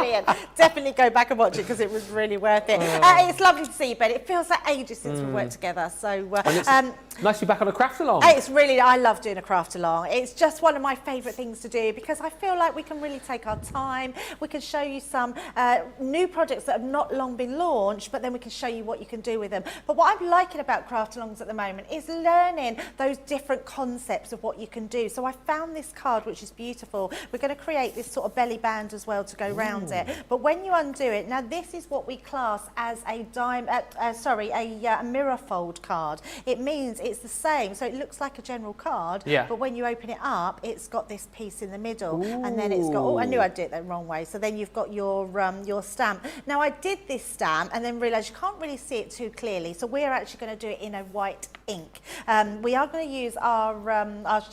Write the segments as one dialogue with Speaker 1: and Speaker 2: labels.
Speaker 1: brilliant. Definitely go back and watch it because it was really worth it. It's lovely to see you, Ben. It feels like ages since we worked together. So
Speaker 2: nice to be back on a craft along.
Speaker 1: It's really, I love doing a craft along. It's just one of my favourite things to do because I feel like we can really take our time. We can show you some new projects that have not long been launched, but then we can show you what you can do with them. But what I'm liking about craft alongs at the moment is learning those different concepts of what you can do. So I found this card, which is beautiful. We're going to create this sort of belly band as well to go round it. But when you undo it, now this is what we class as a mirror fold card. It means it's the same, so it looks like a general card, but when you open it up, it's got this piece in the middle, and then it's got, oh, I knew I'd do it the wrong way. So then you've got your stamp. Now I did this stamp and then realised you can't really see it too clearly, so we're actually going to do it in a white ink. We are going to use our,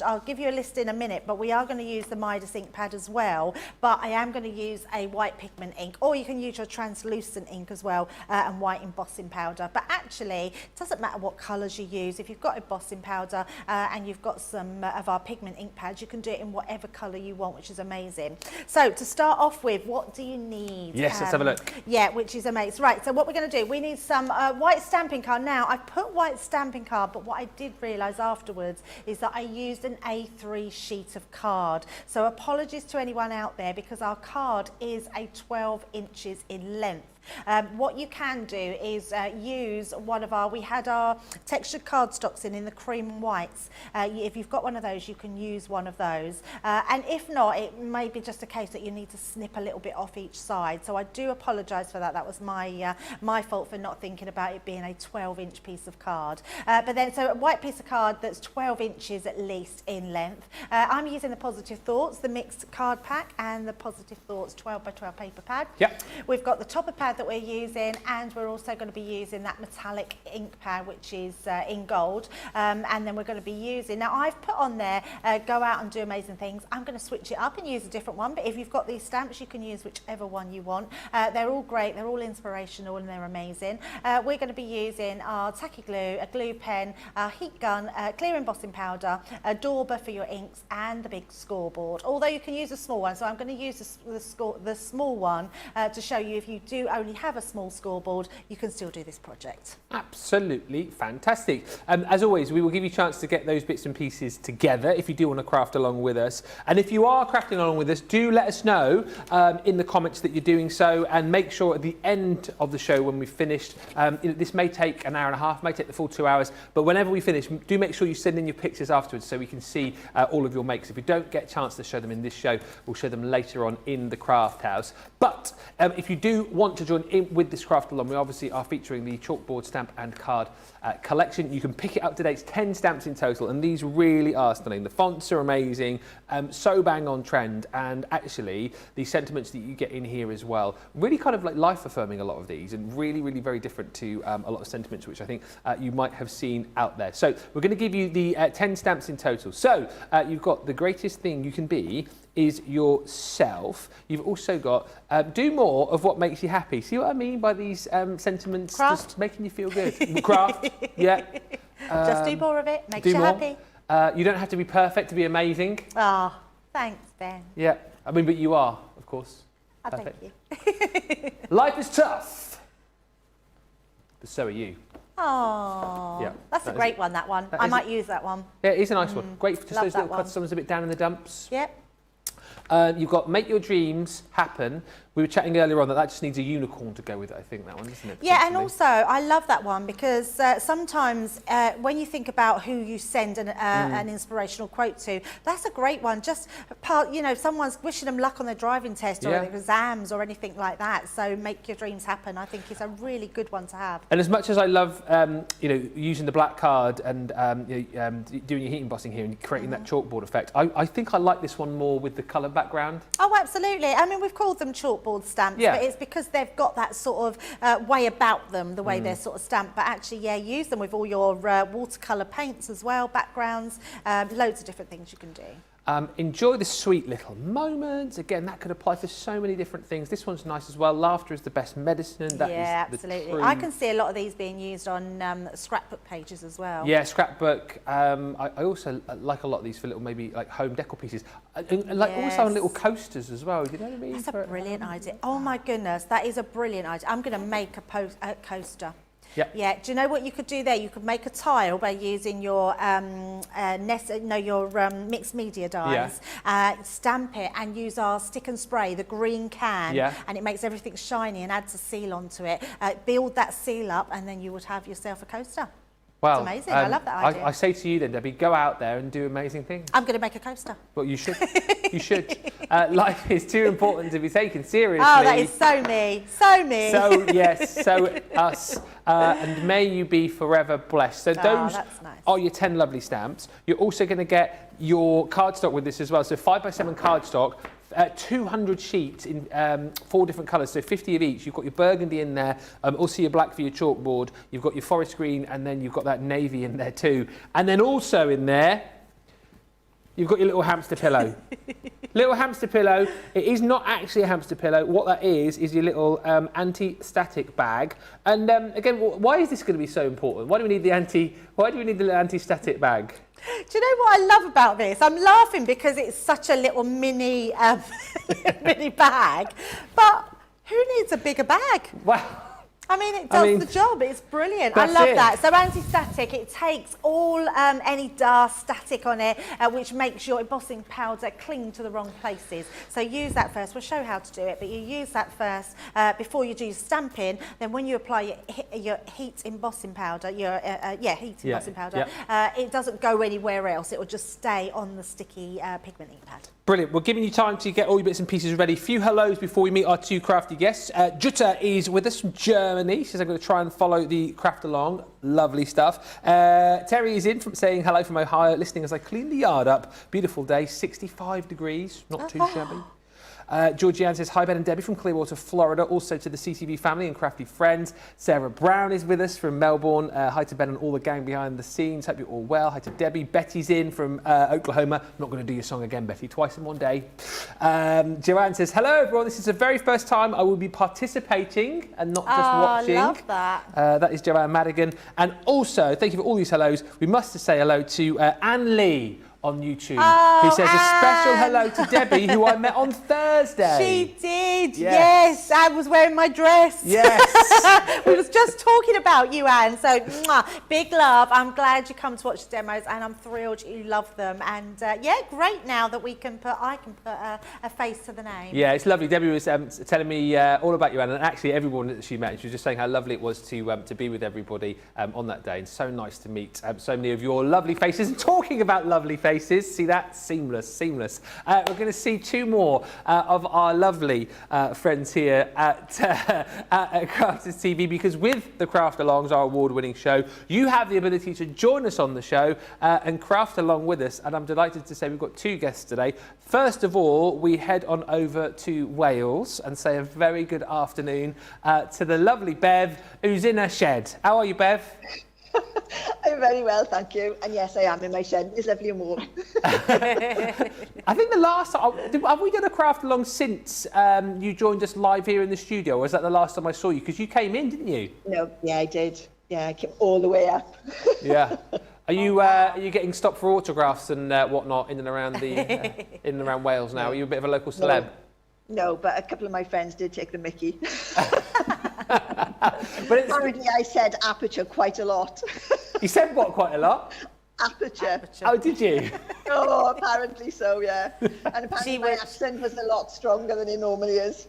Speaker 1: I'll give you a list in a minute, but we are going to use the Midas ink pad as well, but I am going to use a white pigment ink, or you can use your translucent ink as well, and white embossing powder. But actually, it doesn't matter what colours you use. If you've got embossing powder and you've got some of our pigment ink pads, you can do it in whatever colour you want, which is amazing. So to start off with, what do you need?
Speaker 2: Yes, let's have a look.
Speaker 1: Yeah, which is amazing. Right, so what we're going to do, we need some white stamping card. Now, I put white stamping card, but what I did realise afterwards is that I used an A3 sheet of card. So apologies to anyone out there because our card is a 12 inches in length. What you can do is use one of our, we had our textured cardstocks in the cream and whites. If you've got one of those, you can use one of those. And if not, it may be just a case that you need to snip a little bit off each side. So I do apologise for that. That was my fault for not thinking about it being a 12-inch piece of card. But then, so a white piece of card that's 12 inches at least in length. I'm using the Positive Thoughts, the mixed card pack, and the Positive Thoughts 12 by 12 paper pad. Yep. We've got the topper pad that we're using, and we're also going to be using that metallic ink pad, which is in gold, and then we're going to be using, now I've put on there go out and do amazing things. I'm going to switch it up and use a different one, but if you've got these stamps, you can use whichever one you want. They're all great, they're all inspirational, and they're amazing. We're going to be using our tacky glue, a glue pen, a heat gun, clear embossing powder, a dauber for your inks, and the big scoreboard, although you can use a small one. So I'm going to use the small one to show you if you do only have a small scoreboard, you can still do this project.
Speaker 2: Absolutely fantastic. As always, we will give you a chance to get those bits and pieces together if you do want to craft along with us. And if you are crafting along with us, do let us know in the comments that you're doing so, and make sure at the end of the show when we've finished, this may take an hour and a half, may take the full 2 hours, but whenever we finish, do make sure you send in your pictures afterwards so we can see all of your makes. If we don't get a chance to show them in this show, we'll show them later on in the craft house. But if you do want to join in with this craft along, we obviously are featuring the Chalkboard Stamp and Card collection. You can pick it up today. It's 10 stamps in total, and these really are stunning. The fonts are amazing, so bang on trend, and actually the sentiments that you get in here as well, really kind of like life affirming, a lot of these, and really, really very different to a lot of sentiments which I think you might have seen out there. So we're going to give you the 10 stamps in total. So you've got the greatest thing you can be is yourself. You've also got do more of what makes you happy. See what I mean by these sentiments?
Speaker 1: Craft.
Speaker 2: Just making you feel good. Craft, yeah.
Speaker 1: Just do more of it, makes you happy.
Speaker 2: You don't have to be perfect to be amazing.
Speaker 1: Oh, thanks, Ben.
Speaker 2: Yeah, I mean, but you are, of course.
Speaker 1: Oh,
Speaker 2: perfect.
Speaker 1: thank you.
Speaker 2: Life is tough, but so are you.
Speaker 1: Oh, yeah, that's a great one, that one. I might use that one.
Speaker 2: Yeah, it is a nice one. Great for just those little cuts, someone's a bit down in the dumps.
Speaker 1: Yep.
Speaker 2: You've got make your dreams happen. We were chatting earlier on that just needs a unicorn to go with it, I think, that one, doesn't it?
Speaker 1: Yeah, and also I love that one because sometimes when you think about who you send an inspirational quote to, that's a great one. Just someone's wishing them luck on their driving test or their exams or anything like that. So make your dreams happen, I think, is a really good one to have.
Speaker 2: And as much as I love, using the black card and doing your heat embossing here and creating that chalkboard effect, I think I like this one more with the colour background.
Speaker 1: Oh, absolutely. I mean, we've called them chalkboard stamps, but it's because they've got that sort of way about them, the way they're sort of stamped. But actually, use them with all your watercolour paints as well, backgrounds, loads of different things you can do.
Speaker 2: Enjoy the sweet little moments. Again, that could apply for so many different things. This one's nice as well. Laughter is the best medicine. That
Speaker 1: yeah,
Speaker 2: is
Speaker 1: absolutely.
Speaker 2: The
Speaker 1: I can see a lot of these being used on scrapbook pages as well.
Speaker 2: Yeah, scrapbook. I also like a lot of these for little maybe like home decor pieces. And like also on little coasters as well. Do you know what I mean?
Speaker 1: That's a brilliant idea. Oh my goodness, that is a brilliant idea. I'm going to make a coaster.
Speaker 2: Yep.
Speaker 1: Yeah. Do you know what you could do there? You could make a tile by using your mixed media dies, stamp it, and use our stick and spray, the green can, and it makes everything shiny and adds a seal onto it. Build that seal up, and then you would have yourself a coaster.
Speaker 2: Well,
Speaker 1: it's amazing. I love that idea.
Speaker 2: I say to you then, Debbie, go out there and do amazing things.
Speaker 1: I'm going to make a coaster.
Speaker 2: Well, you should. You should. Life is too important to be taken seriously.
Speaker 1: Oh, that is so me. So me.
Speaker 2: So, yes, so us. And may you be forever blessed. So those are your 10 lovely stamps. You're also going to get your cardstock with this as well. So 5x7 cardstock. 200 sheets in 4 different colours, so 50 of each. You've got your burgundy in there, also your black for your chalkboard. You've got your forest green, and then you've got that navy in there too. And then also in there, you've got your little hamster pillow. Little hamster pillow. It is not actually a hamster pillow. What that is your little anti-static bag. And again, why is this going to be so important? Why do we need the little anti-static bag?
Speaker 1: Do you know what I love about this? I'm laughing because it's such a little mini mini bag, but who needs a bigger bag?
Speaker 2: Wow.
Speaker 1: I mean, it does the job. It's brilliant. I love that. So anti-static, it takes all any dust, static on it, which makes your embossing powder cling to the wrong places. So use that first. We'll show how to do it, but you use that first before you do stamping. Then when you apply your heat embossing powder, embossing powder, it doesn't go anywhere else. It will just stay on the sticky pigment ink pad.
Speaker 2: Brilliant. We're giving you time to get all your bits and pieces ready. Few hellos before we meet our 2 crafty guests. Jutta is with us from Germany. She says, I'm going to try and follow the craft along. Lovely stuff. Terry is in from saying hello from Ohio, listening as I clean the yard up. Beautiful day, 65 degrees, not too shabby. Georgianne says, hi Ben and Debbie from Clearwater, Florida, also to the CTV family and crafty friends. Sarah Brown is with us from Melbourne. Hi to Ben and all the gang behind the scenes. Hope you're all well. Hi to Debbie. Betty's in from Oklahoma. I'm not going to do your song again, Betty, twice in one day. Joanne says, hello everyone. This is the very first time I will be participating and not just watching.
Speaker 1: I love that.
Speaker 2: That is Joanne Madigan. And also, thank you for all these hellos. We must say hello to Anne Lee on YouTube, who says a special hello to Debbie, who I met on Thursday.
Speaker 1: She did, yes. I was wearing my dress.
Speaker 2: Yes.
Speaker 1: We was just talking about you, Anne. So, big love. I'm glad you come to watch the demos, and I'm thrilled you love them. And great now that I can put a face to the name. Yeah, it's lovely. Debbie was telling me all about you, Anne, and actually everyone that she met. She was just saying how lovely it was to be with everybody on that day, and so nice to meet so many of your lovely faces. And talking about lovely faces, see that? Seamless. We're going to see 2 more of our lovely friends here at Crafters TV, because with the Craft Alongs, our award-winning show, you have the ability to join us on the show and craft along with us. And I'm delighted to say we've got 2 guests today. First of all, we head on over to Wales and say a very good afternoon to the lovely Bev, who's in her shed. How are you, Bev?
Speaker 3: I'm very well, thank you. And yes, I am in my shed. It's lovely and warm.
Speaker 2: I think the last time, have we done a craft along since you joined us live here in the studio? Or was that the last time I saw you? Because you came in, didn't you?
Speaker 3: No, yeah, I did. Yeah, I came all the way up.
Speaker 2: Yeah. Are you getting stopped for autographs and whatnot in and around Wales now? Are you a bit of a local celeb?
Speaker 3: No, but a couple of my friends did take the mickey.
Speaker 2: But
Speaker 3: apparently I said aperture quite a lot.
Speaker 2: You said what quite a lot?
Speaker 3: Aperture.
Speaker 2: Oh, did you?
Speaker 3: Oh, apparently so, yeah. And apparently my accent was a lot stronger than it normally is.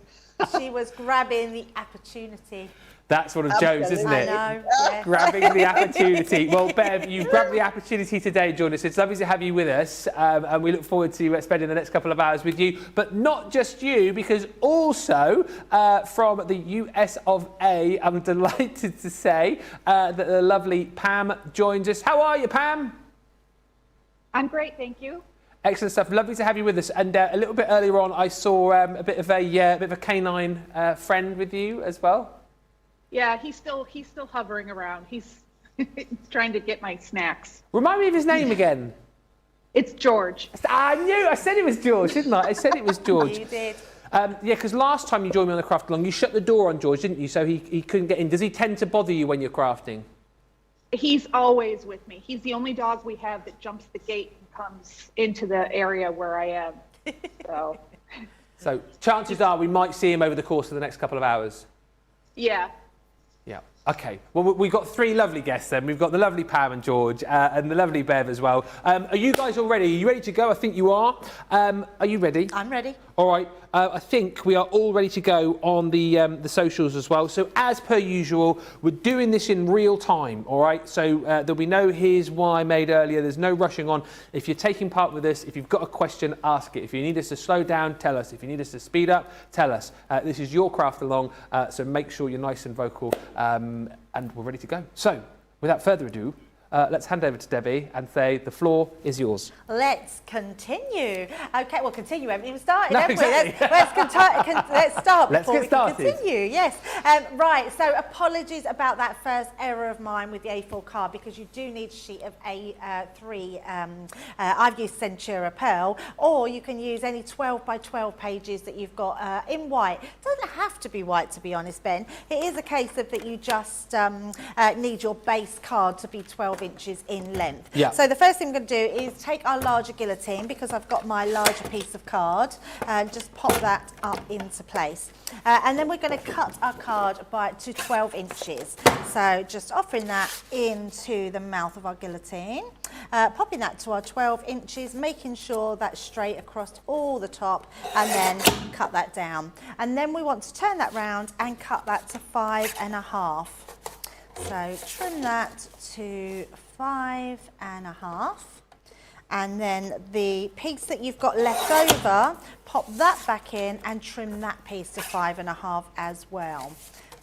Speaker 1: She was grabbing the opportunity.
Speaker 2: That's one of Joe's, isn't it?
Speaker 1: I know, yes.
Speaker 2: Grabbing the opportunity. Well, Bev, you've grabbed the opportunity today, join us. It's lovely to have you with us, and we look forward to spending the next couple of hours with you. But not just you, because also from the US of A, I'm delighted to say that the lovely Pam joins us. How are you, Pam?
Speaker 4: I'm great, thank you.
Speaker 2: Excellent stuff. Lovely to have you with us. And a little bit earlier on, I saw a bit of a canine friend with you as well.
Speaker 4: Yeah, he's still hovering around. He's trying to get my snacks.
Speaker 2: Remind me of his name again.
Speaker 4: It's George.
Speaker 2: I knew, I said it was George, didn't I? I said it was George.
Speaker 1: You did.
Speaker 2: Yeah, because last time you joined me on the craft along, you shut the door on George, didn't you? So he couldn't get in. Does he tend to bother you when you're crafting?
Speaker 4: He's always with me. He's the only dog we have that jumps the gate and comes into the area where I am.
Speaker 2: So chances are we might see him over the course of the next couple of hours.
Speaker 4: Yeah.
Speaker 2: Yeah. Okay. Well, we've got three lovely guests then. We've got the lovely Pam and George and the lovely Bev as well. Are you guys all ready? Are you ready to go? I think you are. Are you ready?
Speaker 1: I'm ready.
Speaker 2: All right. I think we are all ready to go on the socials as well. So as per usual, we're doing this in real time. All right. So there'll be no here's what I made earlier. There's no rushing on. If you're taking part with us, if you've got a question, ask it. If you need us to slow down, tell us. If you need us to speed up, tell us. This is your craft along. So make sure you're nice and vocal. And we're ready to go. So, without further ado, let's hand over to Debbie and say the floor is yours.
Speaker 1: Let's continue. Okay, well, continue. We haven't even started,
Speaker 2: No,
Speaker 1: have
Speaker 2: exactly.
Speaker 1: we? Let's start
Speaker 2: Let's
Speaker 1: before
Speaker 2: get
Speaker 1: we
Speaker 2: started.
Speaker 1: can continue. Yes. Right, so apologies about that first error of mine with the A4 card, because you do need a sheet of A3. I've used Centura Pearl, or you can use any 12 by 12 pages that you've got in white. It doesn't have to be white, to be honest, Ben. It is a case of that you just need your base card to be 12 inches in length.
Speaker 2: Yeah.
Speaker 1: So the first thing I'm going to do is take our larger guillotine, because I've got my larger piece of card, and just pop that up into place. And then we're going to cut our card to 12 inches. So just offering that into the mouth of our guillotine, popping that to our 12 inches, making sure that's straight across all the top, and then cut that down. And then we want to turn that round and cut that to 5.5. So trim that to 5.5, and then the piece that you've got left over, pop that back in and trim that piece to 5.5 as well.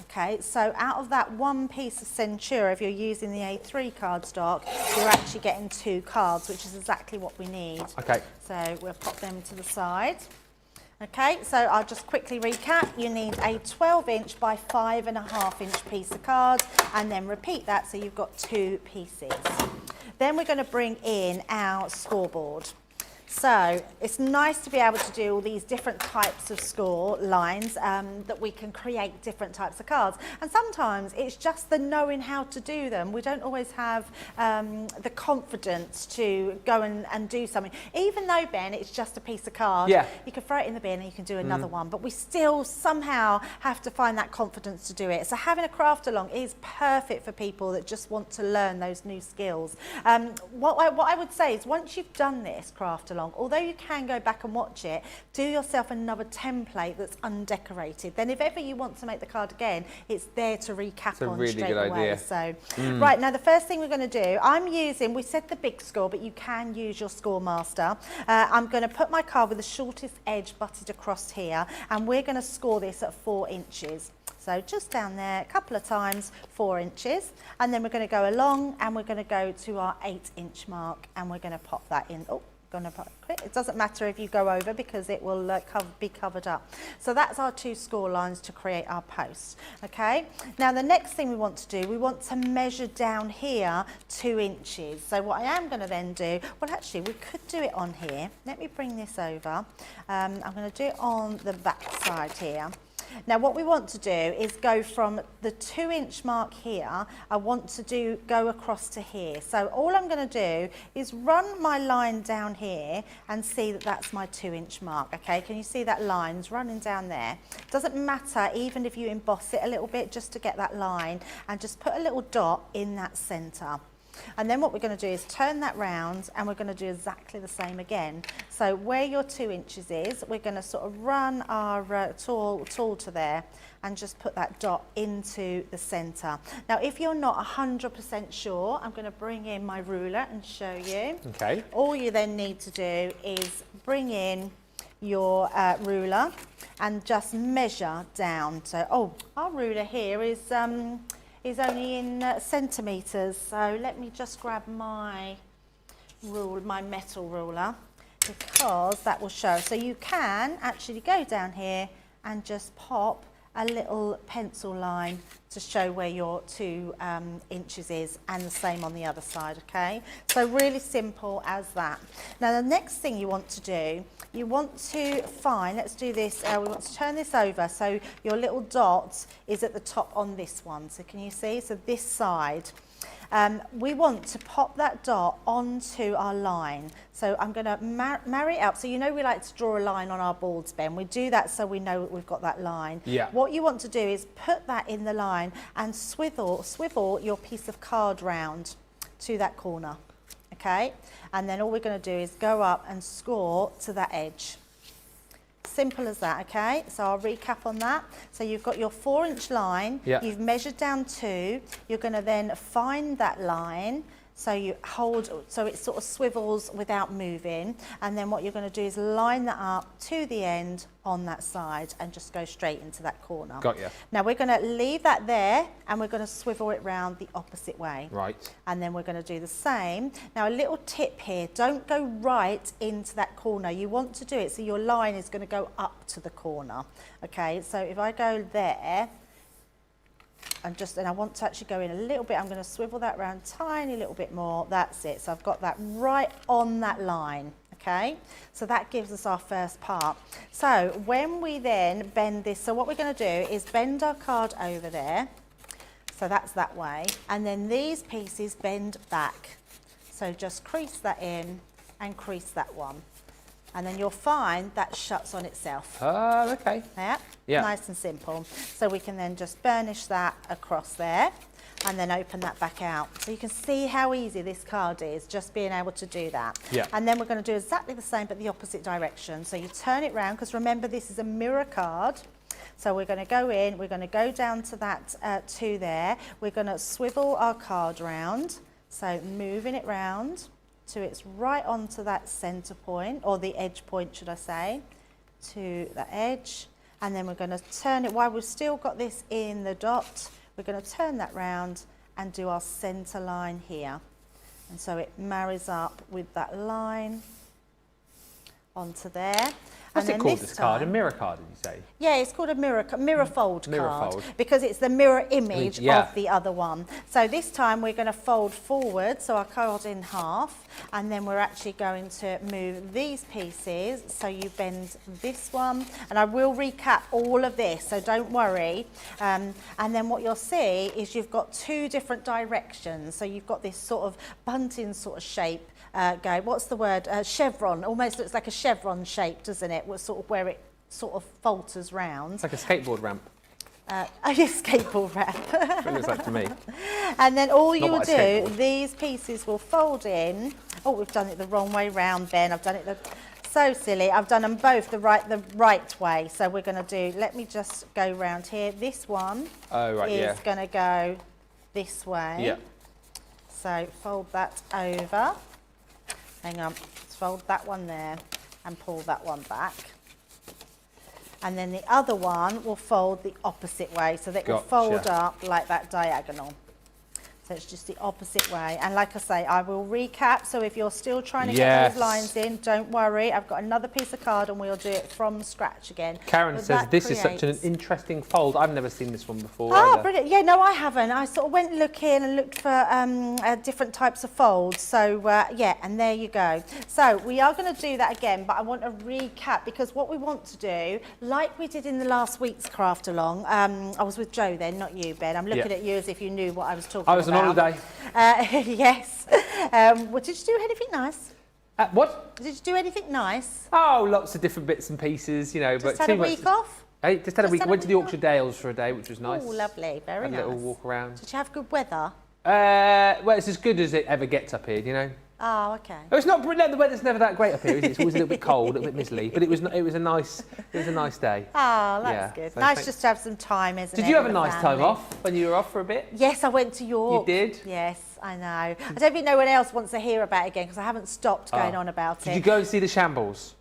Speaker 1: Okay, so out of that one piece of Centura, if you're using the A3 cardstock, you're actually getting 2 cards, which is exactly what we need.
Speaker 2: Okay.
Speaker 1: So we'll pop them to the side. Okay, so I'll just quickly recap. You need a 12-inch by 5.5-inch piece of card, and then repeat that so you've got 2 pieces. Then we're going to bring in our scoreboard. So it's nice to be able to do all these different types of score lines that we can create different types of cards. And sometimes it's just the knowing how to do them. We don't always have the confidence to go and do something. Even though, Ben, it's just a piece of card,
Speaker 2: Yeah.
Speaker 1: you can throw it in the bin and you can do another one. But we still somehow have to find that confidence to do it. So having a craft along is perfect for people that just want to learn those new skills. What I would say is, once you've done this craft along, although you can go back and watch it, do yourself another template that's undecorated. Then if ever you want to make the card again, it's there to recap on
Speaker 2: really
Speaker 1: straight
Speaker 2: good
Speaker 1: away.
Speaker 2: idea.
Speaker 1: So, right, now the first thing we're going to do, I'm using, we said the big score, but you can use your Score Master. I'm going to put my card with the shortest edge butted across here, and we're going to score this at 4 inches. So just down there, a couple of times, 4 inches. And then we're going to go along, and we're going to go to our 8-inch mark, and we're going to pop that in. Oh, it doesn't matter if you go over, because it will be covered up. So that's our 2 score lines to create our post. Okay, now the next thing we want to do, we want to measure down here 2 inches. So what I am going to then do, well, actually we could do it on here. Let me bring this over. I'm going to do it on the back side here. Now what we want to do is go from the 2-inch mark here, I want to go across to here. So all I'm going to do is run my line down here and see that that's my 2-inch mark. Okay, can you see that line's running down there? Doesn't matter even if you emboss it a little bit, just to get that line, and just put a little dot in that centre. And then what we're going to do is turn that round, and we're going to do exactly the same again. So where your 2 inches is, we're going to sort of run our tool to there and just put that dot into the centre. Now if you're not 100% sure, I'm going to bring in my ruler and show you.
Speaker 2: Okay.
Speaker 1: All you then need to do is bring in your ruler and just measure down. So, our ruler here is only in centimetres, so let me just grab my metal ruler, because that will show. So you can actually go down here and just pop a little pencil line to show where your 2 inches is, and the same on the other side, okay? So really simple as that. Now the next thing you want to do, you want to find, let's do this, we want to turn this over so your little dot is at the top on this one. So can you see? So this side. We want to pop that dot onto our line. So I'm going to marry it up. So you know we like to draw a line on our boards, Ben. We do that so we know we've got that line.
Speaker 2: Yeah.
Speaker 1: What you want to do is put that in the line and swivel your piece of card round to that corner, okay? And then all we're going to do is go up and score to that edge. Simple as that, okay? So I'll recap on that. So you've got your 4-inch line, you've measured down 2, you're going to then find that line, so you hold, so it sort of swivels without moving, and then what you're going to do is line that up to the end on that side and just go straight into that corner.
Speaker 2: Got you.
Speaker 1: Now we're going to leave that there and we're going to swivel it round the opposite way.
Speaker 2: Right.
Speaker 1: And then we're going to do the same. Now a little tip here, don't go right into that corner. You want to do it so your line is going to go up to the corner. Okay, so if I go there, and I want to actually go in a little bit, I'm going to swivel that round tiny little bit more. That's it. So I've got that right on that line. Okay, so that gives us our first part. So when we then bend this, so what we're going to do is bend our card over there. So that's that way. And then these pieces bend back. So just crease that in and crease that one. And then you'll find that shuts on itself.
Speaker 2: Oh, okay.
Speaker 1: Yeah, nice and simple. So we can then just burnish that across there and then open that back out. So you can see how easy this card is, just being able to do that.
Speaker 2: Yeah.
Speaker 1: And then we're going to do exactly the same but the opposite direction. So you turn it round, because remember this is a mirror card. So we're going to go in, we're going to go down to that 2 there. We're going to swivel our card round, so moving it round to it's right onto that centre point, or the edge point should I say, to the edge. And then we're going to turn it, while we've still got this in the dot, we're going to turn that round and do our centre line here. And so it marries up with that line onto there.
Speaker 2: What's it called, this card? A mirror card, did you say?
Speaker 1: Yeah, it's called a mirror fold
Speaker 2: mirror
Speaker 1: card,
Speaker 2: fold.
Speaker 1: because it's the mirror image
Speaker 2: Yeah.
Speaker 1: of the other one. So this time we're going to fold forward, so our card in half, and then we're actually going to move these pieces. So you bend this one, and I will recap all of this, so don't worry. And then what you'll see is you've got 2 different directions. So you've got this sort of bunting sort of shape. What's the word? Chevron. Almost looks like a chevron shape, doesn't it? Sort of where it sort of falters round.
Speaker 2: It's like a skateboard ramp.
Speaker 1: Oh, yes, skateboard ramp.
Speaker 2: That's what it looks like to me.
Speaker 1: And then all
Speaker 2: Not
Speaker 1: you will
Speaker 2: like a
Speaker 1: do,
Speaker 2: skateboard.
Speaker 1: these pieces will fold in. Oh, we've done it the wrong way round, Ben. I've done it so silly. I've done them both the right way. So we're going to do, let me just go round here. This one is going to go this way.
Speaker 2: Yeah.
Speaker 1: So fold that over. Hang on, let's fold that one there and pull that one back. And then the other one will fold the opposite way, so that will fold up like that diagonal. So it's just the opposite way. And like I say, I will recap. So if you're still trying to get those lines in, don't worry. I've got another piece of card and we'll do it from scratch again.
Speaker 2: Karen says this is such an interesting fold. I've never seen this one before.
Speaker 1: Oh, brilliant. Yeah, no, I haven't. I sort of went looking and looked for different types of folds. So, yeah, and there you go. So we are going to do that again, but I want to recap, because what we want to do, like we did in the last week's craft along, I was with Joe then, not you, Ben. I'm looking at you as if you knew what I was talking about.
Speaker 2: I was on holiday.
Speaker 1: Yes. Well, did you do anything nice?
Speaker 2: What?
Speaker 1: Did you do anything nice?
Speaker 2: Oh, lots of different bits and pieces, you know.
Speaker 1: Just
Speaker 2: but
Speaker 1: had
Speaker 2: too
Speaker 1: a
Speaker 2: much.
Speaker 1: week off?
Speaker 2: Hey, just had a week. Went to the Yorkshire Dales for a day, which was nice.
Speaker 1: Oh, lovely. Very
Speaker 2: Had
Speaker 1: nice.
Speaker 2: a little walk around.
Speaker 1: Did you have good weather?
Speaker 2: Well, it's as good as it ever gets up here, you know.
Speaker 1: Oh, okay.
Speaker 2: Oh, it's not. The weather's never that great up here. It's always a little bit cold, a little bit mizzly, but it was a nice day.
Speaker 1: Oh, that's good.
Speaker 2: So
Speaker 1: nice just to have some time, isn't it?
Speaker 2: Did you have a
Speaker 1: with the
Speaker 2: nice time
Speaker 1: family?
Speaker 2: off when you were off for a bit?
Speaker 1: Yes, I went to York.
Speaker 2: You did?
Speaker 1: Yes, I know. I don't think no one else wants to hear about it again, because I haven't stopped going on about it.
Speaker 2: Did you go and see the shambles?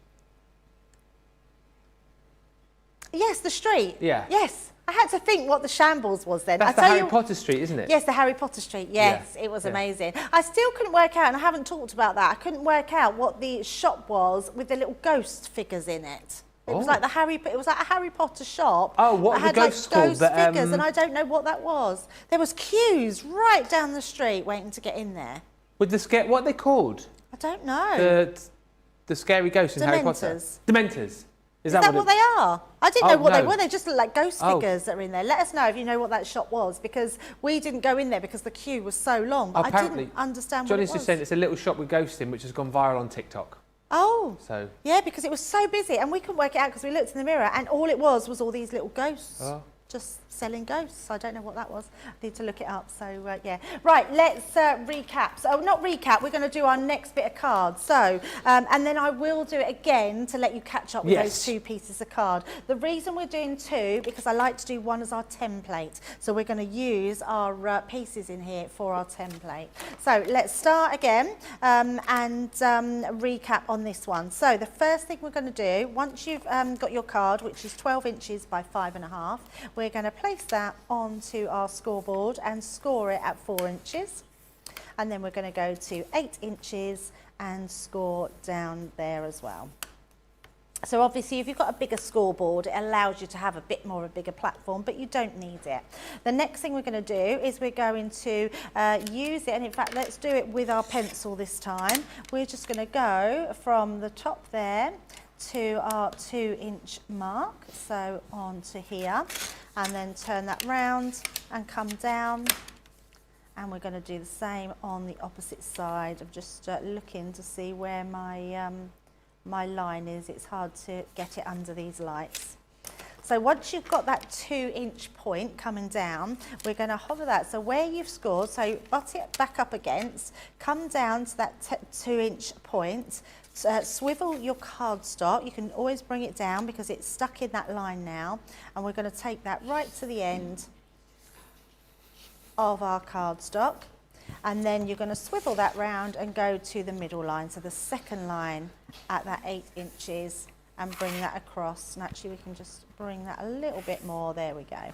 Speaker 1: Yes, the street.
Speaker 2: Yeah.
Speaker 1: Yes. I had to think what the shambles was then.
Speaker 2: That's the Harry Potter Street, isn't it?
Speaker 1: Yes, the Harry Potter Street. Yes, it was amazing. I still couldn't work out, and I haven't talked about that, I couldn't work out what the shop was with the little ghost figures in it. It was like it was like a Harry Potter shop.
Speaker 2: Oh, what
Speaker 1: that
Speaker 2: are the
Speaker 1: had
Speaker 2: ghosts
Speaker 1: like
Speaker 2: called?
Speaker 1: ghost
Speaker 2: That,
Speaker 1: figures, and I don't know what that was. There was queues right down the street waiting to get in there.
Speaker 2: With the what are they called?
Speaker 1: I don't know.
Speaker 2: The scary ghosts in Harry Potter.
Speaker 1: Dementors.
Speaker 2: Is
Speaker 1: that what they are? I didn't know what they were. They just look like ghost
Speaker 2: Oh.
Speaker 1: figures that are in there. Let us know if you know what that shop was, because we didn't go in there because the queue was so long. But I
Speaker 2: Apparently,
Speaker 1: didn't understand
Speaker 2: Johnny's
Speaker 1: what it was.
Speaker 2: just saying it's a little shop with ghosts in, which has gone viral on TikTok.
Speaker 1: Oh,
Speaker 2: So
Speaker 1: yeah, because it was so busy and we couldn't work it out because we looked in the mirror and all it was all these little ghosts.
Speaker 2: Oh.
Speaker 1: Just selling ghosts. I don't know what that was. I need to look it up. So, yeah. Right, let's recap. So, not recap, we're going to do our next bit of cards. So, and then I will do it again to let you catch up with those 2 pieces of card. The reason we're doing 2, because I like to do one as our template. So, we're going to use our pieces in here for our template. So, let's start again and recap on this one. So, the first thing we're going to do, once you've got your card, which is 12 inches by 5.5, we're going to place that onto our scoreboard and score it at 4 inches. And then we're going to go to 8 inches and score down there as well. So obviously if you've got a bigger scoreboard, it allows you to have a bit more of a bigger platform, but you don't need it. The next thing we're going to do is we're going to use it, and in fact let's do it with our pencil this time. We're just going to go from the top there to our 2-inch mark, so on to here, and then turn that round and come down, and we're going to do the same on the opposite side. I'm just looking to see where my my line is. It's hard to get it under these lights. So once you've got that 2-inch point coming down, we're going to hover that. So where you've scored, so butt it back up against, come down to that 2-inch point, swivel your cardstock. You can always bring it down because it's stuck in that line now, and we're going to take that right to the end of our cardstock, and then you're going to swivel that round and go to the middle line, so the second line at that 8 inches, and bring that across. And actually we can just bring that a little bit more, there we go,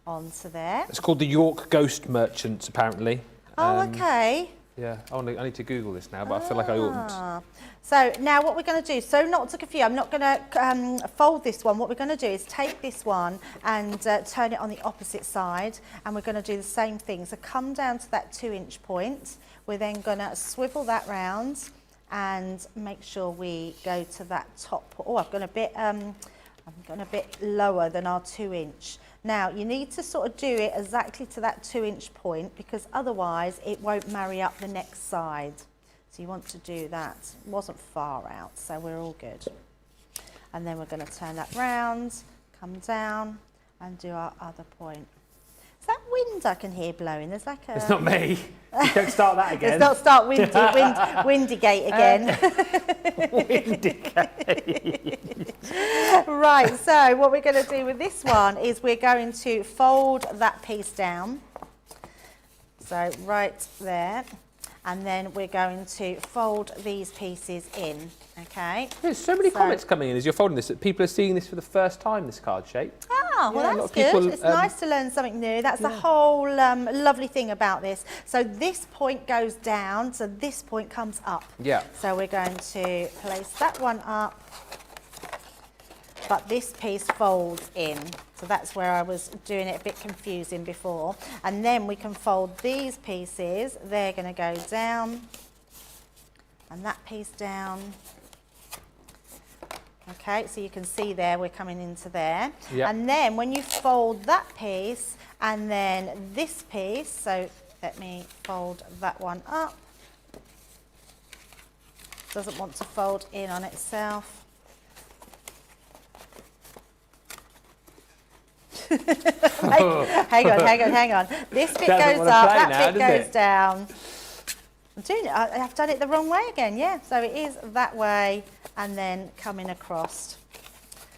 Speaker 1: onto there.
Speaker 2: It's called the York Ghost Merchants, apparently.
Speaker 1: Oh, okay.
Speaker 2: Yeah, I need to Google this now, but I feel like I oughtn't.
Speaker 1: So now what we're going to do, so not to confuse, I'm not going to fold this one. What we're going to do is take this one and turn it on the opposite side, and we're going to do the same thing. So come down to that 2-inch point. We're then going to swivel that round and make sure we go to that top. Oh, I've gone a bit lower than our 2-inch. Now you need to sort of do it exactly to that 2-inch point, because otherwise it won't marry up the next side. So you want to do that. It wasn't far out, so we're all good. And then we're going to turn that round, come down and do our other point. Is that wind I can hear blowing? There's like a...
Speaker 2: It's not me. Don't start that again.
Speaker 1: Let's not start Windigate again.
Speaker 2: Windigate.
Speaker 1: Right, so what we're going to do with this one is we're going to fold that piece down. So right there. And then we're going to fold these pieces in, okay?
Speaker 2: There's so many comments coming in as you're folding this, that people are seeing this for the first time, this card shape.
Speaker 1: Oh, well,
Speaker 2: Yeah, a lot
Speaker 1: that's
Speaker 2: of people,
Speaker 1: good. It's nice to learn something new. That's the whole lovely thing about this. So this point goes down, so this point comes up.
Speaker 2: Yeah.
Speaker 1: So we're going to place that one up, but this piece folds in. So that's where I was doing it a bit confusing before. And then we can fold these pieces. They're going to go down, and that piece down. Okay, so you can see there we're coming into there.
Speaker 2: Yep.
Speaker 1: And then when you fold that piece and then this piece, so let me fold that one up. Doesn't want to fold in on itself. Hang on. This bit goes up, that bit goes down. I've done it the wrong way again, yeah. So it is that way and then coming across.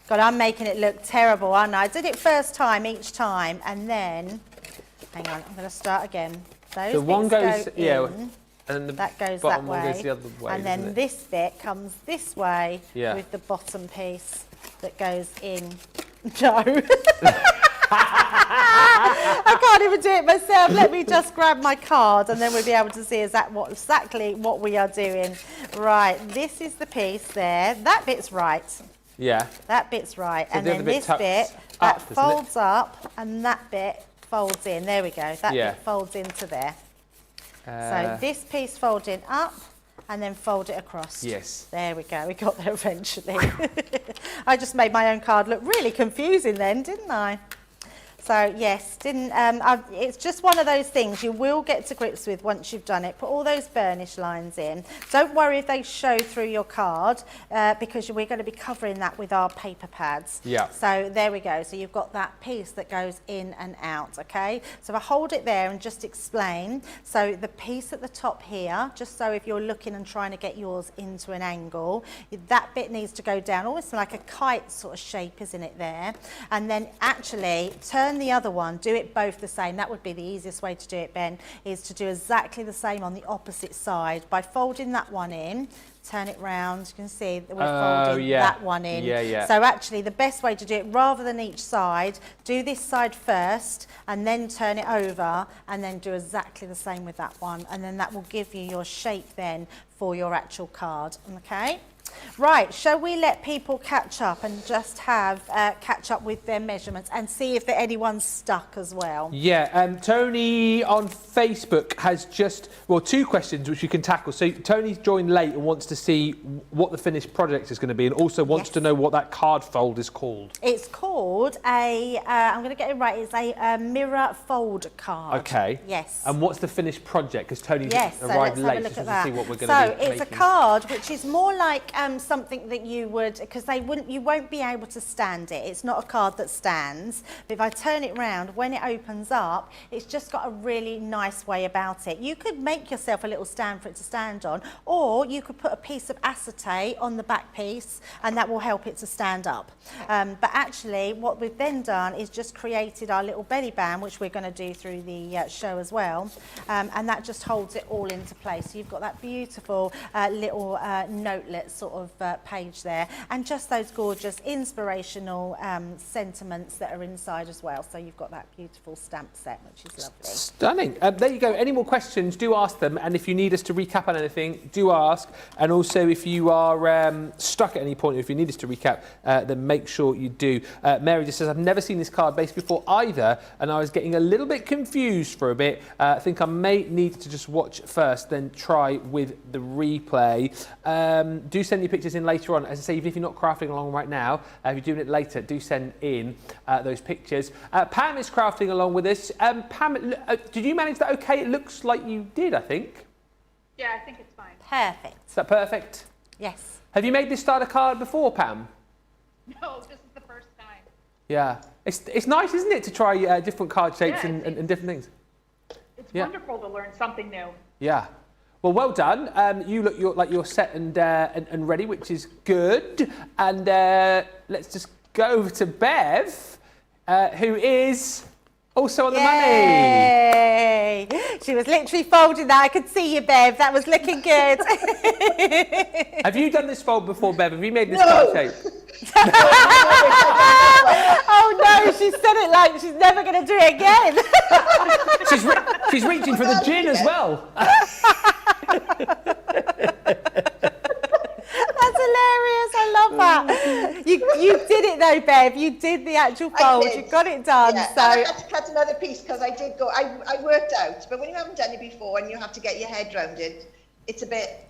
Speaker 1: God, I'm making it look terrible, aren't I? I did it first time each time, and then, hang on, I'm going to start again. Those
Speaker 2: So one
Speaker 1: bits
Speaker 2: goes,
Speaker 1: go in,
Speaker 2: and the
Speaker 1: that goes
Speaker 2: bottom
Speaker 1: that
Speaker 2: one
Speaker 1: way,
Speaker 2: goes the other way,
Speaker 1: and then
Speaker 2: doesn't it?
Speaker 1: this bit comes this way
Speaker 2: Yeah.
Speaker 1: with the bottom piece that goes in. No. I can't even do it myself. Let me just grab my card and then we'll be able to see exactly what we are doing. Right, this is the piece there. That bit's right.
Speaker 2: Yeah.
Speaker 1: That bit's right.
Speaker 2: So
Speaker 1: and
Speaker 2: the
Speaker 1: then
Speaker 2: other bit
Speaker 1: this
Speaker 2: tucks
Speaker 1: bit,
Speaker 2: up,
Speaker 1: that
Speaker 2: doesn't it?
Speaker 1: folds up, and that bit folds in. There we go. That
Speaker 2: Yeah.
Speaker 1: bit folds into there. So this piece folding up, and then fold it across.
Speaker 2: Yes.
Speaker 1: There we go. We got there eventually. I just made my own card look really confusing then, didn't I? So yes, it's just one of those things you will get to grips with once you've done it. Put all those burnish lines in. Don't worry if they show through your card because we're going to be covering that with our paper pads.
Speaker 2: Yeah.
Speaker 1: So there we go. So you've got that piece that goes in and out, okay? So I hold it there and just explain. So the piece at the top here, just so if you're looking and trying to get yours into an angle, that bit needs to go down, almost like a kite sort of shape, isn't it there? And then actually turn the other one, do it both the same. That would be the easiest way to do it, Ben, is to do exactly the same on the opposite side by folding that one in, turn it round. You can see that we're folding that one in.
Speaker 2: Yeah.
Speaker 1: So actually the best way to do it, rather than each side, do this side first and then turn it over and then do exactly the same with that one, and then that will give you your shape then for your actual card. Okay. Right, shall we let people catch up and just have catch up with their measurements and see if anyone's stuck as well?
Speaker 2: Yeah, Tony on Facebook has just, well, 2 questions which you can tackle. So Tony's joined late and wants to see what the finished project is going to be, and also wants to know what that card fold is called.
Speaker 1: It's called I'm going to get it right, it's a mirror fold card.
Speaker 2: Okay.
Speaker 1: Yes.
Speaker 2: And what's the finished project? Because Tony's
Speaker 1: Yes, so
Speaker 2: arrived
Speaker 1: let's have
Speaker 2: late,
Speaker 1: a look
Speaker 2: so
Speaker 1: at
Speaker 2: to
Speaker 1: that.
Speaker 2: see what we're going to be
Speaker 1: So it's
Speaker 2: making.
Speaker 1: a card which is more like something that you would, because you won't be able to stand it. It's not a card that stands. But if I turn it round, when it opens up, it's just got a really nice way about it. You could make yourself a little stand for it to stand on, or you could put a piece of acetate on the back piece, and that will help it to stand up. But actually, what we've then done is just created our little belly band, which we're going to do through the show as well, and that just holds it all into place. So you've got that beautiful little notelet sort of page there, and just those gorgeous inspirational sentiments that are inside as well. So you've got that beautiful stamp set, which is lovely.
Speaker 2: Stunning. There you go. Any more questions, do ask them, and if you need us to recap on anything, do ask. And also, if you are stuck at any point, or if you need us to recap, then make sure you do. Mary just says, I've never seen this card base before either, and I was getting a little bit confused for a bit. I think I may need to just watch first, then try with the replay. Do send your pictures in later on. As I say, even if you're not crafting along right now, if you're doing it later, do send in those pictures. Pam is crafting along with us. Pam, did you manage that okay? It looks like you did, I think.
Speaker 4: Yeah, I think it's fine.
Speaker 1: Perfect.
Speaker 2: Is that perfect?
Speaker 1: Yes.
Speaker 2: Have you made this starter card before, Pam?
Speaker 4: No, this is the first time.
Speaker 2: Yeah. It's nice, isn't it, to try different card shapes
Speaker 4: Yeah,
Speaker 2: and different things?
Speaker 4: It's wonderful to learn something new.
Speaker 2: Yeah. Well done. You look like you're set and ready, which is good. And let's just go over to Bev, who is also on the money.
Speaker 1: Yay! She was literally folding that. I could see you, Bev. That was looking good.
Speaker 2: Have you done this fold before, Bev? Have you made this card shape?
Speaker 1: Oh no, she said it like she's never going to do it again.
Speaker 2: She's reaching for the gin as well.
Speaker 1: That's hilarious. I love that. You did it though, Bev. You did the actual fold. You got it done.
Speaker 3: Yeah.
Speaker 1: So
Speaker 3: And I had to cut another piece because I did go. I worked out, but when you haven't done it before and you have to get your head round it, it's a bit.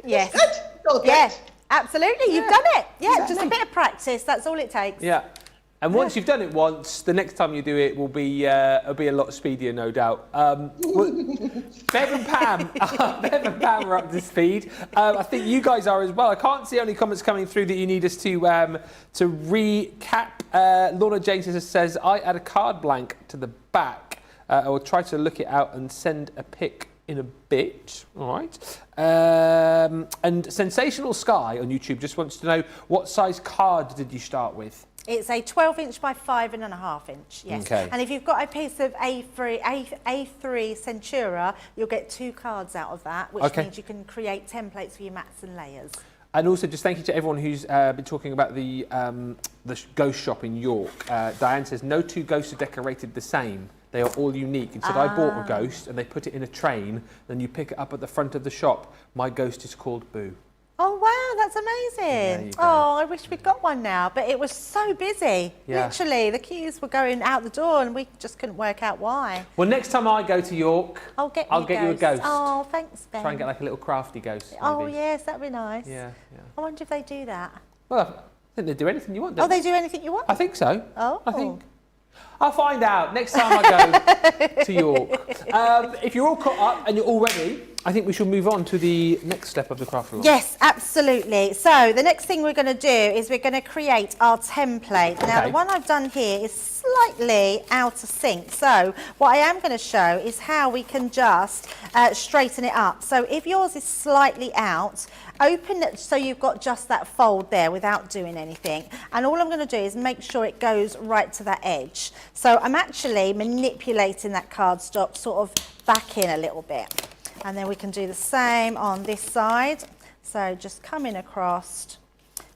Speaker 1: yes,
Speaker 3: It's good. It's all good.
Speaker 1: yeah, absolutely. You've done it. Yeah, just a
Speaker 3: Exactly.
Speaker 1: bit of practice. That's all it takes.
Speaker 2: Yeah. And once you've done it once, the next time you do it will be a lot speedier, no doubt. Bev and Pam are up to speed. I think you guys are as well. I can't see any comments coming through that you need us to recap. Lorna James says, I add a card blank to the back. I will try to look it out and send a pic in a bit. All right. And Sensational Sky on YouTube just wants to know, what size card did you start with?
Speaker 1: It's a 12-inch by 5.5 inch, yes.
Speaker 2: Okay.
Speaker 1: And if you've got a piece of A3 Centura, you'll get 2 cards out of that, which means you can create templates for your mats and layers.
Speaker 2: And also, just thank you to everyone who's been talking about the ghost shop in York. Diane says, no 2 ghosts are decorated the same. They are all unique. Instead, I bought a ghost and they put it in a train, then you pick it up at the front of the shop. My ghost is called Boo.
Speaker 1: Oh wow, that's amazing. Oh, I wish we'd got one now, but it was so busy.
Speaker 2: Yeah.
Speaker 1: Literally, the queues were going out the door and we just couldn't work out why.
Speaker 2: Well, next time I go to York,
Speaker 1: I'll get
Speaker 2: you a ghost.
Speaker 1: Oh, thanks, Ben.
Speaker 2: Try and get like a little crafty ghost. Maybe.
Speaker 1: Oh yes, that'd be nice.
Speaker 2: Yeah, yeah.
Speaker 1: I wonder if they do that.
Speaker 2: Well, I think they do anything you want.
Speaker 1: Oh, they do anything you want?
Speaker 2: I think so.
Speaker 1: Oh.
Speaker 2: I think. I'll find out next time I go to York. If you're all caught up and you're all ready, I think we should move on to the next step of the craft along.
Speaker 1: Yes, absolutely. So the next thing we're going to do is we're going to create our template. Now, the one I've done here is slightly out of sync. So what I am going to show is how we can just straighten it up. So if yours is slightly out, open it so you've got just that fold there without doing anything. And all I'm going to do is make sure it goes right to that edge. So I'm actually manipulating that cardstock sort of back in a little bit. And then we can do the same on this side. So just coming across.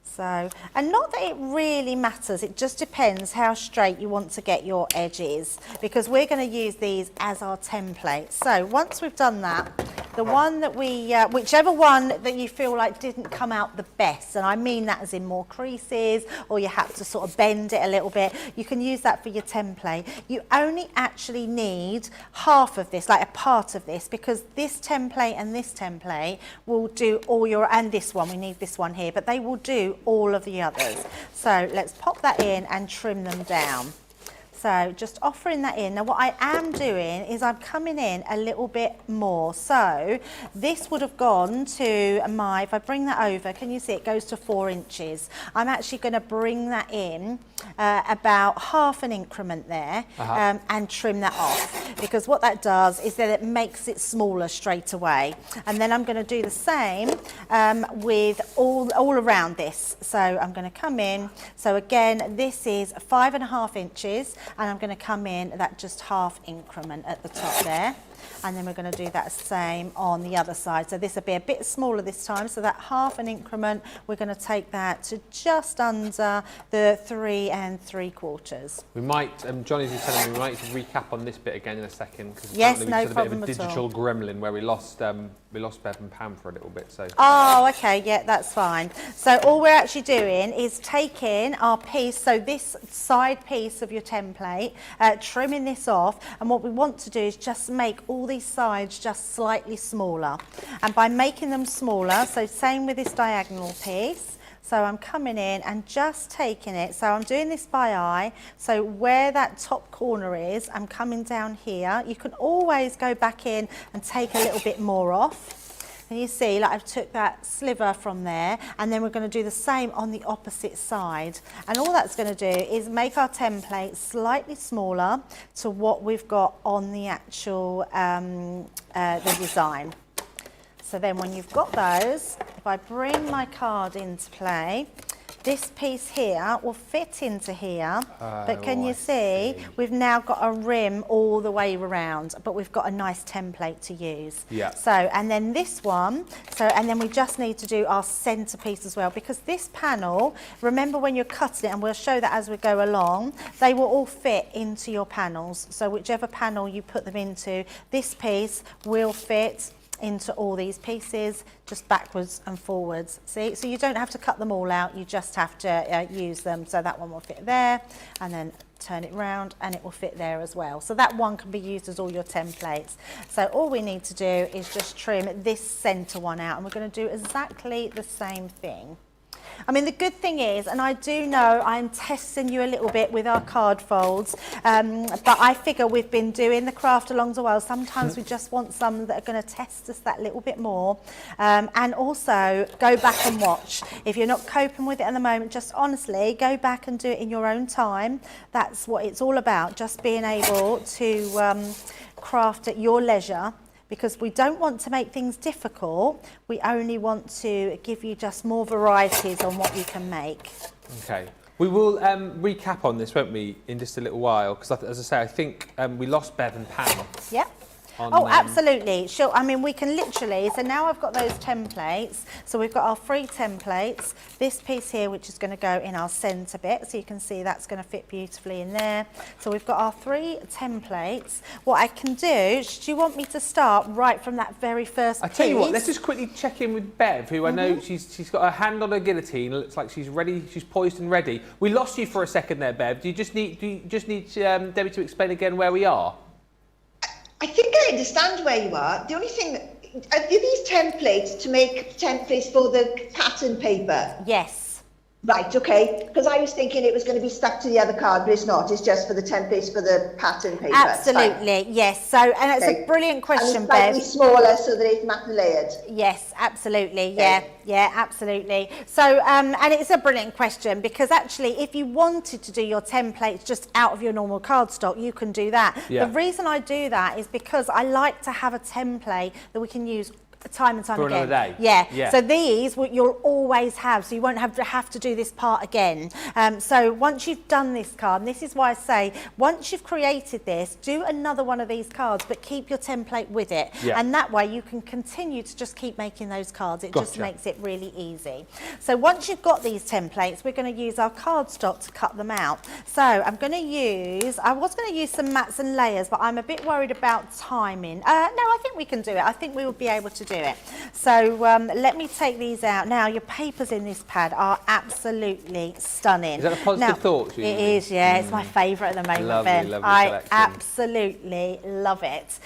Speaker 1: So, and not that it really matters, it just depends how straight you want to get your edges, because we're going to use these as our template. So once we've done that, the one that we, whichever one that you feel like didn't come out the best, and I mean that as in more creases, or you have to sort of bend it a little bit, you can use that for your template. You only actually need half of this, like a part of this, because this template and this template will do all your, and this one, we need this one here, but they will do all of the others. So let's pop that in and trim them down. So just offering that in. Now what I am doing is I'm coming in a little bit more. So this would have gone to my, if I bring that over, can you see it goes to 4 inches. I'm actually going to bring that in about half an increment there and trim that off, because what that does is that it makes it smaller straight away. And then I'm going to do the same with all around this. So I'm going to come in. So again, this is 5.5 inches. And I'm going to come in that just half increment at the top there. And then we're going to do that same on the other side. So this will be a bit smaller this time. So that half an increment, we're going to take that to just under the 3 3/4.
Speaker 2: We might, Johnny's just telling me, we might need to recap on this bit again in a second. Because
Speaker 1: yes,
Speaker 2: we
Speaker 1: no
Speaker 2: had a bit of
Speaker 1: problem
Speaker 2: a digital gremlin where we lost Bev and Pam for a little bit. So.
Speaker 1: Oh, okay, yeah, that's fine. So all we're actually doing is taking our piece, so this side piece of your template, trimming this off, and what we want to do is just make all these sides just slightly smaller. And by making them smaller, so same with this diagonal piece, so I'm coming in and just taking it, so I'm doing this by eye, so where that top corner is, I'm coming down here. You can always go back in and take a little bit more off. And you see, like I've took that sliver from there, and then we're going to do the same on the opposite side. And all that's going to do is make our template slightly smaller to what we've got on the actual the design. So then when you've got those, if I bring my card into play, this piece here will fit into here, but can you see, we've now got a rim all the way around, but we've got a nice template to use.
Speaker 2: Yeah.
Speaker 1: So, and then this one, so, and then we just need to do our centerpiece as well, because this panel, remember when you're cutting it, and we'll show that as we go along, they will all fit into your panels. So whichever panel you put them into, this piece will fit into all these pieces, just backwards and forwards. See, so you don't have to cut them all out, you just have to use them. So that one will fit there, and then turn it round and it will fit there as well. So that one can be used as all your templates. So all we need to do is just trim this center one out, and we're going to do exactly the same thing. I mean, the good thing is, and I do know I'm testing you a little bit with our card folds, but I figure we've been doing the craft alongs a while. Sometimes we just want some that are going to test us that little bit more. And also, go back and watch. If you're not coping with it at the moment, just honestly, go back and do it in your own time. That's what it's all about, just being able to craft at your leisure. Because we don't want to make things difficult, we only want to give you just more varieties on what you can make.
Speaker 2: Okay. We will recap on this, won't we, in just a little while? Because as I say, I think we lost Bev and Pam.
Speaker 1: Yep.
Speaker 2: on
Speaker 1: Oh, absolutely. Sure. I mean, we can literally, so now I've got those templates. So we've got our 3 templates. This piece here, which is going to go in our centre bit. So you can see that's going to fit beautifully in there. So we've got our 3 templates. What I can do, do you want me to start right from that very first piece?
Speaker 2: I tell you what, let's just quickly check in with Bev, who I know she's got her hand on her guillotine. It looks like she's ready. She's poised and ready. We lost you for a second there, Bev. Do you just need Debbie to explain again where we are?
Speaker 3: I think I understand where you are. The only thing, are these templates to make templates for the pattern paper?
Speaker 1: Yes.
Speaker 3: Right, okay, because I was thinking it was going to be stuck to the other card, but it's not. It's just for the templates for the pattern paper.
Speaker 1: Absolutely, yes. So, and it's a brilliant question,
Speaker 3: and it's slightly
Speaker 1: Bev.
Speaker 3: smaller so that it's matte and layered.
Speaker 1: Yes, absolutely. Yeah, absolutely. So, and it's a brilliant question because actually, if you wanted to do your templates just out of your normal cardstock, you can do that.
Speaker 2: Yeah.
Speaker 1: The reason I do that is because I like to have a template that we can use time and time
Speaker 2: for
Speaker 1: again.
Speaker 2: Another day.
Speaker 1: Yeah. So these you'll always have, so you won't have to do this part again. So once you've done this card, and this is why I say once you've created this, do another one of these cards, but keep your template with it.
Speaker 2: Yeah.
Speaker 1: And that way you can continue to just keep making those cards. It
Speaker 2: Gotcha.
Speaker 1: just makes it really easy. So once you've got these templates, we're going to use our cardstock to cut them out. So I was going to use some mats and layers, but I'm a bit worried about timing. No, I think we can do it. I think we will be able to do it. So let me take these out. Now, your papers in this pad are absolutely stunning.
Speaker 2: Is that a positive thought?
Speaker 1: It is, yeah. It's my favourite at the moment,
Speaker 2: Lovely,
Speaker 1: Ben.
Speaker 2: lovely
Speaker 1: I
Speaker 2: collection.
Speaker 1: absolutely love it.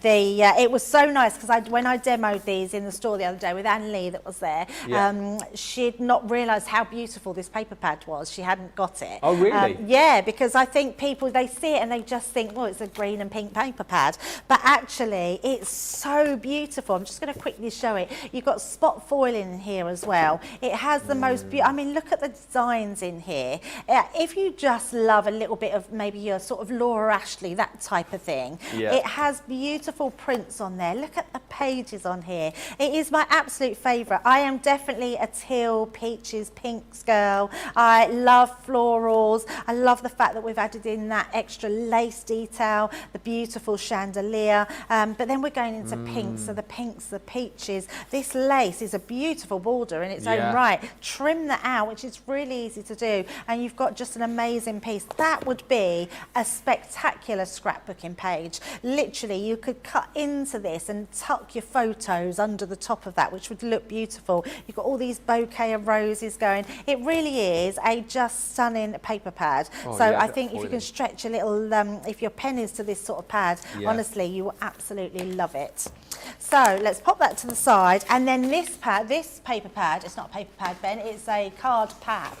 Speaker 1: It was so nice because when I demoed these in the store the other day with Anne Lee that was there, she'd not realised how beautiful this paper pad was. She hadn't got it.
Speaker 2: Oh, really?
Speaker 1: Yeah, because I think people, they see it and they just think, well, it's a green and pink paper pad. But actually, it's so beautiful. I'm just going to quickly show it. You've got spot foil in here as well. It has the most beautiful, I mean, look at the designs in here. If you just love a little bit of maybe your sort of Laura Ashley, that type of thing, it has beautiful prints on there. Look at the pages on here. It is my absolute favourite. I am definitely a teal, peaches, pinks girl. I love florals. I love the fact that we've added in that extra lace detail, the beautiful chandelier, but then we're going into pinks, so the pinks, the peaches. This lace is a beautiful border in its own right. Trim that out, which is really easy to do, and you've got just an amazing piece. That would be a spectacular scrapbooking page. Literally, you could cut into this and tuck your photos under the top of that, which would look beautiful. You've got all these bouquet of roses going. It really is a just stunning paper pad. I think if you can stretch a little, if your pen is to this sort of pad, honestly, you will absolutely love it. So let's pop that to the side, and then this paper pad, it's not a paper pad, Ben, it's a card pack.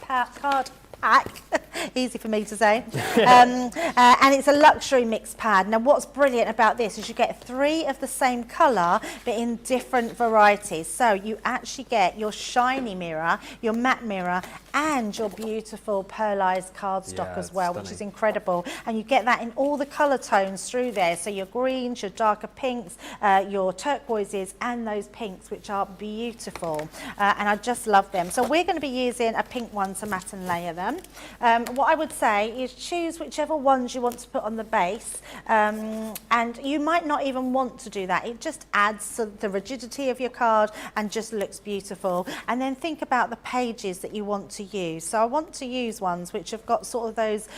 Speaker 1: Easy for me to say. And it's a luxury mix pad. Now what's brilliant about this is you get 3 of the same colour but in different varieties. So you actually get your shiny mirror, your matte mirror, and your beautiful pearlized cardstock as well, which is incredible. And you get that in all the colour tones through there. So your greens, your darker pinks, your turquoises, and those pinks, which are beautiful. And I just love them. So we're going to be using a pink one to matte and layer them. What I would say is choose whichever ones you want to put on the base, and you might not even want to do that. It just adds to the rigidity of your card and just looks beautiful. And then think about the pages that you want to use. So I want to use ones which have got sort of those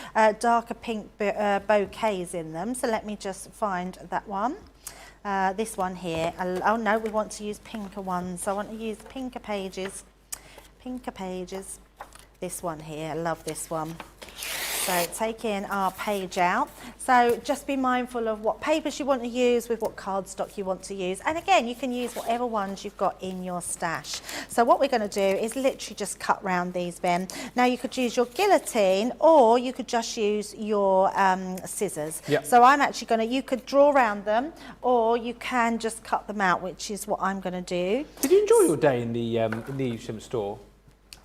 Speaker 1: darker pink bouquets in them. So let me just find that one. This one here. Oh no, we want to use pinker ones. So I want to use pinker pages. Pinker pages. This one here, I love this one. So taking our page out. So just be mindful of what papers you want to use with what cardstock you want to use. And again, you can use whatever ones you've got in your stash. So what we're going to do is literally just cut round these, Ben. Now you could use your guillotine or you could just use your scissors. So I'm actually going to, you could draw around them or you can just cut them out, which is what I'm going to do.
Speaker 2: Did you enjoy your day in the Evesham store?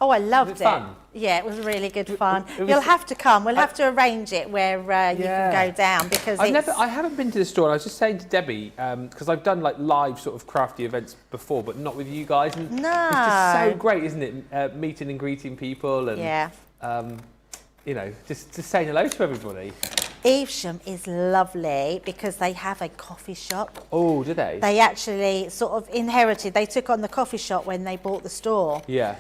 Speaker 1: Oh, I loved it.
Speaker 2: Fun?
Speaker 1: Yeah, it was really good fun. You'll have to come. We'll have to arrange it where you can go down because
Speaker 2: I haven't been to the store. And I was just saying to Debbie because I've done like live sort of crafty events before, but not with you guys. And it's just so great, isn't it? Meeting and greeting people and you know, just saying hello to everybody.
Speaker 1: Evesham is lovely because they have a coffee shop.
Speaker 2: Oh, do they?
Speaker 1: They actually sort of inherited, they took on the coffee shop when they bought the store.
Speaker 2: Yeah.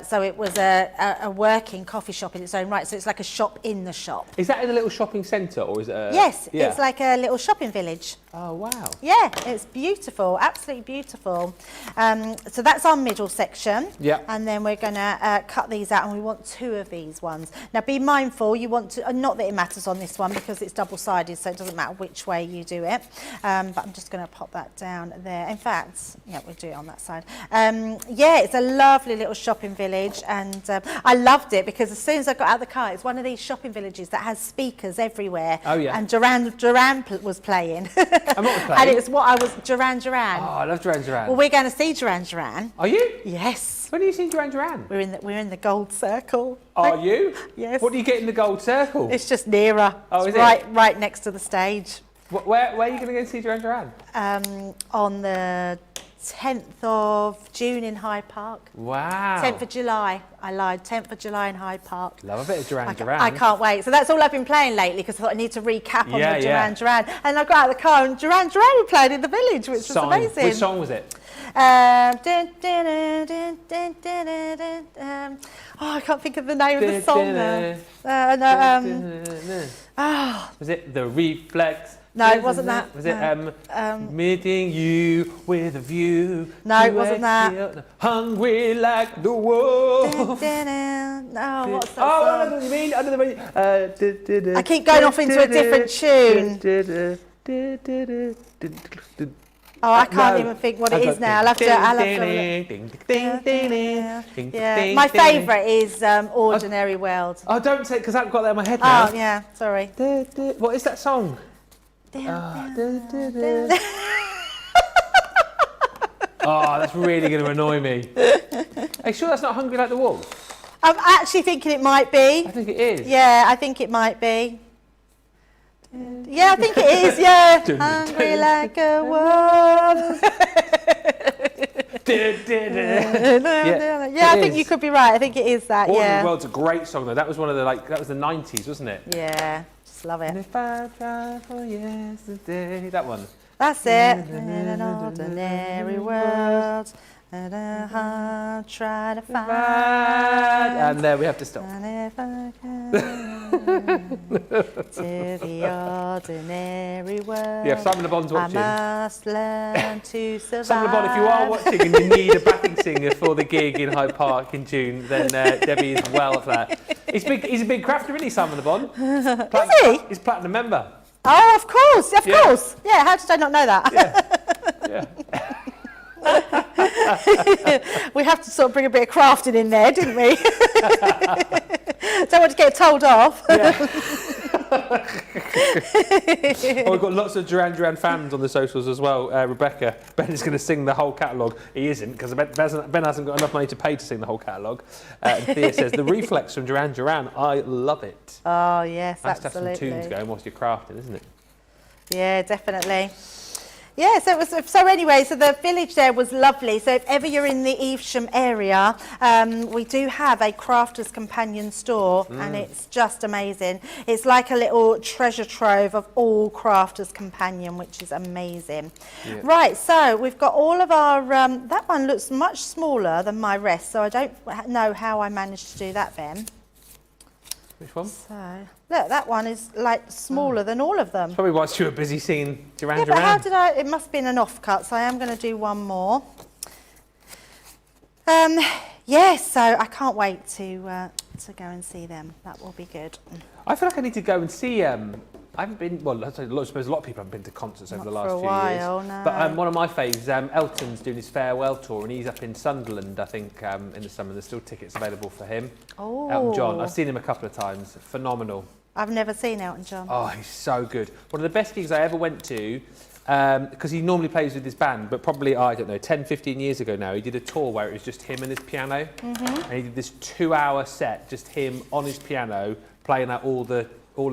Speaker 1: So it was a working coffee shop in its own right. So it's like a shop in the shop.
Speaker 2: Is that in a little shopping centre or is it a...
Speaker 1: Yes,
Speaker 2: Yeah.
Speaker 1: it's like a little shopping village.
Speaker 2: Oh, wow.
Speaker 1: Yeah, it's beautiful, absolutely beautiful. So that's our middle section.
Speaker 2: Yeah.
Speaker 1: And then we're going to cut these out, and we want 2 of these ones. Now be mindful, you want to, not that it matters on this one because it's double-sided, so it doesn't matter which way you do it. But I'm just going to pop that down there. In fact, yeah, we'll do it on that side. Yeah, it's a lovely little shopping village, and I loved it because as soon as I got out of the car, it's one of these shopping villages that has speakers everywhere.
Speaker 2: Oh, yeah.
Speaker 1: And Duran was playing.
Speaker 2: And what was playing?
Speaker 1: And it was what I was, Duran Duran.
Speaker 2: Oh, I love Duran Duran.
Speaker 1: Well, we're going to see Duran Duran.
Speaker 2: Are you?
Speaker 1: Yes.
Speaker 2: When are you seeing Duran Duran?
Speaker 1: We're in the gold circle.
Speaker 2: Are you?
Speaker 1: Yes.
Speaker 2: What do you get in the gold circle?
Speaker 1: It's just nearer.
Speaker 2: Oh,
Speaker 1: it's
Speaker 2: is it?
Speaker 1: right next to the stage.
Speaker 2: Where are you going to go and see Duran Duran?
Speaker 1: On the 10th of June in Hyde Park.
Speaker 2: Wow.
Speaker 1: 10th of July. I lied. 10th of July in Hyde Park.
Speaker 2: Love a bit of Duran Duran.
Speaker 1: I can't wait. So that's all I've been playing lately because I thought I need to recap on
Speaker 2: Yeah,
Speaker 1: the Duran Duran. And I got out of the car and Duran Duran were playing in the village, which was amazing.
Speaker 2: Which song was it?
Speaker 1: I can't think of the name of the song now.
Speaker 2: Was it The Reflex?
Speaker 1: No, it wasn't that.
Speaker 2: Was it meeting you with a view?
Speaker 1: No, it wasn't that.
Speaker 2: Hungry like the wolf.
Speaker 1: No, what's that
Speaker 2: Oh, I
Speaker 1: song?
Speaker 2: know what you mean. I know what you mean.
Speaker 1: I keep going off into a different tune. Oh, I can't even think what it is now. I'll have to yeah. My favourite is Ordinary World.
Speaker 2: Oh, don't say it because I've got that in my head now.
Speaker 1: Oh, yeah, sorry.
Speaker 2: What is that song? Oh, that's really going to annoy me. Are you sure that's not Hungry Like the Wolf?
Speaker 1: I'm actually thinking it might be.
Speaker 2: I think it is.
Speaker 1: Yeah, I think it might be. Yeah, I think it is, yeah. Hungry like a wolf. Yeah, I think you could be right. I think it is that,
Speaker 2: Ordinary
Speaker 1: yeah.
Speaker 2: World's a great song though. That was one of the that was the 90s, wasn't it?
Speaker 1: Yeah, just love
Speaker 2: And
Speaker 1: it.
Speaker 2: if I try for yesterday, that one.
Speaker 1: That's it. In an ordinary world, and a heart try to find.
Speaker 2: And there we have to stop.
Speaker 1: And if I can to the ordinary world,
Speaker 2: Yeah, Simon Le Bon's watching.
Speaker 1: I must learn to survive.
Speaker 2: Simon Le Bon, if you are watching and you need a backing singer for the gig in Hyde Park in June, then Debbie is well for that. He's a big crafter, isn't he, Simon Le Bon?
Speaker 1: Is he?
Speaker 2: He's platinum member.
Speaker 1: Oh, of course, of
Speaker 2: Yeah.
Speaker 1: course. Yeah, how did I not know that?
Speaker 2: Yeah.
Speaker 1: We have to sort of bring a bit of crafting in there, didn't we? Don't want to get told off.
Speaker 2: Oh, we've got lots of Duran Duran fans on the socials as well. Rebecca, Ben is going to sing the whole catalogue. He isn't, because Ben hasn't got enough money to pay to sing the whole catalogue. Thea says, the Reflex from Duran Duran, I love it.
Speaker 1: Oh, yes,
Speaker 2: Nice to have some
Speaker 1: absolutely.
Speaker 2: tunes going whilst you're crafting, isn't it?
Speaker 1: Yeah, definitely. Yeah, so anyway, so the village there was lovely. So if ever you're in the Evesham area, we do have a Crafter's Companion store, and it's just amazing. It's like a little treasure trove of all Crafter's Companion, which is amazing.
Speaker 2: Yeah.
Speaker 1: Right, so we've got all of our, that one looks much smaller than my rest, so I don't know how I managed to do that, Ben.
Speaker 2: Which one?
Speaker 1: So, look, that one is like smaller than all of them.
Speaker 2: Probably whilst you were busy seeing Duran
Speaker 1: Yeah,
Speaker 2: Duran.
Speaker 1: but how did it must have been an off-cut, so I am going to do one more. Yeah, so I can't wait to go and see them. That will be good.
Speaker 2: I feel like I need to go and see. I haven't been. Well, I suppose a lot of people haven't been to concerts over the last
Speaker 1: for a
Speaker 2: few
Speaker 1: while,
Speaker 2: years.
Speaker 1: no.
Speaker 2: But one of my faves, Elton's doing his farewell tour, and he's up in Sunderland, I think, in the summer. There's still tickets available for him.
Speaker 1: Oh.
Speaker 2: Elton John. I've seen him a couple of times. Phenomenal.
Speaker 1: I've never seen Elton John.
Speaker 2: Oh, he's so good. One of the best gigs I ever went to, because he normally plays with his band, but probably, I don't know, 10, 15 years ago now, he did a tour where it was just him and his piano. And he did this 2-hour set, just him on his piano, playing out all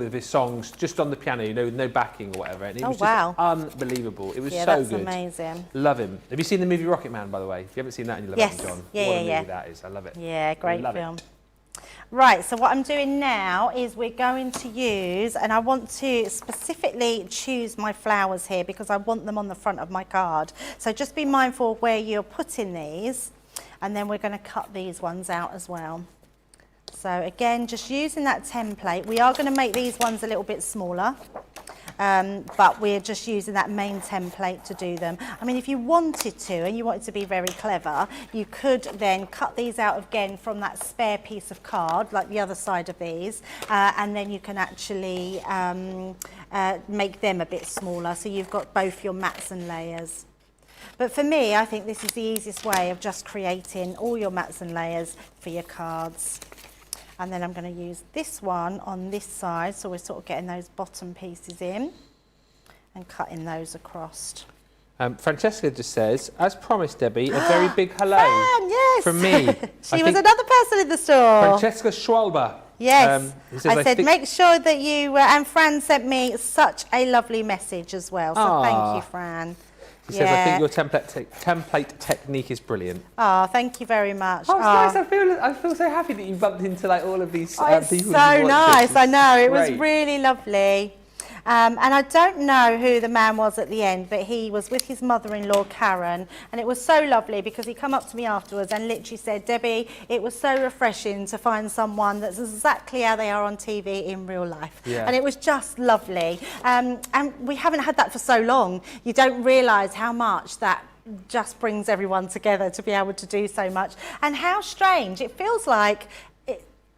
Speaker 2: of his songs just on the piano, you know, with no backing or whatever. And it was just unbelievable. It was
Speaker 1: Yeah,
Speaker 2: so
Speaker 1: that's
Speaker 2: good.
Speaker 1: amazing.
Speaker 2: Love him. Have you seen the movie Rocket Man, by the way? If you haven't seen that and you love
Speaker 1: Yes.
Speaker 2: Elton John,
Speaker 1: Yeah,
Speaker 2: what a
Speaker 1: yeah,
Speaker 2: movie that is. I love it.
Speaker 1: Yeah, great
Speaker 2: Love
Speaker 1: film.
Speaker 2: it.
Speaker 1: Right, so what I'm doing now is we're going to use, and I want to specifically choose my flowers here because I want them on the front of my card. So just be mindful of where you're putting these, and then we're going to cut these ones out as well. So again, just using that template. We are going to make these ones a little bit smaller, but we're just using that main template to do them. I mean, if you wanted to, and you wanted to be very clever, you could then cut these out again from that spare piece of card, like the other side of these, and then you can actually make them a bit smaller, so you've got both your mats and layers. But for me, I think this is the easiest way of just creating all your mats and layers for your cards. And then I'm going to use this one on this side, so we're sort of getting those bottom pieces in and cutting those across.
Speaker 2: Francesca just says, as promised, Debbie, a very big hello
Speaker 1: yes.
Speaker 2: from me.
Speaker 1: She was another person in the store.
Speaker 2: Francesca Schwalber.
Speaker 1: Yes, I said make sure that you, and Fran sent me such a lovely message as well, so thank you, Fran.
Speaker 2: She says, I think your template technique is brilliant.
Speaker 1: Oh, thank you very much.
Speaker 2: Oh, it's nice. I feel so happy that you bumped into like all of these people.
Speaker 1: It's so nice. I know. It was really lovely. And I don't know who the man was at the end, but he was with his mother-in-law, Karen, and it was so lovely because he come up to me afterwards and literally said, Debbie, it was so refreshing to find someone that's exactly how they are on TV in real life. Yeah. And it was just lovely. And we haven't had that for so long. You don't realise how much that just brings everyone together to be able to do so much. And how strange. It feels like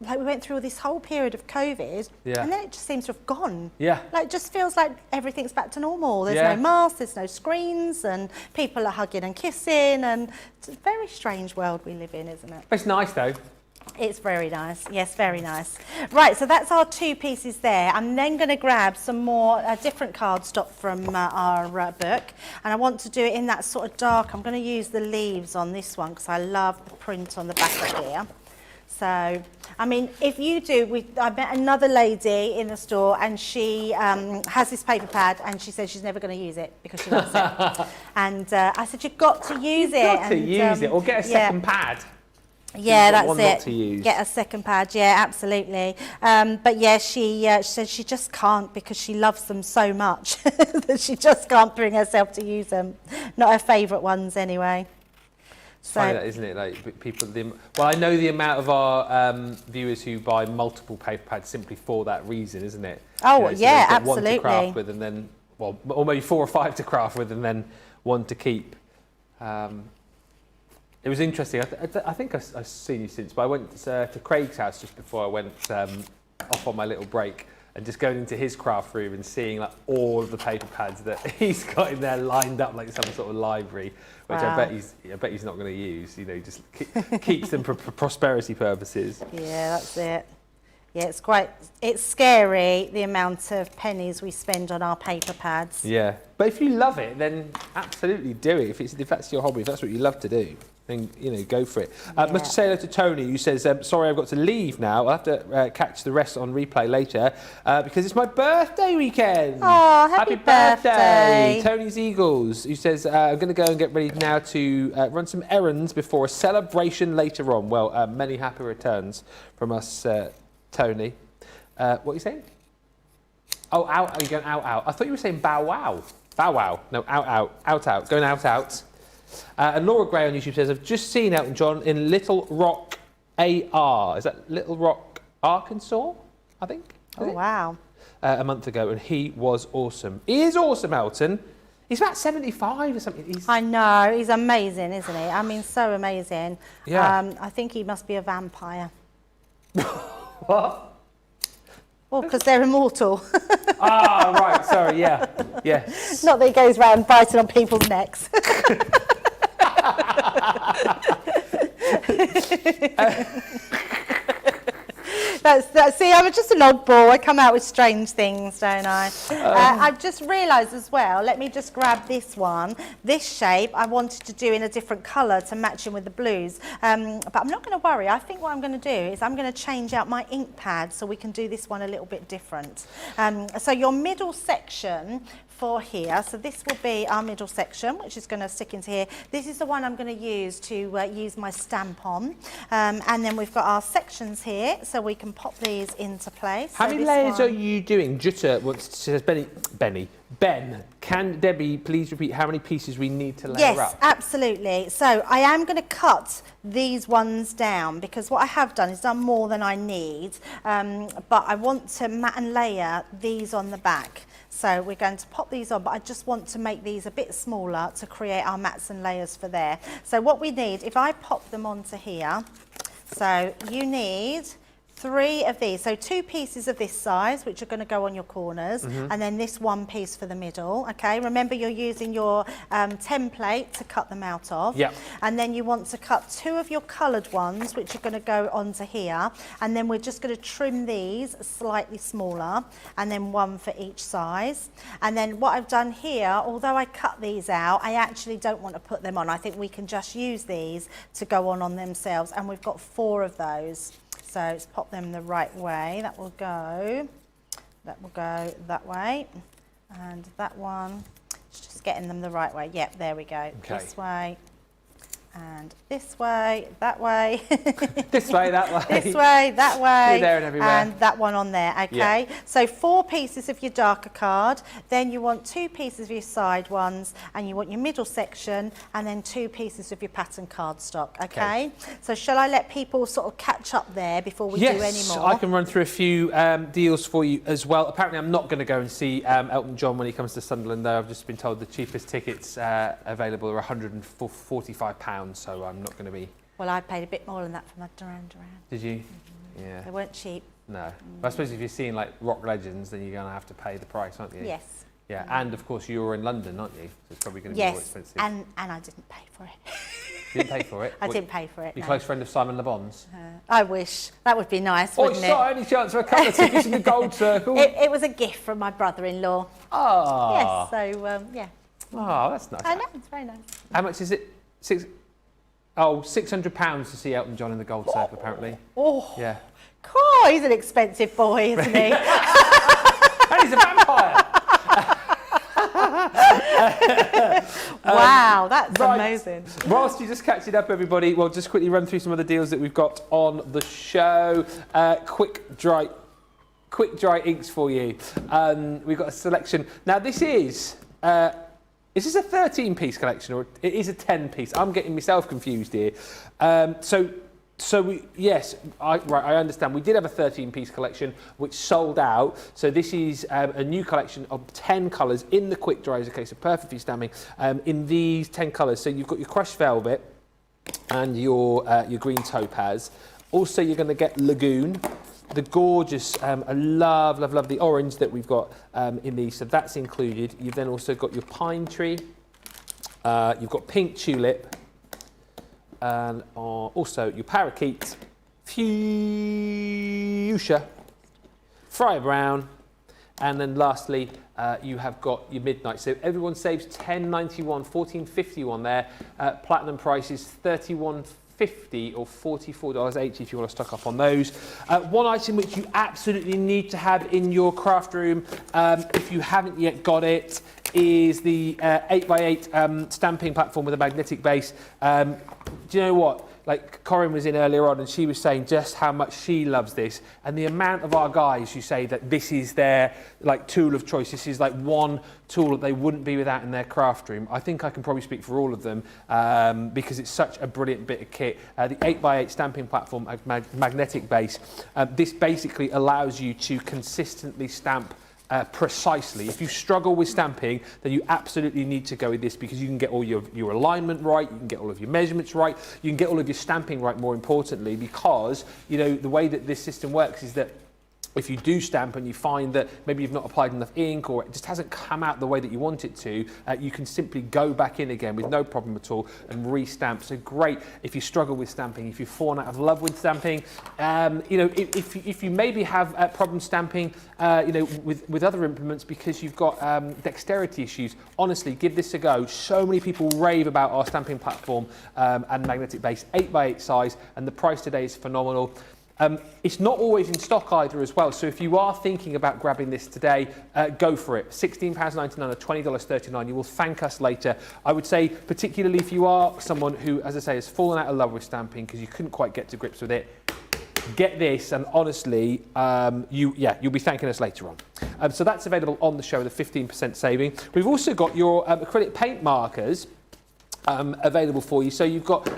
Speaker 1: we went through this whole period of COVID, and then it just seems to have gone. Yeah. Like, it just feels like everything's back to normal. There's no masks, there's no screens, and people are hugging and kissing, and it's a very strange world we live in, isn't it?
Speaker 2: It's nice, though.
Speaker 1: It's very nice. Yes, very nice. Right, so that's our two pieces there. I'm then going to grab some more different cardstock from our book, and I want to do it in that sort of dark. I'm going to use the leaves on this one because I love the print on the back of here. So, I mean, if you do, I met another lady in the store and she has this paper pad and she says she's never going to use it because she loves it. And I said, you've got to use it.
Speaker 2: You've got to use it, or get a second pad.
Speaker 1: Yeah, that's it. Get a second pad, yeah, absolutely. But yeah, she said she just can't because she loves them so much that she just can't bring herself to use them. Not her favourite ones anyway.
Speaker 2: It's funny that, isn't it? Like people, well, I know the amount of our viewers who buy multiple paper pads simply for that reason, isn't it?
Speaker 1: Oh,
Speaker 2: so
Speaker 1: yeah, absolutely.
Speaker 2: One to craft with, and then, well, or maybe 4 or 5 to craft with, and then one to keep. It was interesting. I think I've seen you since, but I went to Craig's house just before I went off on my little break, and just going into his craft room and seeing like all of the paper pads that he's got in there lined up like some sort of library, which I bet he's not going to use. You know, just keeps them for prosperity purposes. Yeah,
Speaker 1: that's it. Yeah, it's scary the amount of pennies we spend on our paper pads.
Speaker 2: Yeah, but if you love it, then absolutely do it. If that's your hobby, if that's what you love to do, then go for it. Must say hello to Tony, who says, sorry, I've got to leave now. I'll have to catch the rest on replay later because it's my birthday weekend.
Speaker 1: Oh, happy birthday.
Speaker 2: Tony's Eagles, who says, I'm going to go and get ready now to run some errands before a celebration later on. Well, many happy returns from us, Tony. What are you saying? Oh, out. Are you going out? I thought you were saying bow wow. Bow wow. No, out. Going out. And Laura Gray on YouTube says, I've just seen Elton John in Little Rock AR. Is that Little Rock, Arkansas, I think?
Speaker 1: Oh, wow.
Speaker 2: A month ago, and he was awesome. He is awesome, Elton. He's about 75 or something.
Speaker 1: I know. He's amazing, isn't he? I mean, so amazing.
Speaker 2: Yeah.
Speaker 1: I think he must be a vampire.
Speaker 2: What?
Speaker 1: Well, because they're immortal.
Speaker 2: Right, sorry, yeah.
Speaker 1: Not that he goes around biting on people's necks. See, I'm just an oddball. I come out with strange things, don't I? I've just realised as well, let me just grab this one. This shape I wanted to do in a different colour to match in with the blues. But I'm not going to worry. I think what I'm going to do is I'm going to change out my ink pad so we can do this one a little bit different. So your middle section for here. So this will be our middle section, which is going to stick into here. This is the one I'm going to use use my stamp on. And then we've got our sections here, so we can pop these into place.
Speaker 2: How many layers are you doing? Jutta says Ben, can Debbie please repeat how many pieces we need to layer up?
Speaker 1: Yes, absolutely. So I am going to cut these ones down because what I have done is done more than I need, but I want to mat and layer these on the back. So we're going to pop these on, but I just want to make these a bit smaller to create our mats and layers for there. So what we need, if I pop them onto here, so you need 3 of these, so 2 pieces of this size, which are going to go on your corners, and then this 1 piece for the middle. Okay, remember you're using your template to cut them out of.
Speaker 2: Yep.
Speaker 1: And then you want to cut 2 of your coloured ones, which are going to go onto here, and then we're just going to trim these slightly smaller, and then 1 for each size. And then what I've done here, although I cut these out, I actually don't want to put them on. I think we can just use these to go on themselves, and we've got 4 of those. So let's pop them the right way. That will go that way. And that one, it's just getting them the right way. Yep, there we go.
Speaker 2: Okay.
Speaker 1: This way. And this way, that way.
Speaker 2: This way, that way.
Speaker 1: This way, that way.
Speaker 2: Here, there and everywhere.
Speaker 1: And that one on there, okay?
Speaker 2: Yeah.
Speaker 1: So 4 pieces of your darker card, then you want 2 pieces of your side ones, and you want your middle section, and then 2 pieces of your pattern cardstock, okay? So shall I let people sort of catch up there before we do any more?
Speaker 2: Yes, I can run through a few deals for you as well. Apparently I'm not going to go and see Elton John when he comes to Sunderland, though. I've just been told the cheapest tickets available are £145. So I'm not going to be...
Speaker 1: Well, I paid a bit more than that for my Duran Duran.
Speaker 2: Did you? Yeah.
Speaker 1: They weren't cheap.
Speaker 2: No. But I suppose if you're seeing like rock legends, then you're going to have to pay the price, aren't you?
Speaker 1: Yes.
Speaker 2: Yeah, and of course you're in London, aren't you? So it's probably going to be more expensive.
Speaker 1: Yes, and I didn't pay for it.
Speaker 2: You didn't pay for it?
Speaker 1: I didn't pay for it,
Speaker 2: You're
Speaker 1: no.
Speaker 2: close friend of Simon Le Bon's?
Speaker 1: I wish. That would be nice,
Speaker 2: Oh,
Speaker 1: wouldn't
Speaker 2: it's not
Speaker 1: it?
Speaker 2: any chance for a couple of tickets in the Gold Circle.
Speaker 1: It was a gift from my brother-in-law.
Speaker 2: Ah.
Speaker 1: Yes, so, yeah.
Speaker 2: Oh, that's nice.
Speaker 1: I know, it's very nice.
Speaker 2: How much is it? £600 to see Elton John in the Gold Circle, apparently.
Speaker 1: Oh,
Speaker 2: Yeah.
Speaker 1: God, he's an expensive boy, isn't he?
Speaker 2: And he's a vampire!
Speaker 1: Wow, that's
Speaker 2: right.
Speaker 1: amazing.
Speaker 2: Whilst you're just catching up, everybody, we'll just quickly run through some of the deals that we've got on the show. Quick dry inks for you. We've got a selection. Now, this is this a 13-piece collection or it is a 10-piece? I'm getting myself confused here. Yes, I understand. We did have a 13-piece collection which sold out. So this is a new collection of 10 colours in the quick dry, as a case of perfect for stamping, in these 10 colours. So you've got your crushed velvet and your green topaz. Also, you're going to get Lagoon, the gorgeous, I love the orange that we've got in these. So that's included. You've then also got your pine tree. You've got pink tulip. And also your parakeet, fuchsia, fire brown, and then lastly you have got your midnight. So everyone saves $10.91, $14.51 there. Platinum price is $31.50 or $44.80 if you want to stock up on those. One item which you absolutely need to have in your craft room, if you haven't yet got it, is the 8x8 stamping platform with a magnetic base. Do you know what? Like Corinne was in earlier on and she was saying just how much she loves this, and the amount of our guys who say that this is their like tool of choice. This is like one tool that they wouldn't be without in their craft room. I think I can probably speak for all of them because it's such a brilliant bit of kit. The 8x8 stamping platform, magnetic base, this basically allows you to consistently stamp precisely. If you struggle with stamping, then you absolutely need to go with this because you can get all your alignment right, you can get all of your measurements right, you can get all of your stamping right, more importantly, because you know the way that this system works is that if you do stamp and you find that maybe you've not applied enough ink or it just hasn't come out the way that you want it to, you can simply go back in again with no problem at all and re-stamp. So great if you struggle with stamping, if you've fallen out of love with stamping, you know, if you maybe have problem stamping, you know, with other implements because you've got dexterity issues, honestly, give this a go. So many people rave about our stamping platform and magnetic base, 8x8 size, and the price today is phenomenal. It's not always in stock either as well, so if you are thinking about grabbing this today, go for it. £16.99 or $20.39. You will thank us later. I would say, particularly if you are someone who, as I say, has fallen out of love with stamping because you couldn't quite get to grips with it, get this, and honestly, you'll be thanking us later on. So that's available on the show with a 15% saving. We've also got your acrylic paint markers available for you. So you've got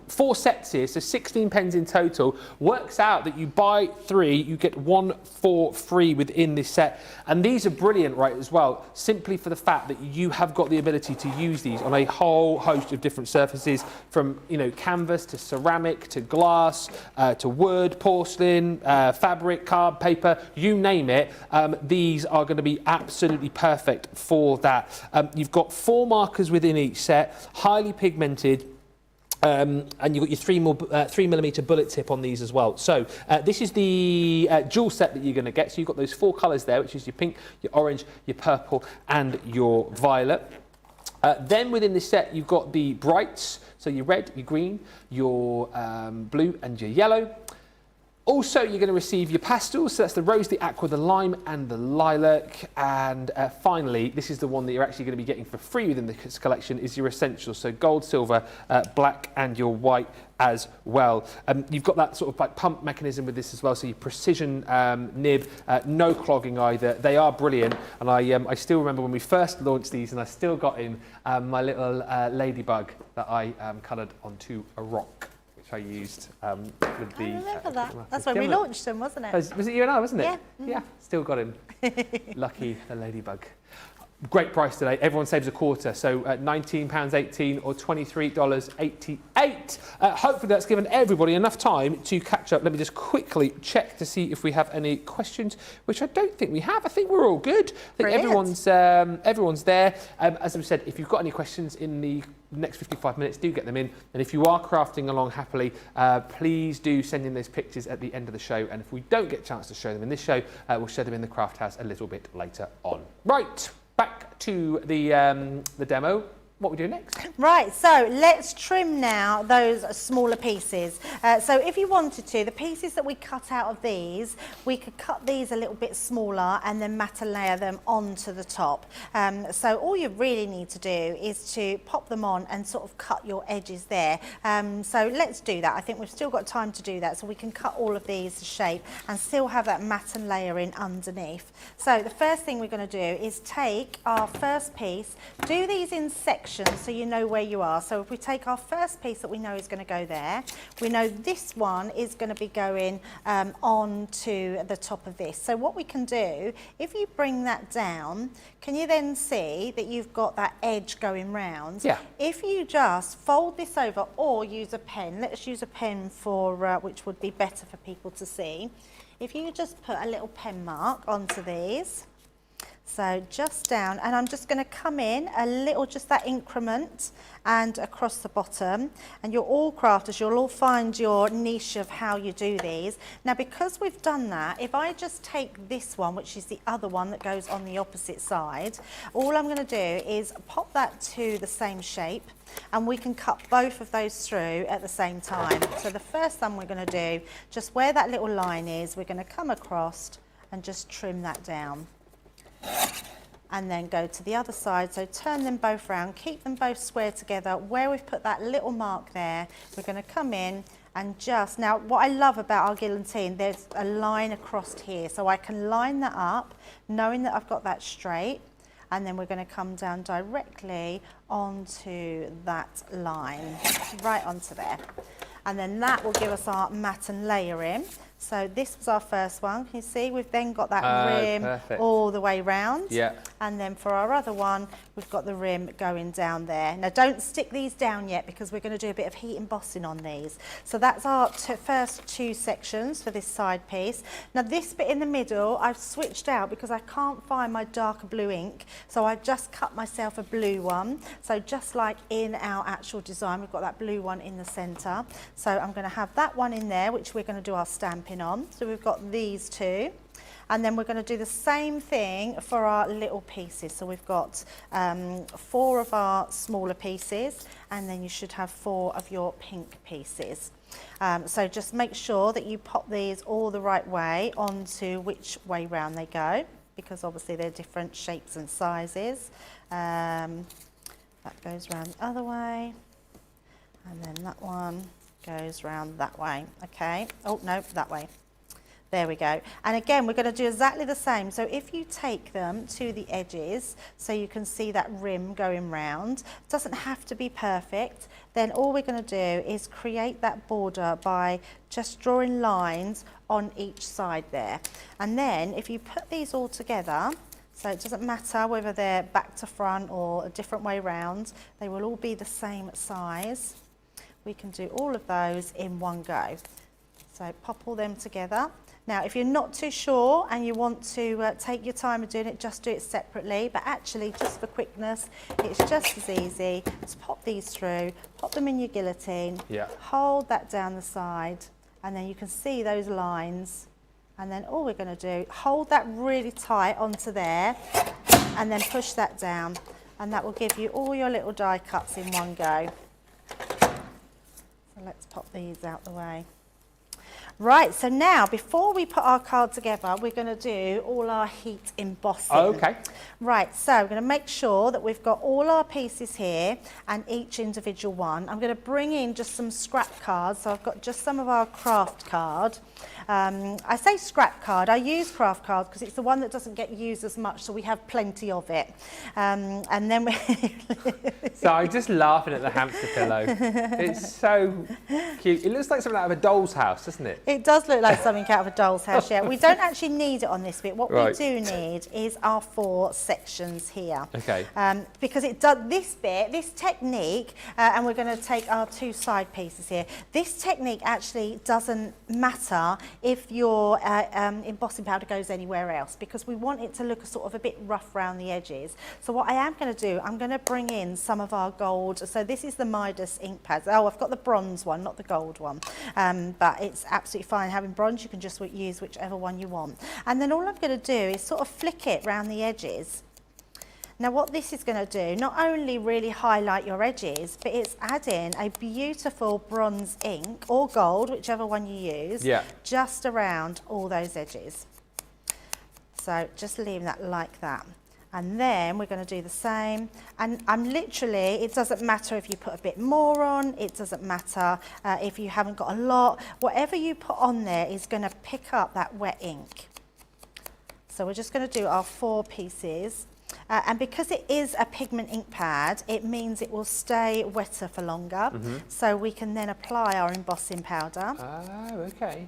Speaker 2: 4 sets here, so 16 pens in total. Works out that you buy 3, you get 1 for free within this set. And these are brilliant, right, as well, simply for the fact that you have got the ability to use these on a whole host of different surfaces, from, you know, canvas to ceramic to glass to wood, porcelain, fabric, card, paper, you name it. These are going to be absolutely perfect for that. You've got 4 markers within each set, highly pigmented. And you've got your 3mm bullet tip on these as well. So this is the dual set that you're going to get. So you've got those 4 colours there, which is your pink, your orange, your purple and your violet. Then within this set, you've got the brights. So your red, your green, your blue and your yellow. Also, you're going to receive your pastels, so that's the rose, the aqua, the lime and the lilac. And finally, this is the one that you're actually going to be getting for free within this collection, is your essentials. So gold, silver, black and your white as well. You've got that sort of like pump mechanism with this as well, so your precision nib, no clogging either. They are brilliant, and I still remember when we first launched these, and I still got in my little ladybug that I coloured onto a rock. I used with the...
Speaker 1: I remember that. That's when we launched them, wasn't it?
Speaker 2: Was it you and I, wasn't it?
Speaker 1: Yeah.
Speaker 2: Yeah, still got him. Lucky the ladybug. Great price today. Everyone saves a quarter. So £19.18 or $23.88. Hopefully that's given everybody enough time to catch up. Let me just quickly check to see if we have any questions, which I don't think we have. I think we're all good. I think everyone's there. As I said, if you've got any questions in the next 55 minutes, do get them in. And if you are crafting along happily, please do send in those pictures at the end of the show. And if we don't get a chance to show them in this show, we'll show them in the craft house a little bit later on. Right. Back to the demo. What we do next?
Speaker 1: Right, so let's trim now those smaller pieces. So if you wanted to, the pieces that we cut out of these, we could cut these a little bit smaller and then matte layer them onto the top. So all you really need to do is to pop them on and sort of cut your edges there. So let's do that. I think we've still got time to do that, so we can cut all of these to shape and still have that matte and layering underneath. So the first thing we're going to do is take our first piece, do these in sections so you know where you are. So if we take our first piece that we know is going to go there, we know this one is going to be going on to the top of this. So what we can do, if you bring that down, can you then see that you've got that edge going round?
Speaker 2: Yeah.
Speaker 1: If you just fold this over or use a pen, let's use a pen for which would be better for people to see. If you just put a little pen mark onto these, so just down, and I'm just going to come in a little, just that increment and across the bottom, and you're all crafters, you'll all find your niche of how you do these. Now because we've done that, if I just take this one, which is the other one that goes on the opposite side, all I'm going to do is pop that to the same shape, and we can cut both of those through at the same time. So the first thing we're going to do, just where that little line is, we're going to come across and just trim that down. And then go to the other side, so turn them both round, keep them both square together. Where we've put that little mark there, we're going to come in and just, now what I love about our guillotine, there's a line across here, so I can line that up, knowing that I've got that straight, and then we're going to come down directly onto that line, right onto there. And then that will give us our matte and layering. So this was our first one. Can you see? We've then got that rim all the way round.
Speaker 2: Yeah.
Speaker 1: And then for our other one, we've got the rim going down there. Now don't stick these down yet because we're going to do a bit of heat embossing on these. So that's our first 2 sections for this side piece. Now this bit in the middle, I've switched out because I can't find my darker blue ink. So I've just cut myself a blue one. So just like in our actual design, we've got that blue one in the center. So I'm going to have that one in there, which we're going to do our stamping on. So we've got these 2. And then we're going to do the same thing for our little pieces. So we've got 4 of our smaller pieces, and then you should have 4 of your pink pieces. So just make sure that you pop these all the right way onto which way round they go, because obviously they're different shapes and sizes. That goes round the other way, and then that one goes round that way. Okay, oh no, that way. There we go. And again, we're going to do exactly the same. So if you take them to the edges, so you can see that rim going round, it doesn't have to be perfect. Then all we're going to do is create that border by just drawing lines on each side there. And then if you put these all together, so it doesn't matter whether they're back to front or a different way round, they will all be the same size. We can do all of those in one go. So pop all them together. Now, if you're not too sure and you want to take your time of doing it, just do it separately. But actually, just for quickness, it's just as easy. Just pop these through, pop them in your guillotine, hold that down the side, and then you can see those lines. And then all we're going to do, hold that really tight onto there, and then push that down. And that will give you all your little die cuts in one go. So let's pop these out the way. Right, so now before we put our card together, we're going to do all our heat embossing.
Speaker 2: Okay.
Speaker 1: Right, so we're going to make sure that we've got all our pieces here and each individual one. I'm going to bring in just some scrap cards. So I've got just some of our craft card. I say scrap card, I use craft cards because it's the one that doesn't get used as much, so we have plenty of it. And then we...
Speaker 2: So I'm just laughing at the hamster pillow. It's so cute. It looks like something out of a doll's house, doesn't it?
Speaker 1: It does look like something out of a doll's house, yeah. We don't actually need it on this bit. What we do need is our 4 sections here.
Speaker 2: Okay.
Speaker 1: Because it does this bit, this technique, and we're going to take our 2 side pieces here. This technique actually doesn't matter if your embossing powder goes anywhere else, because we want it to look sort of a bit rough around the edges. So what I am going to do, I'm going to bring in some of our gold. So this is the Midas ink pads. Oh, I've got the bronze one, not the gold one. But it's absolutely fine having bronze. You can just use whichever one you want. And then all I'm going to do is sort of flick it around the edges. Now what this is going to do, not only really highlight your edges, but it's adding a beautiful bronze ink or gold, whichever one you use, just around all those edges. So just leaving that like that. And then we're going to do the same. And I'm literally, it doesn't matter if you put a bit more on, it doesn't matter if you haven't got a lot. Whatever you put on there is going to pick up that wet ink. So we're just going to do our 4 pieces. And because it is a pigment ink pad, it means it will stay wetter for longer. So we can then apply our embossing powder.
Speaker 2: Oh, okay.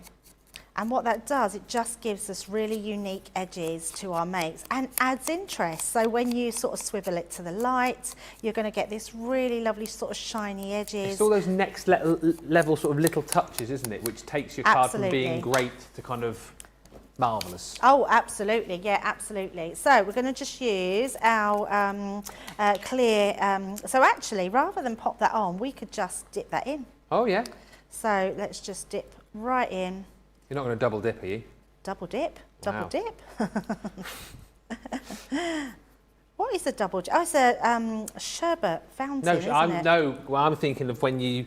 Speaker 1: And what that does, it just gives us really unique edges to our makes and adds interest. So when you sort of swivel it to the light, you're going to get this really lovely sort of shiny edges.
Speaker 2: It's all those next level sort of little touches, isn't it? Which takes your card from being great to kind of marvellous.
Speaker 1: Oh, absolutely. Yeah, absolutely. So we're going to just use our clear... so actually, rather than pop that on, we could just dip that in.
Speaker 2: Oh, yeah.
Speaker 1: So let's just dip right in.
Speaker 2: You're not going to double dip, are you?
Speaker 1: Double dip? Double dip? What is a double dip? Oh, it's a sherbet fountain, isn't it?
Speaker 2: No, well, I'm thinking of when you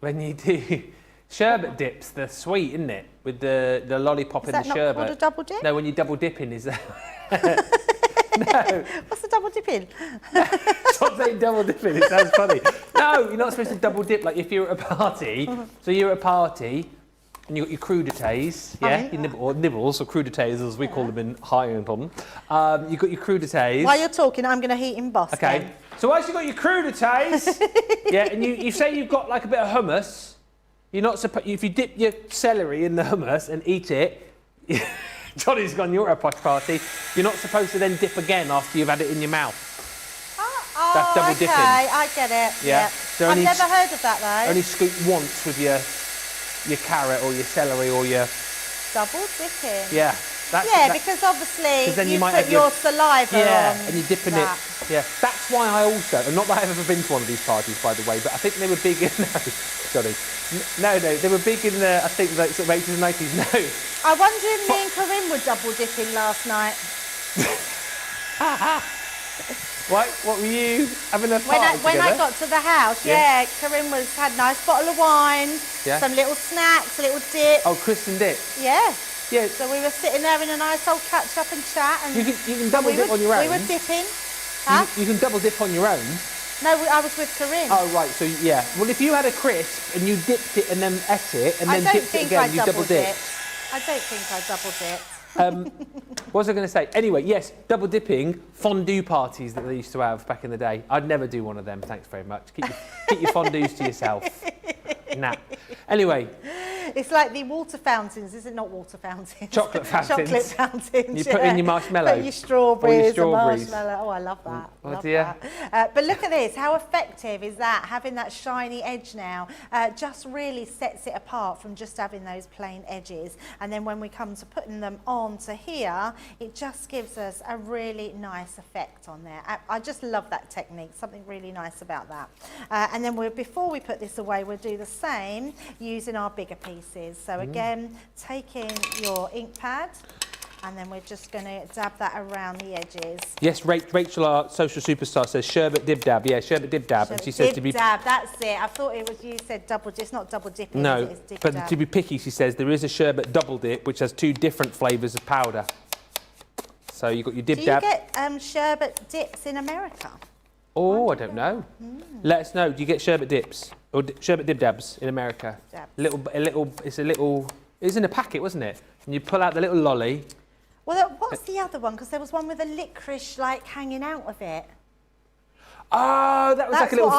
Speaker 2: do sherbet dips, they're sweet, isn't it? With the lollipop in the sherbet. Is that not called a
Speaker 1: double dip?
Speaker 2: No, when you double dip in, is that... No.
Speaker 1: What's the double dip in?
Speaker 2: Stop saying double dipping, it sounds funny. No, you're not supposed to double dip. Like if you're at a party, so you're at a party and you've got your crudités, yeah? Your nibbles, or crudités as we call them in Highland. You've got your crudités.
Speaker 1: While you're talking, I'm going to heat emboss.
Speaker 2: Okay.
Speaker 1: Then.
Speaker 2: So once you've got your crudités, yeah, and you say you've got like a bit of hummus, you're not supposed, if you dip your celery in the hummus and eat it, Johnny's gone, you're at a posh party, you're not supposed to then dip again after you've had it in your mouth.
Speaker 1: Oh,
Speaker 2: that's double dipping.
Speaker 1: Okay, I get it.
Speaker 2: Yeah. So
Speaker 1: I've never heard of that though.
Speaker 2: Only scoop once with your carrot or your celery or your...
Speaker 1: Double dipping?
Speaker 2: Yeah.
Speaker 1: Because obviously
Speaker 2: then
Speaker 1: you
Speaker 2: might
Speaker 1: put
Speaker 2: have
Speaker 1: your saliva on.
Speaker 2: and you're dipping it. Yeah, that's why I also, and not that I've ever been to one of these parties, by the way, but I think they were big in, no, they were big in the, I think, like sort of 80s and 90s, no.
Speaker 1: I wonder if me and Corinne were double dipping last night.
Speaker 2: What were you having a
Speaker 1: When
Speaker 2: party
Speaker 1: I
Speaker 2: together?
Speaker 1: got to the house,
Speaker 2: Yeah.
Speaker 1: Corinne had a nice bottle of wine,
Speaker 2: Yeah.
Speaker 1: some little snacks, a little dip.
Speaker 2: Oh, Chris and Dick.
Speaker 1: Yeah.
Speaker 2: Yeah.
Speaker 1: So we were sitting there in a nice old catch up and chat. And
Speaker 2: You can double dip on your own.
Speaker 1: We were dipping. Huh?
Speaker 2: You can double dip on your own.
Speaker 1: No, I was with Corinne.
Speaker 2: Oh, right. So, yeah. Well, if you had a crisp and you dipped it and then ate it and then dipped it again, you double dipped.
Speaker 1: I don't think I double dipped.
Speaker 2: What was I going to say? Anyway, yes, double dipping fondue parties that they used to have back in the day. I'd never do one of them. Thanks very much. Keep your fondues to yourself. Nah. Anyway.
Speaker 1: It's like the water fountains, is it not water fountains?
Speaker 2: Chocolate fountains.
Speaker 1: Chocolate fountains.
Speaker 2: You put in your marshmallow.
Speaker 1: Put your strawberries,
Speaker 2: strawberries.
Speaker 1: and marshmallow. Oh, I love that.
Speaker 2: Oh,
Speaker 1: love
Speaker 2: dear.
Speaker 1: that. But look at this. How effective is that? Having that shiny edge now just really sets it apart from just having those plain edges. And then when we come to putting them on to here, it just gives us a really nice effect on there. I just love that technique. Something really nice about that. And then before we put this away, we'll do the same using our bigger pieces. So again, taking your ink pad, and then we're just going to dab that around the edges.
Speaker 2: Yes, Rachel, our social superstar, says sherbet dib dab. Yeah, sherbet dib dab. And she says to be
Speaker 1: dab, that's it. I thought it was, you said double dip. It's not double dipping.
Speaker 2: no,
Speaker 1: It's dib
Speaker 2: but
Speaker 1: dab.
Speaker 2: to be picky, she says there is a sherbet double dip which has 2 different flavours of powder. So you've got your dib dab.
Speaker 1: Do you get sherbet dips in America?
Speaker 2: Oh, I don't know. Let us know. Do you get sherbet dips or sherbet dib dabs in America?
Speaker 1: Dabs.
Speaker 2: It's in a packet, wasn't it? And you pull out the little lolly.
Speaker 1: Well, what's the other one? Because there was one with a licorice like hanging out of it.
Speaker 2: Oh, that was like a little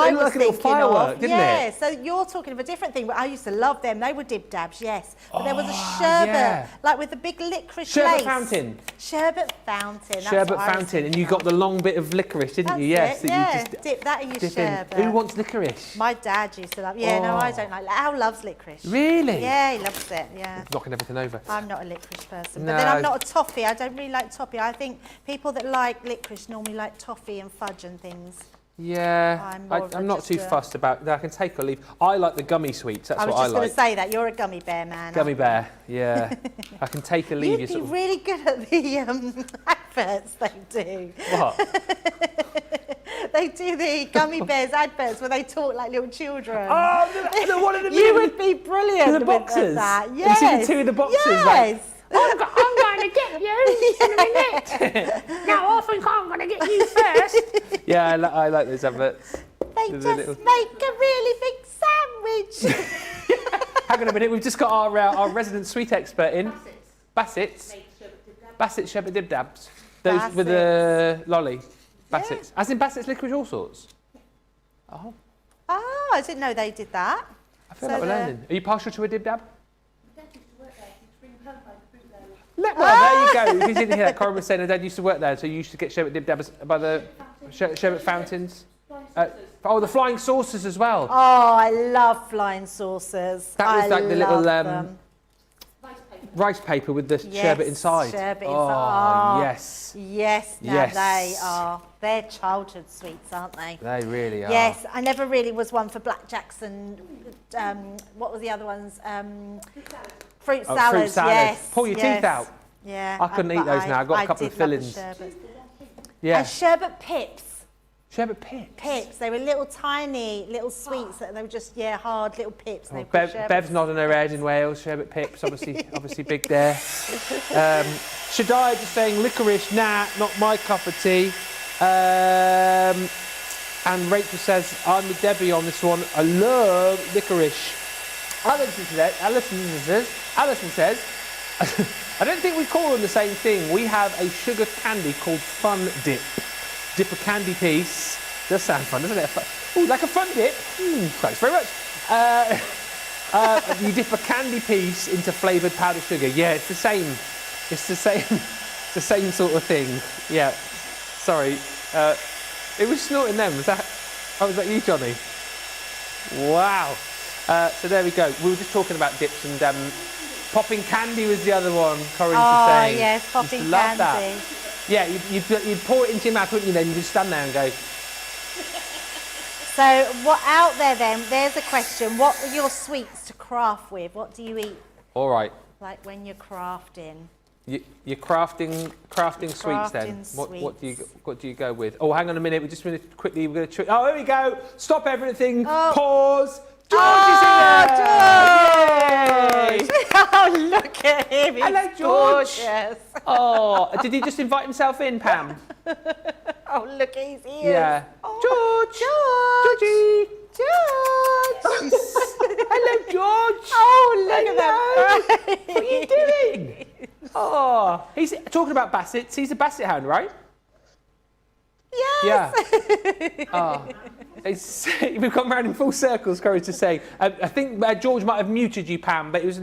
Speaker 2: firework, didn't
Speaker 1: yeah,
Speaker 2: it?
Speaker 1: so you're talking of a different thing. But I used to love them. They were dib dabs, yes. But there was a sherbet, like with the big licorice
Speaker 2: Sherbet
Speaker 1: lace.
Speaker 2: fountain.
Speaker 1: Sherbet fountain. That's
Speaker 2: Sherbet
Speaker 1: what I was
Speaker 2: fountain, and
Speaker 1: thinking
Speaker 2: you got
Speaker 1: of.
Speaker 2: the long bit of licorice, didn't
Speaker 1: That's
Speaker 2: you? Yes,
Speaker 1: it,
Speaker 2: that
Speaker 1: yeah.
Speaker 2: you just
Speaker 1: Dip that in your
Speaker 2: dip
Speaker 1: sherbet.
Speaker 2: in. Who wants licorice?
Speaker 1: My dad used to love. Yeah, no, I don't like. Al loves licorice.
Speaker 2: Really?
Speaker 1: Yeah, he loves it. Yeah.
Speaker 2: Knocking everything over.
Speaker 1: I'm not a licorice person,
Speaker 2: No.
Speaker 1: but then I'm not a toffee. I don't really like toffee. I think people that like licorice normally like toffee and fudge and things.
Speaker 2: Yeah, I'm not too fussed about. I can take or leave. I like the gummy sweets. That's what I like.
Speaker 1: I was just going to say that you're a gummy bear man.
Speaker 2: Gummy bear, yeah. I can take or leave.
Speaker 1: You'd be really good at the adverts they do.
Speaker 2: What?
Speaker 1: They do the gummy bears adverts where they talk like little children.
Speaker 2: Oh, the one in the
Speaker 1: You
Speaker 2: middle.
Speaker 1: would be brilliant
Speaker 2: The
Speaker 1: with
Speaker 2: boxers.
Speaker 1: that. Yes.
Speaker 2: Have you seen the 2 of the boxers?
Speaker 1: Yes.
Speaker 2: I'm going to get you in a minute. No, I think I'm going to get you first. Yeah, I like those adverts.
Speaker 1: They just make a really big sandwich.
Speaker 2: Hang on a minute, we've just got our resident sweet expert in. Bassett's. Bassett's sherbet dib dabs. Those with the lolly. Bassett's. As in Bassett's licorice all sorts? Oh.
Speaker 1: Oh, I didn't know they did that.
Speaker 2: I feel like we're learning. Are you partial to a dib dab? Well, there you go. If you didn't hear that, Corinne was saying her dad used to work there, so you used to get sherbet dib dabs by the sherbet fountains. The flying saucers as well.
Speaker 1: Oh, I love flying saucers.
Speaker 2: That was like the little
Speaker 1: them.
Speaker 2: rice paper with the sherbet inside.
Speaker 1: Sherbet inside.
Speaker 2: Oh, yes.
Speaker 1: Yes, now
Speaker 2: Yes.
Speaker 1: they are. They're childhood sweets, aren't they?
Speaker 2: They really are.
Speaker 1: Yes, I never really was one for blackjacks and what were the other ones? Fruit salads.
Speaker 2: Fruit salad.
Speaker 1: Yes.
Speaker 2: Pull your teeth out.
Speaker 1: Yeah.
Speaker 2: I couldn't eat those now. I've got a couple of fillings.
Speaker 1: Yeah. And sherbet pips.
Speaker 2: Sherbet pips?
Speaker 1: Pips. They were little tiny little sweets that they were just, hard little pips.
Speaker 2: Oh, Bev's nodding her head in Wales. Sherbet pips, obviously big there. Shaddai just saying licorice, nah, not my cup of tea. And Rachel says, I'm with Debbie on this one. I love licorice. Alison says, I don't think we call them the same thing. We have a sugar candy called Fun Dip. Dip a candy piece. Does sound fun, doesn't it? Ooh, like a fun dip. Thanks very much. You dip a candy piece into flavoured powdered sugar. Yeah, it's the same. It's the same sort of thing. Yeah. Sorry. It was snorting them. Was that you, Johnny? Wow. So there we go. We were just talking about dips and popping candy was the other one. Corinne was saying.
Speaker 1: Oh yes, popping
Speaker 2: love
Speaker 1: candy.
Speaker 2: That. Yeah, you'd pour it into your mouth, wouldn't you? Then you just stand there and go.
Speaker 1: So what out there then? There's a question. What are your sweets to craft with? What do you eat?
Speaker 2: All right.
Speaker 1: Like when you're crafting.
Speaker 2: You're crafting sweets then. What do you go with? Oh, hang on a minute. We're going to. Oh, here we go. Stop everything.
Speaker 1: Oh.
Speaker 2: Pause. George is here. Yay!
Speaker 1: Oh, look at him. He's
Speaker 2: Hello, George.
Speaker 1: gorgeous.
Speaker 2: Oh, did he just invite himself in, Pam?
Speaker 1: Oh, look at his ears.
Speaker 2: Yeah.
Speaker 1: Oh,
Speaker 2: George.
Speaker 1: George.
Speaker 2: Hello, George.
Speaker 1: Oh, look at that.
Speaker 2: What are you doing? Oh, he's talking about bassets. He's a basset hound, right?
Speaker 1: Yes.
Speaker 2: Yeah. Oh, we've gone round in full circles, courage to say. I think George might have muted you, Pam, but it was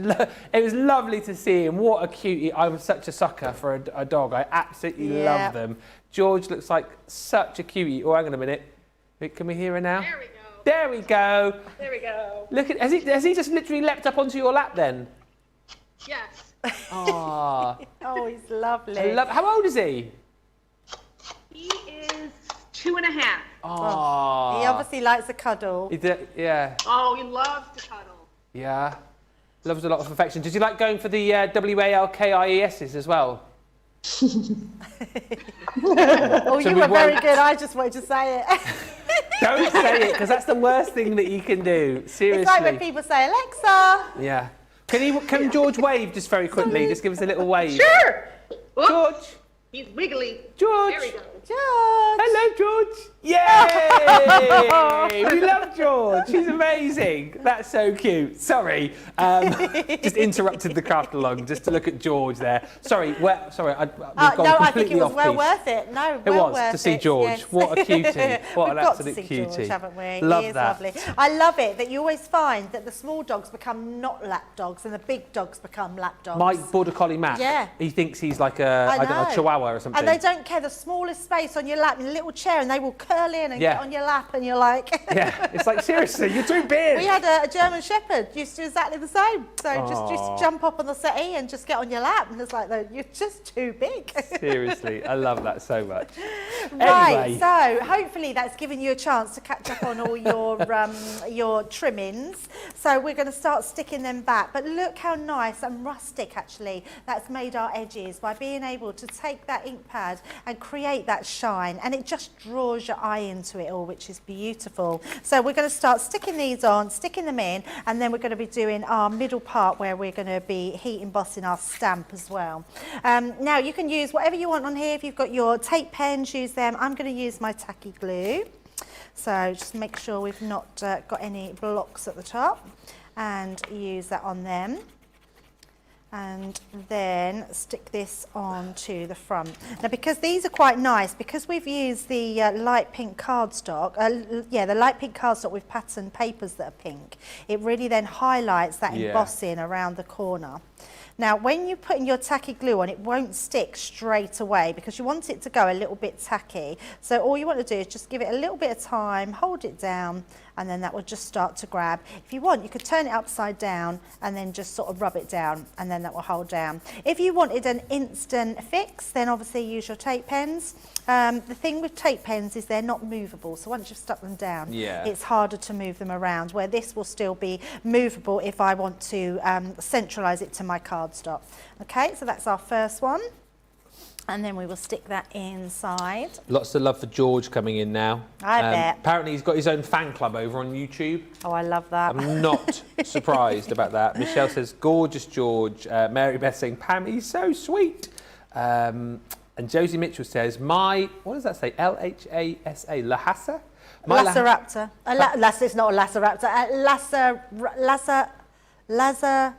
Speaker 2: lovely to see him. What a cutie. I'm such a sucker for a dog. I absolutely love them. George looks like such a cutie. Oh, hang on a minute. Can we hear her now?
Speaker 4: There we go.
Speaker 2: There we go.
Speaker 4: There we go.
Speaker 2: Look at, has he just literally leapt up onto your lap then?
Speaker 4: Yes.
Speaker 2: Oh,
Speaker 1: Oh, he's lovely.
Speaker 2: how old is he?
Speaker 4: He is 2.5.
Speaker 2: Oh,
Speaker 1: He obviously likes a cuddle.
Speaker 2: Yeah,
Speaker 4: Oh, he loves to cuddle.
Speaker 2: yeah. Loves a lot of affection. Did you like going for the WALKIESs as well?
Speaker 1: Oh, you were very good. I just wanted to say it.
Speaker 2: Don't say it, because that's the worst thing that you can do. Seriously.
Speaker 1: It's like when people say, Alexa.
Speaker 2: Yeah. Can George wave just very quickly? Just give us a little wave.
Speaker 4: Sure. Whoops.
Speaker 2: George.
Speaker 4: He's wiggly.
Speaker 2: George.
Speaker 4: There we go.
Speaker 1: George.
Speaker 2: Hello, George. Yay! We love George. He's amazing. That's so cute. Sorry, just interrupted the craft along just to look at George there. Sorry, we've gone
Speaker 1: I think it was
Speaker 2: off
Speaker 1: well
Speaker 2: piece.
Speaker 1: worth it. No,
Speaker 2: It
Speaker 1: well
Speaker 2: was
Speaker 1: worth
Speaker 2: to see
Speaker 1: it,
Speaker 2: George.
Speaker 1: yes.
Speaker 2: What a cutie. What an
Speaker 1: We've got
Speaker 2: absolute
Speaker 1: to see
Speaker 2: cutie.
Speaker 1: George, haven't we?
Speaker 2: Love
Speaker 1: he is
Speaker 2: that.
Speaker 1: lovely. I love it that you always find that the small dogs become not lap dogs and the big dogs become lap dogs.
Speaker 2: My border collie Mac.
Speaker 1: Yeah.
Speaker 2: He thinks he's like a
Speaker 1: I
Speaker 2: don't know,
Speaker 1: know.
Speaker 2: Chihuahua or something.
Speaker 1: And they don't care the smallest space on your lap in a little chair, and they will curl in and
Speaker 2: Yeah.
Speaker 1: get on your lap, and you're like.
Speaker 2: Yeah, it's like seriously, you're too big.
Speaker 1: We had a German Shepherd used to do exactly the same. So just jump up on the settee and just get on your lap, and it's like, you're just too big.
Speaker 2: Seriously, I love that so much.
Speaker 1: Right,
Speaker 2: Anyway.
Speaker 1: so hopefully that's given you a chance to catch up on all your trimmings. So we're going to start sticking them back. But look how nice and rustic actually that's made our edges by being able to take that ink pad and create that shine, and it just draws your eye into it all, which is beautiful. So we're going to start sticking these on, sticking them in, and then we're going to be doing our middle part where we're going to be heat embossing our stamp as well. Now you can use whatever you want on here. If you've got your tape pens, use them. I'm going to use my tacky glue. So just make sure we've not got any blocks at the top, and use that on them. And then stick this onto the front. Now, because these are quite nice, because we've used the light pink cardstock, the light pink cardstock with pattern papers that are pink, it really then highlights that embossing around the corner. Now, when you're putting your tacky glue on, it won't stick straight away because you want it to go a little bit tacky. So all you want to do is just give it a little bit of time, hold it down, and then that will just start to grab. If you want, you could turn it upside down and then just sort of rub it down, and then that will hold down. If you wanted an instant fix, then obviously use your tape pens. The thing with tape pens is they're not movable, so once you've stuck them down, it's harder to move them around, where this will still be movable if I want to centralise it to my cardstock. Okay, so that's our first one. And then we will stick that inside.
Speaker 2: Lots of love for George coming in now.
Speaker 1: I bet.
Speaker 2: Apparently he's got his own fan club over on YouTube.
Speaker 1: Oh, I love that.
Speaker 2: I'm not surprised about that. Michelle says, gorgeous George. Mary Beth saying, Pam, he's so sweet. And Josie Mitchell says, what does that say? L-H-A-S-A, Lhasa?
Speaker 1: Laceraptor. It's not a Laceraptor.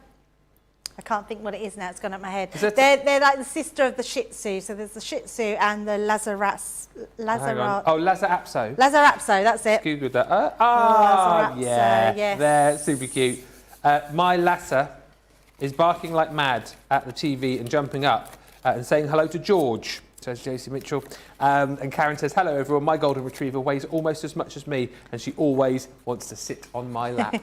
Speaker 1: I can't think what it is now. It's gone up my head. They're like the sister of the Shih Tzu. So there's the Shih Tzu and the Lacerapso.
Speaker 2: Oh, Lacerapso.
Speaker 1: Lacerapso, that's it.
Speaker 2: Googled that.
Speaker 1: Lacerapso,
Speaker 2: yeah.
Speaker 1: yes.
Speaker 2: They're super cute. My Lasser is barking like mad at the TV and jumping up and saying hello to George. says Josie Mitchell. And Karen says, hello everyone, my golden retriever weighs almost as much as me and she always wants to sit on my lap.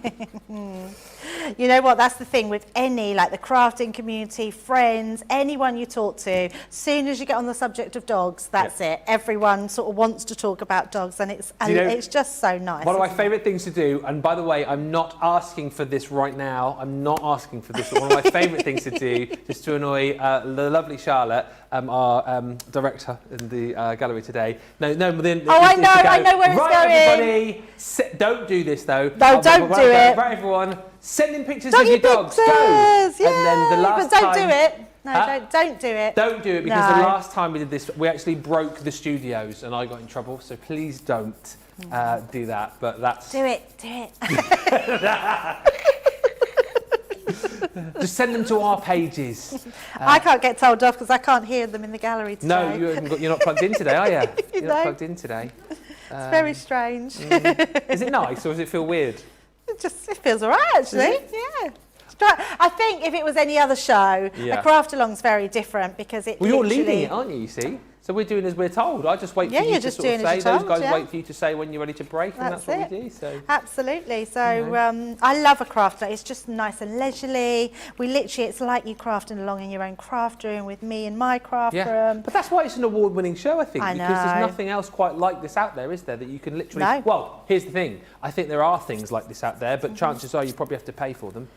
Speaker 1: You know what, that's the thing with any, like the crafting community, friends, anyone you talk to, as soon as you get on the subject of dogs, that's it. Everyone sort of wants to talk about dogs, and it's just so nice.
Speaker 2: One of my favourite things to do, and by the way, I'm not asking for this right now, I'm not asking for this, but one of my favourite things to do, just to annoy the lovely Charlotte, our director in the gallery today. I know where it's going. Everybody, don't do this though.
Speaker 1: No, don't do it.
Speaker 2: Right, everyone, send in pictures
Speaker 1: Doggy
Speaker 2: of your dogs.
Speaker 1: Pictures,
Speaker 2: go. And then the last
Speaker 1: but don't
Speaker 2: time,
Speaker 1: do it. No, don't do it.
Speaker 2: Don't do it, because the last time we did this, we actually broke the studios and I got in trouble. So please don't do that. But that's
Speaker 1: do it.
Speaker 2: Just send them to our pages.
Speaker 1: I can't get told off because I can't hear them in the gallery today.
Speaker 2: No, you're not plugged in today, are you? You're not plugged in today.
Speaker 1: It's very strange.
Speaker 2: Is it nice or does it feel weird?
Speaker 1: It feels all right, actually. Yeah. I think if it was any other show, a craft along's very different because it.
Speaker 2: Well, you're leading it, aren't you? You see. So we're doing as we're told. I just wait for you to sort of say. Those guys wait for you to say when you're ready to break, and that's what we do. So
Speaker 1: absolutely. So I love a craft day. It's just nice and leisurely. It's like you crafting along in your own craft room with me in my craft room.
Speaker 2: But that's why it's an award-winning show, I think, because there's nothing else quite like this out there, is there? That you can literally. No. Well, here's the thing. I think there are things like this out there, but chances are you probably have to pay for them.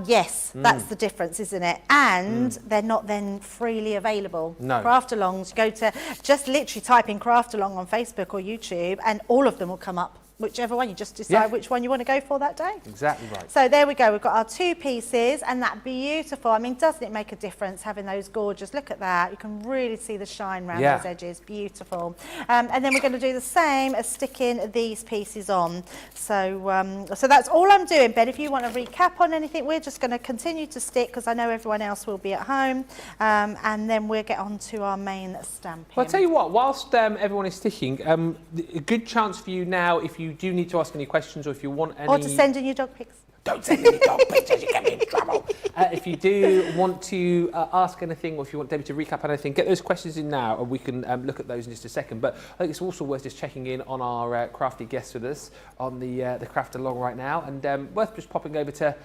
Speaker 1: Yes, that's the difference, isn't it? And they're not then freely available.
Speaker 2: No.
Speaker 1: Craft alongs, go to just literally type in craft along on Facebook or YouTube and all of them will come up. Whichever one, you just decide which one you want to go for that day.
Speaker 2: Exactly right.
Speaker 1: So there we go, we've got our 2 pieces and that beautiful, I mean, doesn't it make a difference having those gorgeous, look at that, you can really see the shine around those edges, beautiful. And then we're going to do the same as sticking these pieces on. So so that's all I'm doing, Ben. If you want to recap on anything, we're just going to continue to stick because I know everyone else will be at home, and then we'll get on to our main stamping.
Speaker 2: Well, I'll tell you what, whilst everyone is sticking, a good chance for you now, if you do need to ask any questions or if you want any...
Speaker 1: Or to send in your dog pics.
Speaker 2: Don't send any dog pictures, you get me in trouble. If you do want to ask anything or if you want Debbie to recap anything, get those questions in now and we can look at those in just a second. But I think it's also worth just checking in on our crafty guests with us on the craft along right now, and worth just popping over to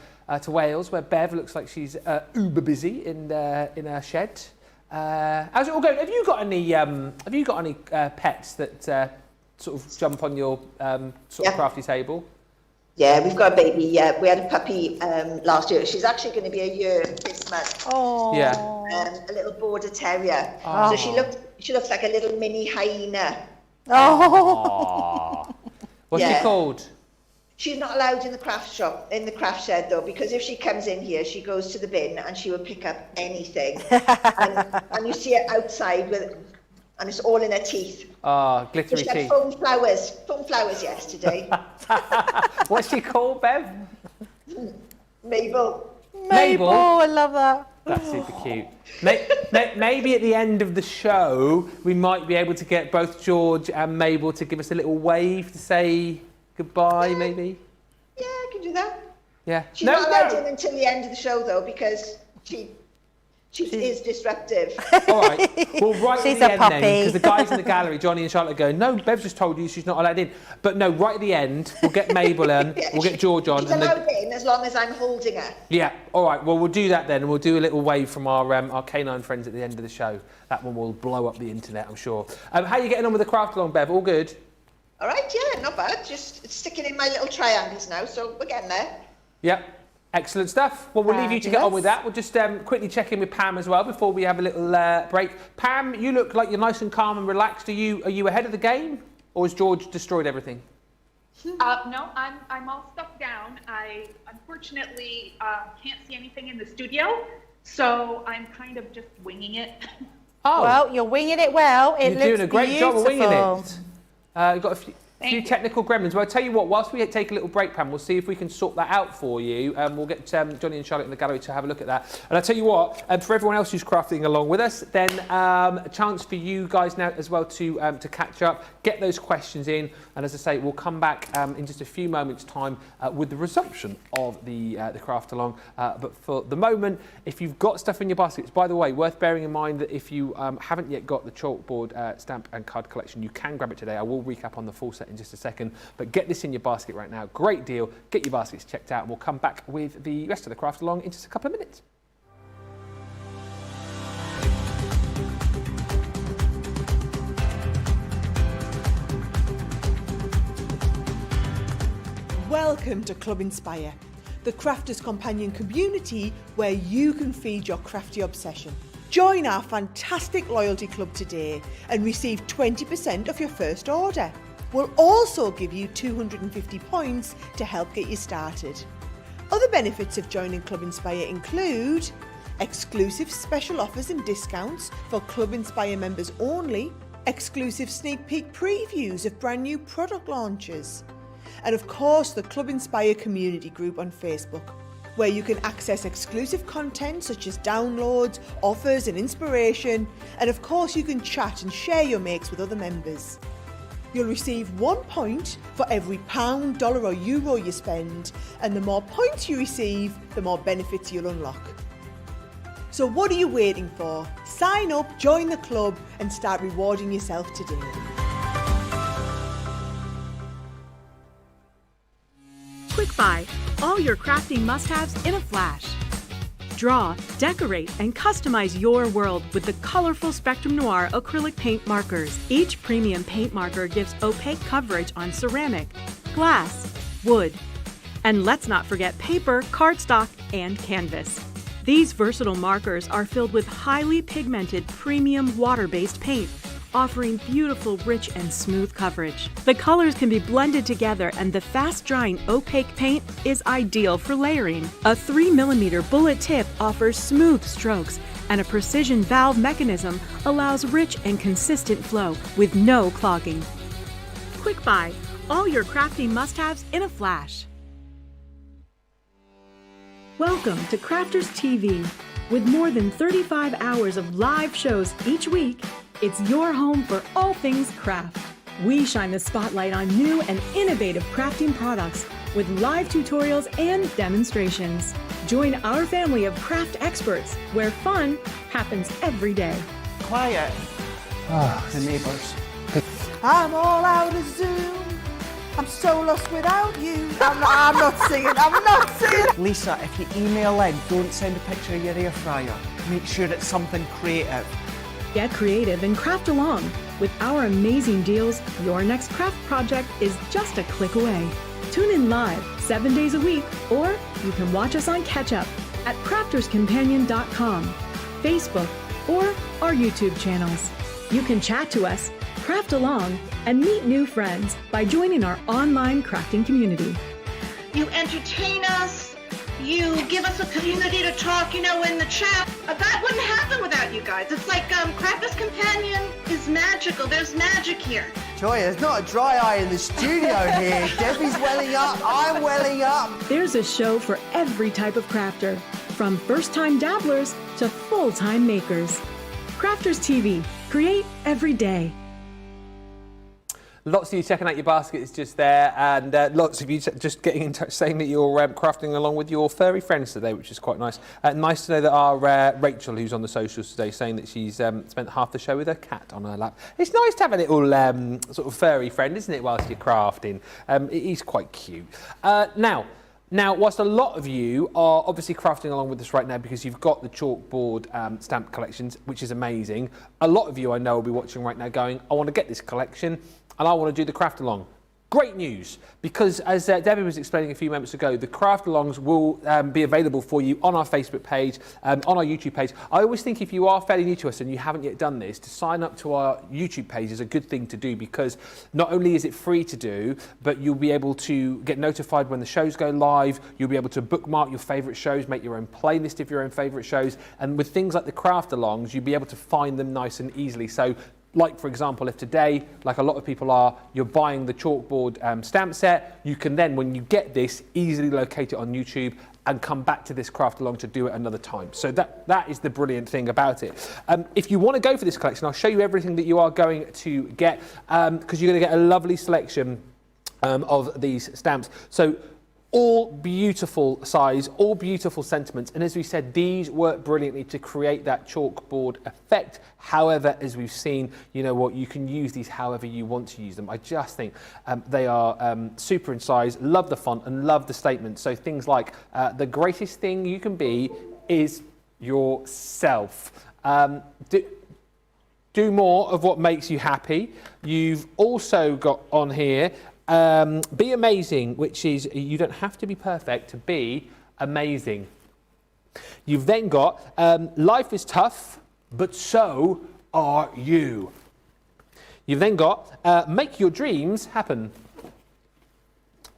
Speaker 2: Wales, where Bev looks like she's uber busy in her shed. How's it all going? Have you got any pets that sort of jump on your sort of crafty table?
Speaker 3: Yeah, we've got a baby. Yeah, we had a puppy last year. She's actually going to be a year this month.
Speaker 1: Oh.
Speaker 2: Yeah.
Speaker 3: A little border terrier.
Speaker 2: Oh.
Speaker 3: So she looks like a little mini hyena.
Speaker 1: Oh.
Speaker 2: What's she called?
Speaker 3: She's not allowed in the craft shed though, because if she comes in here, she goes to the bin and she will pick up anything. and you see her outside and it's all in her teeth.
Speaker 2: Oh, glittery
Speaker 3: teeth.
Speaker 2: teeth.
Speaker 3: Foam flowers yesterday.
Speaker 2: What's she called, Bev?
Speaker 3: Mabel.
Speaker 1: Mabel, I love that.
Speaker 2: That's super cute. Maybe at the end of the show, we might be able to get both George and Mabel to give us a little wave to say goodbye, maybe?
Speaker 3: Yeah, I can do that.
Speaker 2: Yeah.
Speaker 3: She's not allowed in until the end of the show, though, because she is disruptive.
Speaker 2: All right. Well, right
Speaker 1: She's
Speaker 2: at the
Speaker 1: a
Speaker 2: end
Speaker 1: puppy.
Speaker 2: then, because the guys in the gallery, Johnny and Charlotte, go, no, Bev just told you she's not allowed in. But no, right at the end, we'll get Mabel in, we'll get George on.
Speaker 3: She's allowed in as long as I'm holding her.
Speaker 2: Yeah. All right. Well, we'll do that then, and we'll do a little wave from our canine friends at the end of the show. That one will blow up the internet, I'm sure. How are you getting on with the craft along, Bev? All good?
Speaker 3: All right, yeah, not bad. Just sticking in my little triangles now, so we're getting there.
Speaker 2: Yep. Excellent stuff. Well, we'll leave you to get on with that. We'll just quickly check in with Pam as well before we have a little break. Pam, you look like you're nice and calm and relaxed. Are you ahead of the game, or has George destroyed everything?
Speaker 4: No, I'm all stuck down. I unfortunately can't see anything in the studio, so I'm kind of just winging it.
Speaker 1: Oh. Well, you're winging it well. It
Speaker 2: you're
Speaker 1: looks
Speaker 2: doing a great job of winging it. You've got few technical gremlins. Well, I'll tell you what, whilst we take a little break, Pam, we'll see if we can sort that out for you. We'll get Johnny and Charlotte in the gallery to have a look at that. And I'll tell you what, for everyone else who's crafting along with us, then a chance for you guys now as well to catch up, get those questions in. And as I say, we'll come back in just a few moments' time with the resumption of the craft along. But for the moment, if you've got stuff in your baskets, by the way, worth bearing in mind that if you haven't yet got the Chalkboard stamp and card collection, you can grab it today. I will recap on the full set in just a second, but get this in your basket right now. Great deal. Get your baskets checked out, and we'll come back with the rest of the craft along in just a couple of minutes.
Speaker 5: Welcome to Club Inspire, the crafters' companion community where you can feed your crafty obsession. Join our fantastic loyalty club today and receive 20% off your first order. We'll also give you 250 points to help get you started. Other benefits of joining Club Inspire include exclusive special offers and discounts for Club Inspire members only, exclusive sneak peek previews of brand new product launches, and of course the Club Inspire community group on Facebook, where you can access exclusive content such as downloads, offers and inspiration, and of course you can chat and share your makes with other members. You'll receive 1 point for every £, dollar or euro you spend, and the more points you receive, the more benefits you'll unlock. So what are you waiting for? Sign up, join the club and start rewarding yourself today.
Speaker 6: Quick Buy, all your crafting must-haves in a flash. Draw, decorate, and customize your world with the colorful Spectrum Noir acrylic paint markers. Each premium paint marker gives opaque coverage on ceramic, glass, wood, and let's not forget paper, cardstock, and canvas. These versatile markers are filled with highly pigmented premium water-based paint, offering beautiful, rich, and smooth coverage. The colors can be blended together, and the fast-drying opaque paint is ideal for layering. A 3mm bullet tip offers smooth strokes, and a precision valve mechanism allows rich and consistent flow with no clogging. Quick Buy, all your crafting must-haves in a flash. Welcome to Crafters TV. With more than 35 hours of live shows each week, it's your home for all things craft. We shine the spotlight on new and innovative crafting products with live tutorials and demonstrations. Join our family of craft experts where fun happens every day.
Speaker 7: Quiet. The neighbours.
Speaker 5: I'm all out of Zoom. I'm so lost without you. I'm not singing.
Speaker 7: Lisa, if you email in, don't send a picture of your air fryer. Make sure it's something creative.
Speaker 6: Get creative and craft along. With our amazing deals, your next craft project is just a click away. Tune in live 7 days a week, or you can watch us on Catch Up at crafterscompanion.com, Facebook, or our YouTube channels. You can chat to us, craft along, and meet new friends by joining our online crafting community.
Speaker 8: You entertain us. You give us a community to talk, in the chat. That wouldn't happen without you guys. It's like Crafters Companion is magical. There's magic here.
Speaker 9: Joy, there's not a dry eye in the studio here. Debbie's welling up, I'm welling up.
Speaker 6: There's a show for every type of crafter, from first-time dabblers to full-time makers. Crafters TV, create every day.
Speaker 2: Lots of you checking out your baskets just there, and lots of you just getting in touch saying that you're crafting along with your furry friends today, which is quite nice. Nice to know that our Rachel, who's on the socials today, saying that she's spent half the show with her cat on her lap. It's nice to have a little sort of furry friend, isn't it, whilst you're crafting? It is quite cute. Now, whilst a lot of you are obviously crafting along with us right now because you've got the Chalkboard stamp collections, which is amazing, a lot of you I know will be watching right now going, I want to get this collection and I want to do the craft along. Great news, because as Debbie was explaining a few moments ago, the craft alongs will be available for you on our Facebook page, on our YouTube page. I always think if you are fairly new to us and you haven't yet done this, to sign up to our YouTube page is a good thing to do, because not only is it free to do, but you'll be able to get notified when the shows go live. You'll be able to bookmark your favourite shows, make your own playlist of your own favourite shows, and with things like the craft alongs, you'll be able to find them nice and easily. So Like, for example, if today, like a lot of people are, you're buying the Chalkboard stamp set, you can then, when you get this, easily locate it on YouTube and come back to this craft along to do it another time. So that is the brilliant thing about it. If you want to go for this collection, I'll show you everything that you are going to get, because you're going to get a lovely selection of these stamps. So all beautiful size, all beautiful sentiments. And as we said, these work brilliantly to create that chalkboard effect. However, as we've seen, you know what, you can use these however you want to use them. I just think they are super in size, love the font and love the statement. So things like the greatest thing you can be is yourself. Do more of what makes you happy. You've also got on here, be amazing, which is you don't have to be perfect to be amazing. You've then got life is tough, but so are you. You've then got make your dreams happen.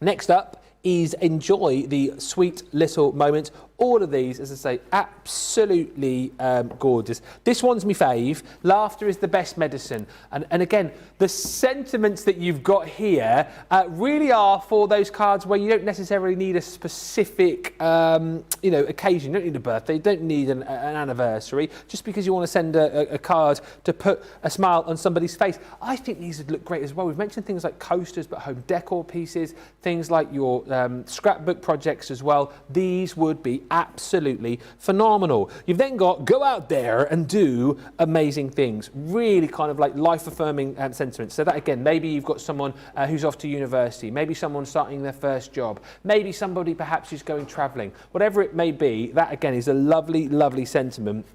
Speaker 2: Next up is enjoy the sweet little moments. All of these, as I say, absolutely gorgeous. This one's my fave. Laughter is the best medicine. And again, the sentiments that you've got here really are for those cards where you don't necessarily need a specific occasion. You don't need a birthday, you don't need an anniversary, just because you want to send a card to put a smile on somebody's face. I think these would look great as well. We've mentioned things like coasters, but home decor pieces, things like your scrapbook projects as well. These would be absolutely phenomenal. You've then got go out there and do amazing things. Really kind of like life-affirming sentiments. So that again, maybe you've got someone who's off to university, maybe someone starting their first job, maybe somebody perhaps who's going travelling. Whatever it may be, that again is a lovely, lovely sentiment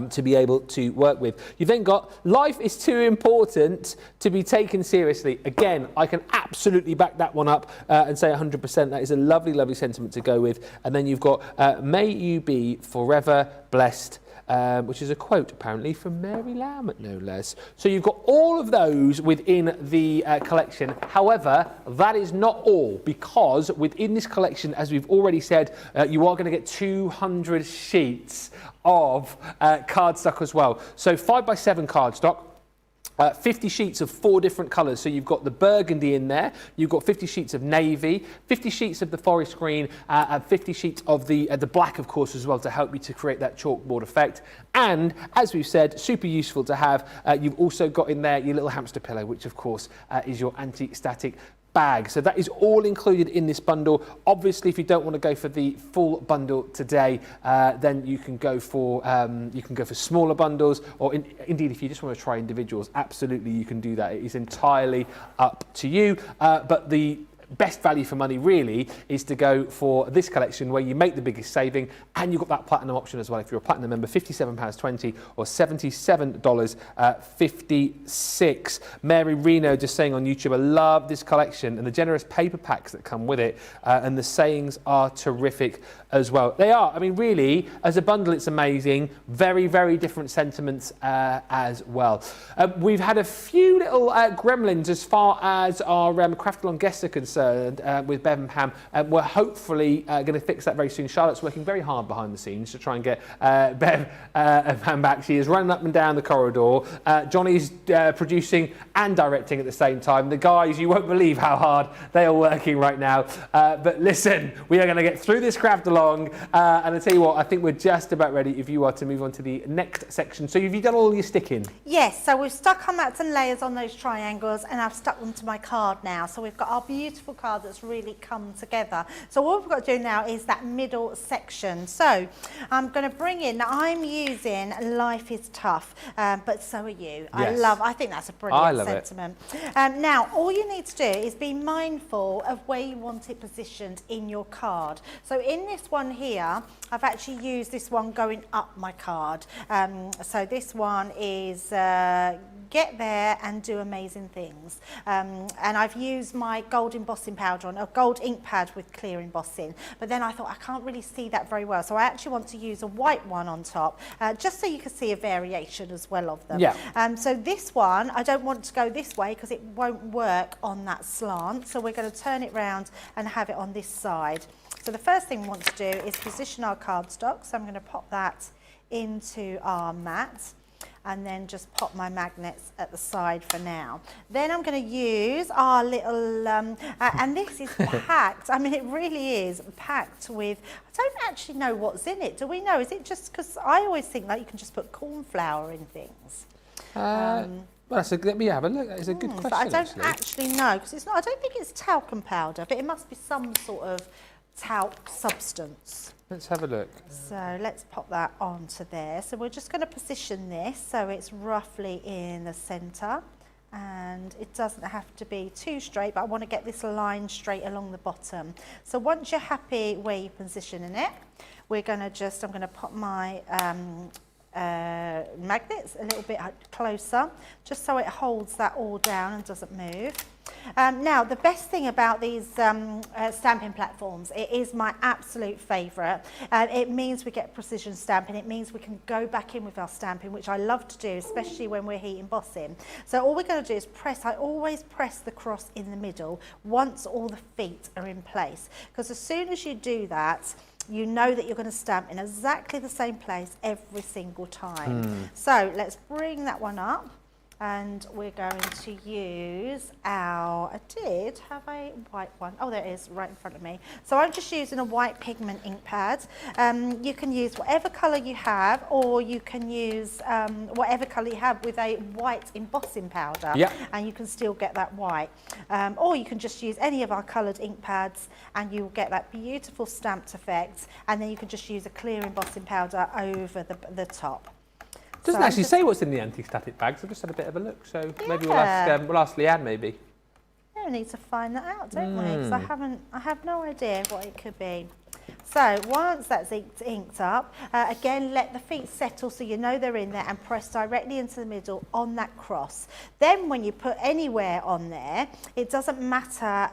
Speaker 2: to be able to work with. You've then got life is too important to be taken seriously. Again, I can absolutely back that one up and say 100%. That is a lovely, lovely sentiment to go with. And then you've got may you be forever blessed, which is a quote apparently from Mary Lamb, no less. So you've got all of those within the collection. However, that is not all, because within this collection, as we've already said, you are going to get 200 sheets of cardstock as well. So 5x7 cardstock. 50 sheets of 4 different colours. So you've got the burgundy in there, you've got 50 sheets of navy, 50 sheets of the forest green, and 50 sheets of the black, of course, as well, to help you to create that chalkboard effect. And as we've said, super useful to have. You've also got in there your little hamster pillow, which of course is your anti-static bag. So that is all included in this bundle. Obviously, if you don't want to go for the full bundle today, then you can go for smaller bundles, or indeed, if you just want to try individuals, absolutely you can do that. It is entirely up to you. But the best value for money really is to go for this collection where you make the biggest saving, and you've got that platinum option as well. If you're a platinum member, £57.20 or $77.56. Mary Reno just saying on YouTube, I love this collection and the generous paper packs that come with it, and the sayings are terrific as well. They are. I mean, really, as a bundle, it's amazing. Very, very different sentiments as well. We've had a few little gremlins as far as our Craft-Along guests are concerned with Bev and Pam. We're hopefully going to fix that very soon. Charlotte's working very hard behind the scenes to try and get Bev and Pam back. She is running up and down the corridor. Johnny's producing and directing at the same time. The guys, you won't believe how hard they are working right now. But listen, we are going to get through this craft along. And I tell you what, I think we're just about ready if you are to move on to the next section. So have you done all your sticking?
Speaker 1: Yes, so we've stuck our mats and layers on those triangles, and I've stuck them to my card now. So we've got our beautiful card that's really come together. So what we've got to do now is that middle section. So I'm going to bring in, I'm using Life is Tough, but so are you.
Speaker 2: Yes.
Speaker 1: I think that's a brilliant sentiment.
Speaker 2: It.
Speaker 1: Now, all you need to do is be mindful of where you want it positioned in your card. So in this one here, I've actually used this one going up my card. So this one is get there and do amazing things. And I've used my gold embossing powder on a gold ink pad with clear embossing. But then I thought I can't really see that very well. So I actually want to use a white one on top, just so you can see a variation as well of them.
Speaker 2: Yeah.
Speaker 1: So this one, I don't want to go this way because it won't work on that slant. So we're going to turn it round and have it on this side. So the first thing we want to do is position our cardstock. So I'm going to pop that into our mat. and then just pop my magnets at the side for now. Then I'm going to use our little, and this is packed, I mean it really is packed with, I don't actually know what's in it, do we know? Is it just, because I always think like you can just put corn flour in things.
Speaker 2: Well, let me have a look. That is a good question.
Speaker 1: But I don't actually know, because it's not, I don't think it's talcum powder, but it must be some sort of talc substance.
Speaker 2: Let's have a look.
Speaker 1: So let's pop that onto there. So we're just going to position this so it's roughly in the centre, and it doesn't have to be too straight, but I want to get this line straight along the bottom. So once you're happy where you're positioning it, we're going to just, I'm going to pop my magnets a little bit closer, just so it holds that all down and doesn't move. Now, the best thing about these stamping platforms, it is my absolute favourite. It means we get precision stamping. It means we can go back in with our stamping, which I love to do, especially when we're heat embossing. So all we're going to do is press. I always press the cross in the middle once all the feet are in place, because as soon as you do that, you know that you're going to stamp in exactly the same place every single time. So let's bring that one up, and we're going to use our, I did have a white one. Oh, there it is right in front of me. So I'm just using a white pigment ink pad. You can use whatever colour you have, or you can use whatever colour you have with a white embossing powder, and you can still get that white. Or you can just use any of our coloured ink pads and you'll get that beautiful stamped effect, and then you can just use a clear embossing powder over the top.
Speaker 2: It doesn't actually say what's in the anti-static bags. I've just had a bit of a look, so maybe we'll ask Leanne maybe.
Speaker 1: Yeah, we need to find that out, don't we? Because I have no idea what it could be. So once that's inked up, again, let the feet settle so you know they're in there, and press directly into the middle on that cross. Then when you put anywhere on there, it doesn't matter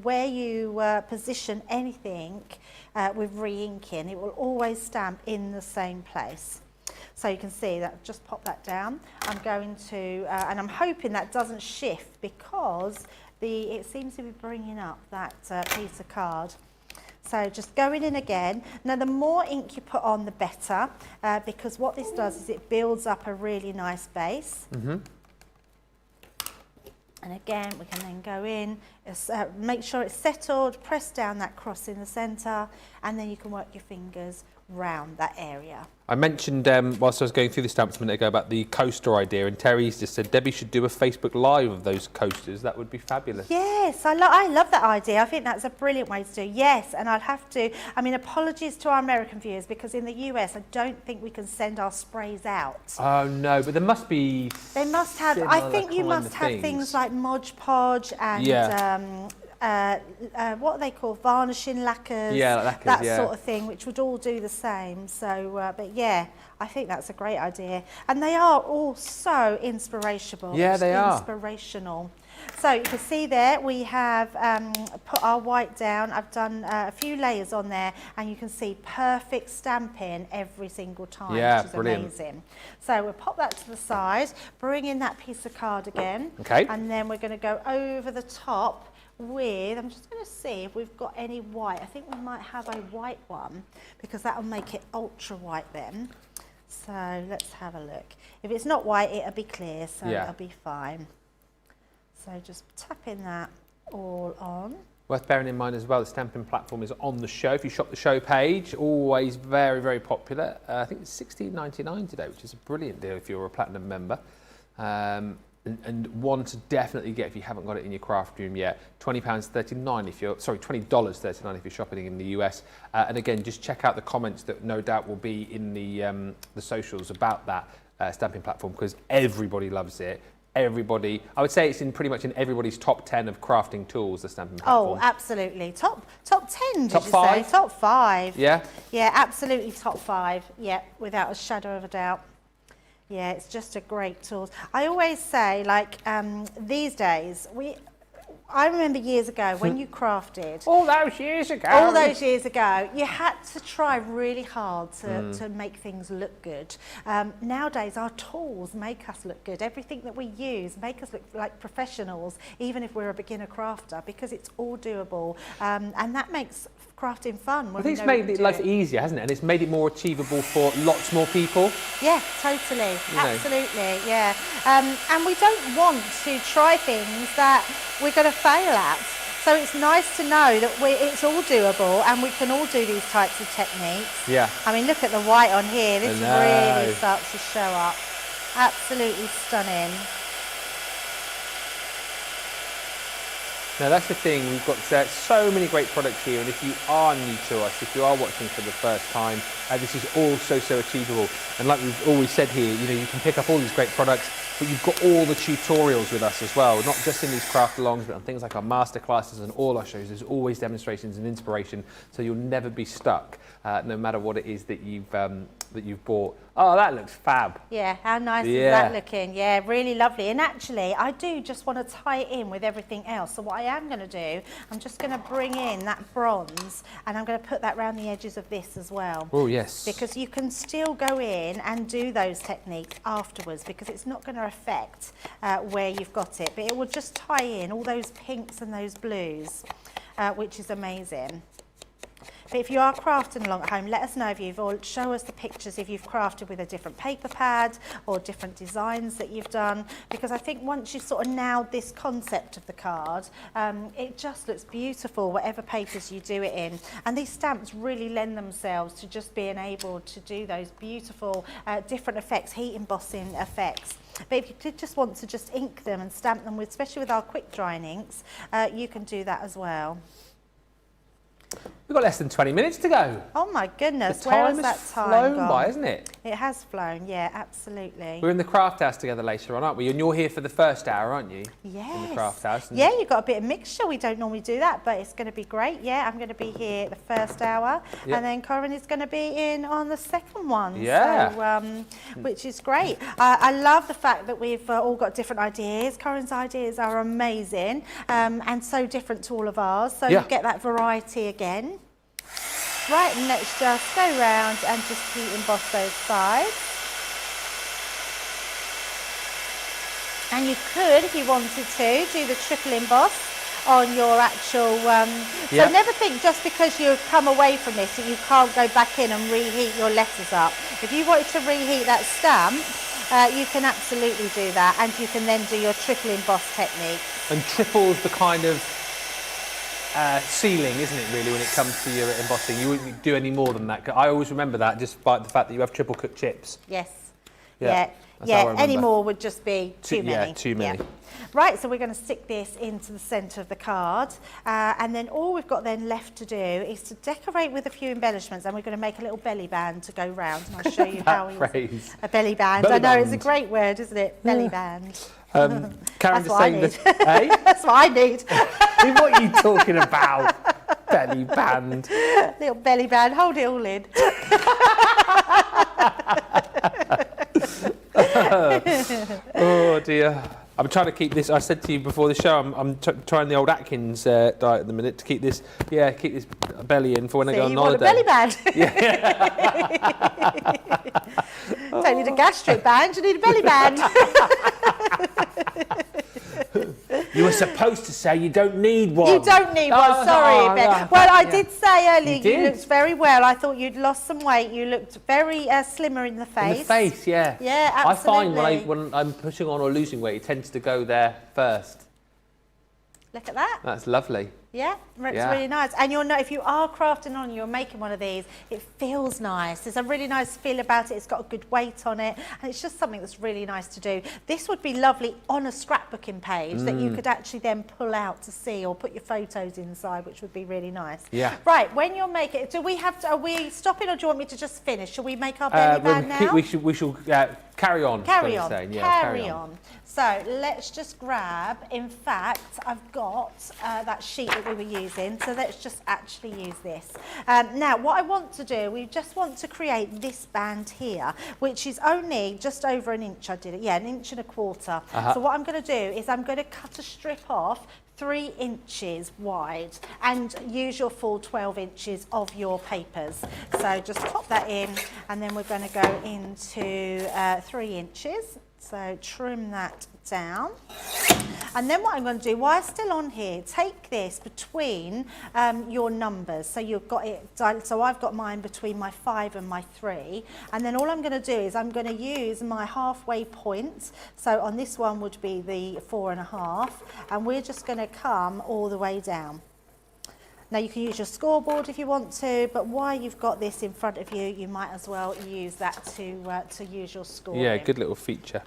Speaker 1: where you position anything with re-inking, it will always stamp in the same place. So you can see that, just pop that down. I'm going to, and I'm hoping that doesn't shift, because it seems to be bringing up that piece of card. So just going in again. Now the more ink you put on, the better, because what this does is it builds up a really nice base. And again, we can then go in, make sure it's settled, press down that cross in the centre, and then you can work your fingers round that area.
Speaker 2: I mentioned whilst I was going through the stamps a minute ago about the coaster idea, and Terry's just said Debbie should do a Facebook Live of those coasters. That would be fabulous.
Speaker 1: Yes, I love that idea. I think that's a brilliant way to do. Yes, and I'll have to, I mean, apologies to our American viewers, because in the US I don't think we can send our sprays out.
Speaker 2: Oh no, but there must be.
Speaker 1: They must have, I think you must have things like Mod Podge and what are they called, varnishing lacquers, that sort of thing, which would all do the same. So, but yeah, I think that's a great idea, and they are all so inspirational.
Speaker 2: Yeah, they are
Speaker 1: inspirational. So you can see there we have put our white down. I've done a few layers on there, and you can see perfect stamping every single time, which is amazing. So we'll pop that to the side, bring in that piece of card again, and then we're going to go over the top with, I'm just going to see if we've got any white. I think we might have a white one, because that will make it ultra white then. So let's have a look. If it's not white, it'll be clear, so it'll be fine. So just tapping that all on.
Speaker 2: Worth bearing in mind as well, the stamping platform is on the show. If you shop the show page, always very, very popular. I think it's $16.99 today, which is a brilliant deal if you're a platinum member. And one to definitely get if you haven't got it in your craft room yet. $20.39 if you're, sorry, $20.39 if you're shopping in the US. And again, just check out the comments that no doubt will be in the socials about that stamping platform, because everybody loves it. Everybody, I would say it's in pretty much in everybody's top 10 of crafting tools, the stamping platform.
Speaker 1: Oh, absolutely. Top 10, did you
Speaker 2: say?
Speaker 1: Top 5.
Speaker 2: Yeah?
Speaker 1: Yeah, absolutely top 5. Yeah, without a shadow of a doubt. Yeah, it's just a great tool. I always say, like, these days, I remember years ago when you crafted.
Speaker 2: All those years ago.
Speaker 1: All those years ago, you had to try really hard to make things look good. Nowadays, our tools make us look good. Everything that we use make us look like professionals, even if we're a beginner crafter, because it's all doable. And that makes crafting fun.
Speaker 2: I think it's made life easier, hasn't it? And it's made it more achievable for lots more people.
Speaker 1: Yeah, totally. Absolutely, yeah. And we don't want to try things that we're going to fail at. So it's nice to know that it's all doable and we can all do these types of techniques.
Speaker 2: Yeah.
Speaker 1: I mean, look at the white on here. This really starts to show up. Absolutely stunning.
Speaker 2: Now that's the thing, we've got so many great products here, and if you are new to us, if you are watching for the first time, this is all so achievable. And like we've always said here, you know, you can pick up all these great products, but you've got all the tutorials with us as well, not just in these craft alongs, but on things like our masterclasses and all our shows. There's always demonstrations and inspiration, so you'll never be stuck, no matter what it is that you've bought. Oh, that looks fab.
Speaker 1: Yeah, how nice is that looking? Yeah, really lovely. And actually, I do just want to tie it in with everything else. So what I am going to do, I'm just going to bring in that bronze and I'm going to put that around the edges of this as well.
Speaker 2: Oh, yes.
Speaker 1: Because you can still go in and do those techniques afterwards, because it's not going to affect where you've got it. But it will just tie in all those pinks and those blues, which is amazing. But if you are crafting along at home, let us know if show us the pictures if you've crafted with a different paper pad or different designs that you've done, because I think once you've sort of nailed this concept of the card, it just looks beautiful whatever papers you do it in. And these stamps really lend themselves to just being able to do those beautiful different effects, heat embossing effects. But if you did just want to just ink them and stamp them with, especially with our quick drying inks, you can do that as well.
Speaker 2: We've got less than 20 minutes to go.
Speaker 1: Oh my goodness,
Speaker 2: the
Speaker 1: where has that time
Speaker 2: flown
Speaker 1: gone?
Speaker 2: by, isn't it?
Speaker 1: It has flown, yeah, absolutely.
Speaker 2: We're in the craft house together later on, aren't we? And you're here for the first hour, aren't you?
Speaker 1: Yes.
Speaker 2: In the craft house.
Speaker 1: Yeah, you've got a bit of mixture. We don't normally do that, but it's going to be great. Yeah, I'm going to be here the first hour, and then Corinne is going to be in on the second one.
Speaker 2: Yeah.
Speaker 1: So, which is great. I love the fact that we've all got different ideas. Corinne's ideas are amazing, and so different to all of ours. So you get that variety again. Right, and let's just go round and just heat emboss those sides. And you could, if you wanted to, do the triple emboss on your actual... So never think just because you've come away from this that you can't go back in and reheat your letters up. If you wanted to reheat that stamp, you can absolutely do that, and you can then do your triple emboss technique.
Speaker 2: And triple's the kind of ceiling, isn't it, really, when it comes to your embossing? You wouldn't do any more than that. I always remember that, just by the fact that you have triple cooked chips.
Speaker 1: Yes.
Speaker 2: Yeah.
Speaker 1: Any more would just be too many.
Speaker 2: Yeah, too many.
Speaker 1: Yeah. Right, so we're going to stick this into the centre of the card, and then all we've got then left to do is to decorate with a few embellishments, and we're going to make a little belly band to go round, and I'll show you how we use a belly band. I know, it's a great word, isn't it? Belly band.
Speaker 2: Karen's saying that. Hey?
Speaker 1: That's what I need.
Speaker 2: What are you talking about? Belly band.
Speaker 1: Little belly band, hold it all in.
Speaker 2: Oh dear. I'm trying to keep this. I said to you before the show, I'm trying the old Atkins diet at the minute to keep this belly in for when I go on holiday.
Speaker 1: You want a belly band? Don't need a gastric band, you need a belly band.
Speaker 2: You were supposed to say you don't need one.
Speaker 1: You don't need one, sorry, Ben.
Speaker 2: No,
Speaker 1: well, I did say earlier
Speaker 2: you
Speaker 1: looked very well. I thought you'd lost some weight. You looked very slimmer in the face.
Speaker 2: In the face, yeah.
Speaker 1: Yeah, absolutely.
Speaker 2: I find when I'm pushing on or losing weight, it tends to go there first.
Speaker 1: Look at that.
Speaker 2: That's lovely.
Speaker 1: Yeah, it's really nice. And you'll know if you are crafting on, you're making one of these, it feels nice. There's a really nice feel about it. It's got a good weight on it. And it's just something that's really nice to do. This would be lovely on a scrapbooking page that you could actually then pull out to see, or put your photos inside, which would be really nice.
Speaker 2: Yeah.
Speaker 1: Right, when you're making it, are we stopping, or do you want me to just finish? Shall we make our belly band now?
Speaker 2: We shall carry on.
Speaker 1: Carry on. So let's just grab, in fact, I've got that sheet that we were using, so let's just actually use this. Now, what I want to do, we just want to create this band here, which is only just over an inch. I did it, 1.25 inches. So what I'm going to do is I'm going to cut a strip off 3 inches wide and use your full 12 inches of your papers. So just pop that in, and then we're going to go into 3 inches. So trim that down. And then what I'm going to do, while it's still on here, take this between your numbers. So you've got it, so I've got mine between my 5 and my 3. And then all I'm going to do is I'm going to use my halfway point. So on this one would be the 4.5. And we're just going to come all the way down. Now you can use your scoreboard if you want to, but while you've got this in front of you, you might as well use that to use your scoring.
Speaker 2: Yeah, good little feature.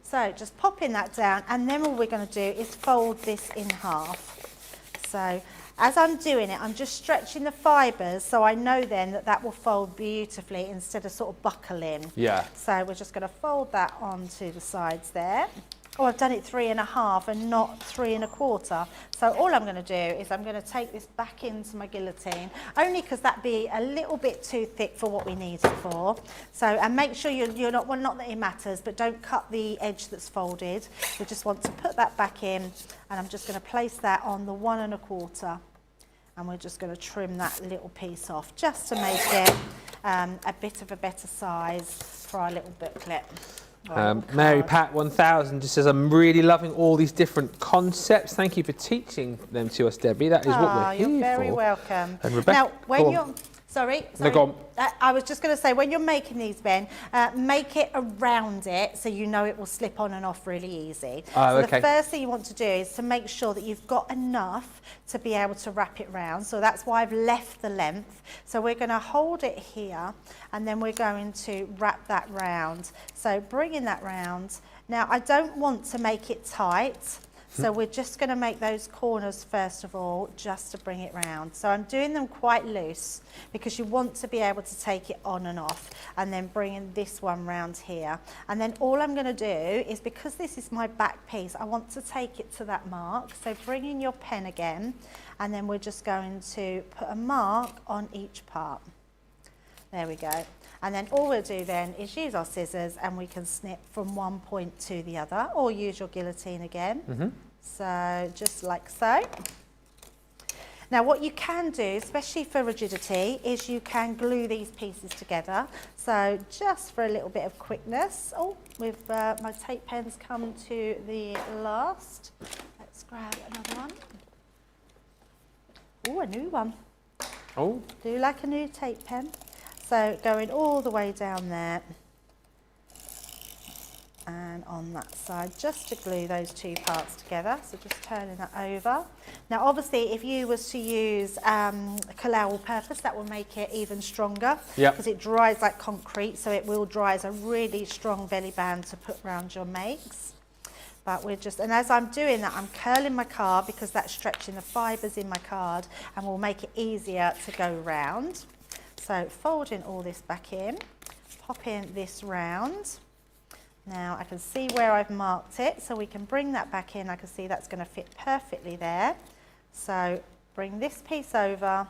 Speaker 1: So just popping that down, and then all we're going to do is fold this in half. So as I'm doing it, I'm just stretching the fibres so I know then that that will fold beautifully instead of sort of buckling.
Speaker 2: Yeah.
Speaker 1: So we're just going to fold that onto the sides there. Oh, I've done it 3.5 and not 3.25. So all I'm going to do is I'm going to take this back into my guillotine, only because that'd be a little bit too thick for what we need it for. So, and make sure you're not, well, not that it matters, but don't cut the edge that's folded. We just want to put that back in, and I'm just going to place that on the 1.25. And we're just going to trim that little piece off just to make it a bit of a better size for our little booklet.
Speaker 2: Mary Pat 1000 just says, I'm really loving all these different concepts. Thank you for teaching them to us, Debbie. That is what we're here for.
Speaker 1: You're very welcome.
Speaker 2: And Rebecca,
Speaker 1: now, when you're... Sorry.
Speaker 2: No, go on.
Speaker 1: I was just going to say, when you're making these, Ben, make it around it so you know it will slip on and off really easy.
Speaker 2: Oh,
Speaker 1: so
Speaker 2: okay.
Speaker 1: the first thing you want to do is to make sure that you've got enough to be able to wrap it round. So that's why I've left the length. So we're going to hold it here, and then we're going to wrap that round. So bringing that round. Now, I don't want to make it tight. So we're just going to make those corners first of all, just to bring it round. So I'm doing them quite loose because you want to be able to take it on and off, and then bringing this one round here. And then all I'm going to do is, because this is my back piece, I want to take it to that mark. So bring in your pen again, and then we're just going to put a mark on each part. There we go. And then all we'll do then is use our scissors, and we can snip from one point to the other, or use your guillotine again.
Speaker 2: Mm-hmm.
Speaker 1: So just like so. Now what you can do, especially for rigidity, is you can glue these pieces together. So just for a little bit of quickness, with my tape pens come to the last. Let's grab another one. Oh, a new one.
Speaker 2: Oh.
Speaker 1: Do like a new tape pen. So going all the way down there and on that side, just to glue those two parts together. So just turning that over. Now obviously if you was to use Collall all-purpose, that will make it even stronger, because it dries like concrete, so it will dry as a really strong belly band to put around your makes. But we're just, and as I'm doing that, I'm curling my card because that's stretching the fibres in my card, and will make it easier to go round. So folding all this back in, popping this round. Now I can see where I've marked it, so we can bring that back in. I can see that's going to fit perfectly there. So bring this piece over.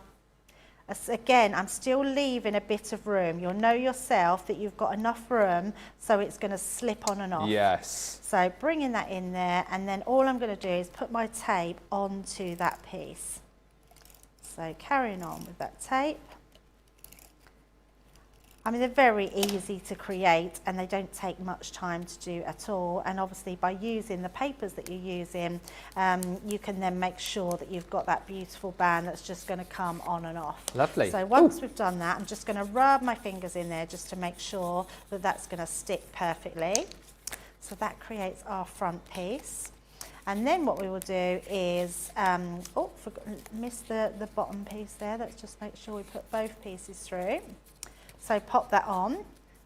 Speaker 1: Again, I'm still leaving a bit of room. You'll know yourself that you've got enough room so it's going to slip on and off.
Speaker 2: Yes.
Speaker 1: So bringing that in there, and then all I'm going to do is put my tape onto that piece. So carrying on with that tape. I mean, they're very easy to create, and they don't take much time to do at all. And obviously by using the papers that you're using, you can then make sure that you've got that beautiful band that's just going to come on and off.
Speaker 2: Lovely.
Speaker 1: So once we've done that, I'm just going to rub my fingers in there just to make sure that that's going to stick perfectly. So that creates our front piece. And then what we will do is, missed the bottom piece there. Let's just make sure we put both pieces through. So pop that on,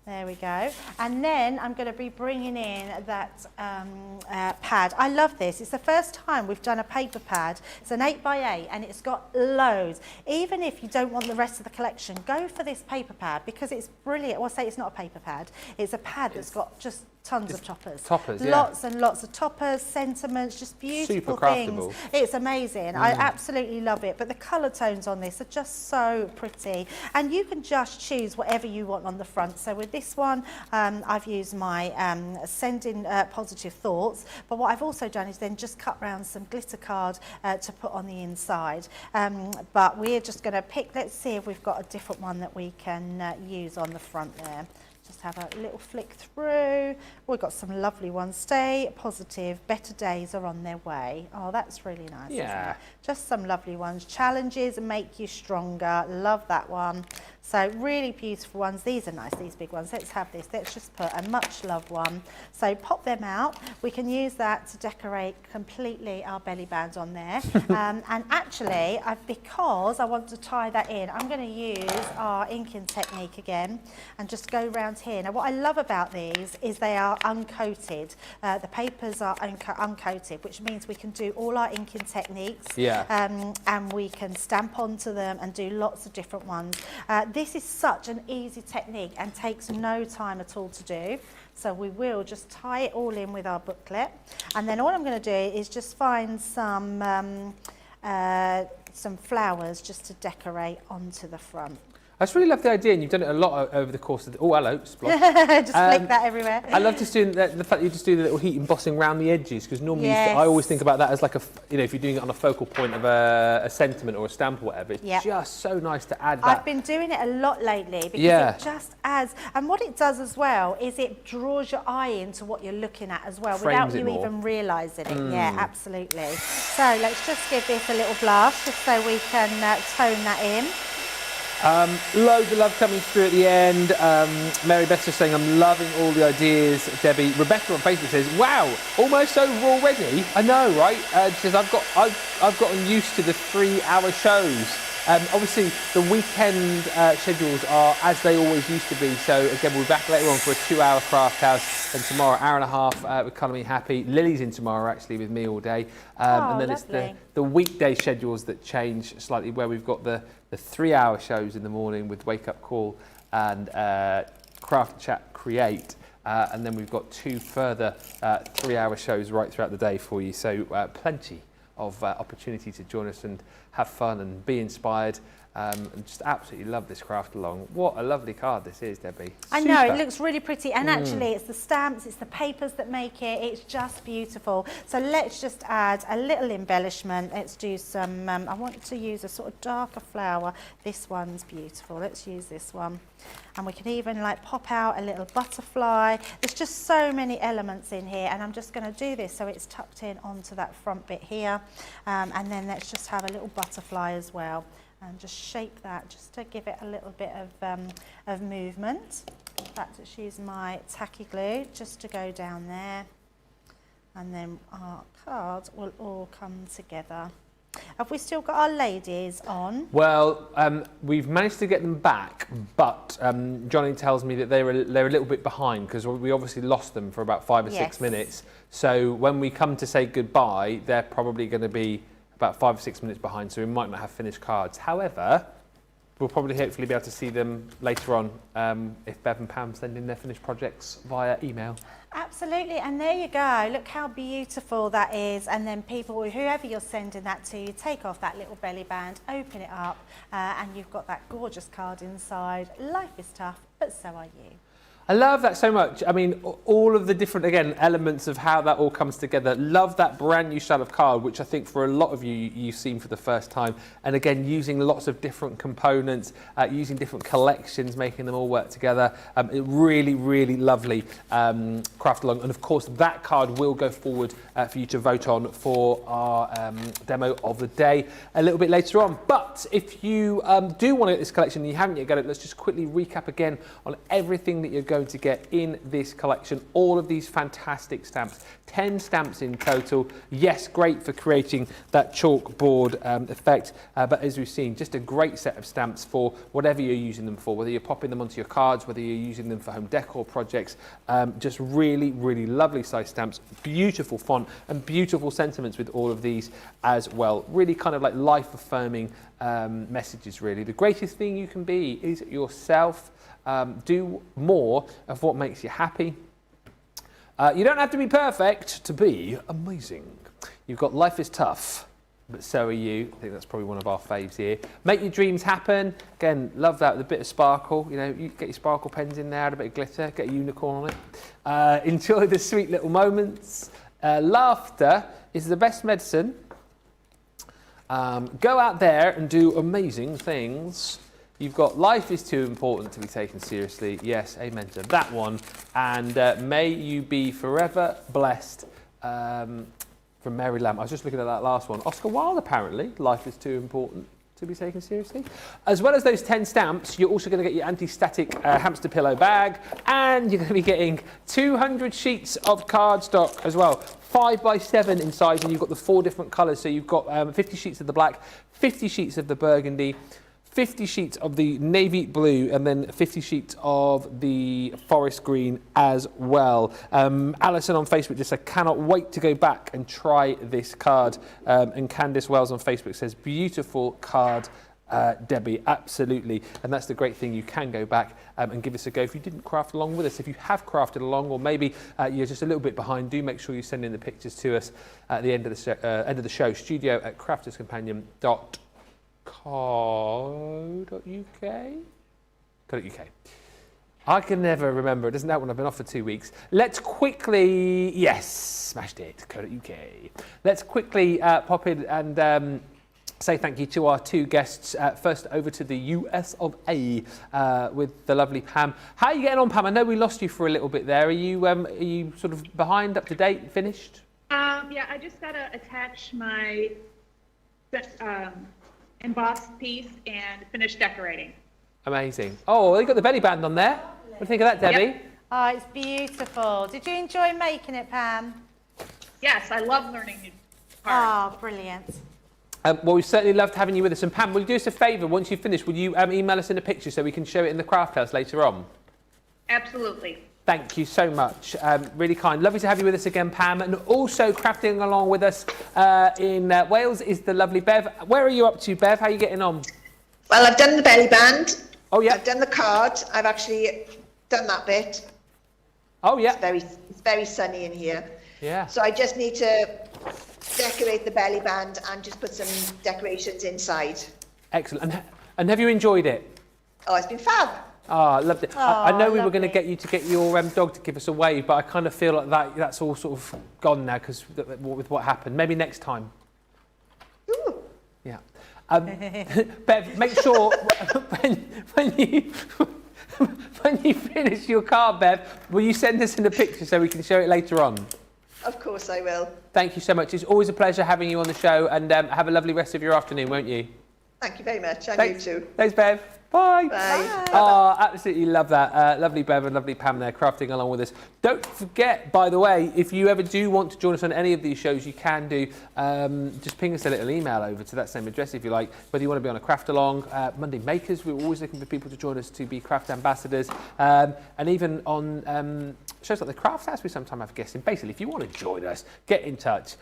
Speaker 1: there we go. And then I'm going to be bringing in that pad. I love this. It's the first time we've done a paper pad. It's an 8x8 and it's got loads. Even if you don't want the rest of the collection, go for this paper pad because it's brilliant. Well, say it's not a paper pad. It's a pad that's got just tons of toppers.
Speaker 2: Toppers, yeah.
Speaker 1: Lots and lots of toppers, sentiments, just beautiful
Speaker 2: Super
Speaker 1: things.
Speaker 2: craftable.
Speaker 1: It's amazing. I absolutely love it. But the colour tones on this are just so pretty. And you can just choose whatever you want on the front. So with this one, I've used my sending positive thoughts. But what I've also done is then just cut around some glitter card to put on the inside. But we're just going to pick, let's see if we've got a different one that we can use on the front there. Just have a little flick through. We've got some lovely ones. Stay positive, better days are on their way. Oh, that's really nice, isn't it? Just some lovely ones. Challenges make you stronger. Love that one. So really beautiful ones. These are nice, these big ones. Let's have this. Let's just put a much loved one. So pop them out. We can use that to decorate completely our belly bands on there. And actually, because I want to tie that in, I'm going to use our inking technique again and just go around here. Now what I love about these is they are uncoated. The papers are uncoated, which means we can do all our inking techniques, and we can stamp onto them and do lots of different ones. This is such an easy technique and takes no time at all to do. So we will just tie it all in with our booklet, and then all I'm going to do is just find some flowers just to decorate onto the front.
Speaker 2: I just really love the idea, and you've done it a lot over the course of the... Oh, hello, splotch.
Speaker 1: Just flick that everywhere.
Speaker 2: I love just doing the fact that you just do the little heat embossing around the edges, because normally I always think about that as like a, you know, if you're doing it on a focal point of a sentiment or a stamp or whatever, it's just so nice to add that.
Speaker 1: I've been doing it a lot lately because it just adds, and what it does as well is it draws your eye into what you're looking at as well without you even realising it. Yeah, absolutely. So let's just give this a little blast just so we can tone that in.
Speaker 2: Loads of love coming through at the end. Mary Beth just saying, I'm loving all the ideas, Debbie. Rebecca on Facebook says, wow, almost over already. I know, right? She says, I've gotten used to the 3-hour shows. Obviously, the weekend schedules are as they always used to be. So again, we'll be back later on for a 2-hour craft house, and tomorrow, hour and a half with Colour Me Happy. Lily's in tomorrow, actually, with me all day. And then
Speaker 1: lovely.
Speaker 2: It's the weekday schedules that change slightly, where we've got the 3-hour shows in the morning with Wake Up Call and Craft Chat Create. And then we've got 2 further 3-hour shows right throughout the day for you. So plenty of opportunity to join us and have fun and be inspired. And just absolutely love this craft along. What a lovely card this is, Debbie.
Speaker 1: I know, it looks really pretty, and actually it's the stamps, it's the papers that make it, it's just beautiful. So let's just add a little embellishment. Let's do some, I want to use a sort of darker flower. This one's beautiful, let's use this one. And we can even like pop out a little butterfly. There's just so many elements in here, and I'm just going to do this so it's tucked in onto that front bit here. And then let's just have a little butterfly as well. And just shape that just to give it a little bit of movement. In fact, let's use my tacky glue just to go down there. And then our cards will all come together. Have we still got our ladies on?
Speaker 2: Well, we've managed to get them back, but Johnny tells me that they're a little bit behind because we obviously lost them for about 5 or 6 minutes. So when we come to say goodbye, they're probably going to be about 5 or 6 minutes behind, so we might not have finished cards. However, we'll probably hopefully be able to see them later on if Bev and Pam send in their finished projects via email.
Speaker 1: Absolutely, and there you go. Look how beautiful that is. And then people, whoever you're sending that to, you take off that little belly band, open it up, and you've got that gorgeous card inside. Life is tough, but so are you.
Speaker 2: I love that so much. I mean, all of the different, again, elements of how that all comes together. Love that brand new style of card, which I think for a lot of you, you've seen for the first time. And again, using lots of different components, using different collections, making them all work together. Really, really lovely craft along. And of course, that card will go forward for you to vote on for our demo of the day a little bit later on. But if you do want to get this collection and you haven't yet got it, let's just quickly recap again on everything that you're going to get in this collection. All of these fantastic stamps, 10 stamps in total. Yes, great for creating that chalkboard effect, but as we've seen, just a great set of stamps for whatever you're using them for, whether you're popping them onto your cards, whether you're using them for home decor projects. Just really, really lovely size stamps, beautiful font and beautiful sentiments with all of these as well. Really kind of like life affirming messages, really. The greatest thing you can be is yourself. Do more of what makes you happy. You don't have to be perfect to be amazing. You've got life is tough, but so are you. I think that's probably one of our faves here. Make your dreams happen. Again, love that with a bit of sparkle. You know, you get your sparkle pens in there, add a bit of glitter, get a unicorn on it. Enjoy the sweet little moments. Laughter is the best medicine. Go out there and do amazing things. You've got life is too important to be taken seriously. Yes, amen to that one. And may you be forever blessed. From Mary Lamb. I was just looking at that last one. Oscar Wilde, apparently. Life is too important to be taken seriously. As well as those 10 stamps, you're also going to get your anti-static hamster pillow bag, and you're going to be getting 200 sheets of cardstock as well. 5x7 in size, and you've got the 4 different colours. So you've got 50 sheets of the black, 50 sheets of the burgundy, 50 sheets of the navy blue, and then 50 sheets of the forest green as well. Alison on Facebook just said, cannot wait to go back and try this card. And Candice Wells on Facebook says, beautiful card, Debbie, absolutely. And that's the great thing, you can go back and give us a go if you didn't craft along with us. If you have crafted along, or maybe you're just a little bit behind, do make sure you send in the pictures to us at the end of the show, studio@crafterscompanion.co.uk. I can never remember it, isn't that when I've been off for 2 weeks? Let's quickly, yes, smashed it, .co.uk. Let's quickly pop in and say thank you to our 2 guests. First over to the US of A with the lovely Pam. How are you getting on, Pam? I know we lost you for a little bit there. Are you sort of behind, up to date, finished?
Speaker 4: Yeah, I just got to attach my embossed piece and finish decorating.
Speaker 2: Amazing. Oh, you got the belly band on there. What do you think of that, Debbie?
Speaker 4: Yep.
Speaker 1: Oh, it's beautiful. Did you enjoy making it, Pam?
Speaker 4: Yes, I love learning new parts.
Speaker 1: Oh, brilliant.
Speaker 2: Well, we certainly loved having you with us. And Pam, will you do us a favour? Once you've finished, will you email us in a picture so we can show it in the craft house later on?
Speaker 4: Absolutely.
Speaker 2: Thank you so much. Really kind. Lovely to have you with us again, Pam. And also crafting along with us in Wales is the lovely Bev. Where are you up to, Bev? How are you getting on?
Speaker 3: Well, I've done the belly band.
Speaker 2: Oh, yeah.
Speaker 3: I've done the card. I've actually done that bit.
Speaker 2: Oh, yeah.
Speaker 3: It's very sunny in here.
Speaker 2: Yeah.
Speaker 3: So I just need to decorate the belly band and just put some decorations inside.
Speaker 2: Excellent. And have you enjoyed it?
Speaker 3: Oh, it's been fab.
Speaker 2: Oh, I loved it. I know we were going to
Speaker 1: lovely.
Speaker 2: get you to get your dog to give us a wave, but I kind of feel like that's all sort of gone now because with what happened. Maybe next time.
Speaker 3: Ooh.
Speaker 2: Yeah. Bev, make sure when you finish your card, Bev, will you send us in a picture so we can show it later on?
Speaker 3: Of course I will.
Speaker 2: Thank you so much. It's always a pleasure having you on the show, and have a lovely rest of your afternoon, won't you?
Speaker 3: Thank you very much. And
Speaker 2: Thanks.
Speaker 3: you too.
Speaker 2: Thanks, Bev. Bye.
Speaker 3: Bye.
Speaker 2: Oh, absolutely love that. Lovely Bev and lovely Pam there crafting along with us. Don't forget, by the way, if you ever do want to join us on any of these shows, you can do. Just ping us a little email over to that same address if you like. Whether you want to be on a craft along, Monday Makers, we're always looking for people to join us to be craft ambassadors. And even on shows like the Craft House, we sometimes have guests in. Basically, if you want to join us, get in touch.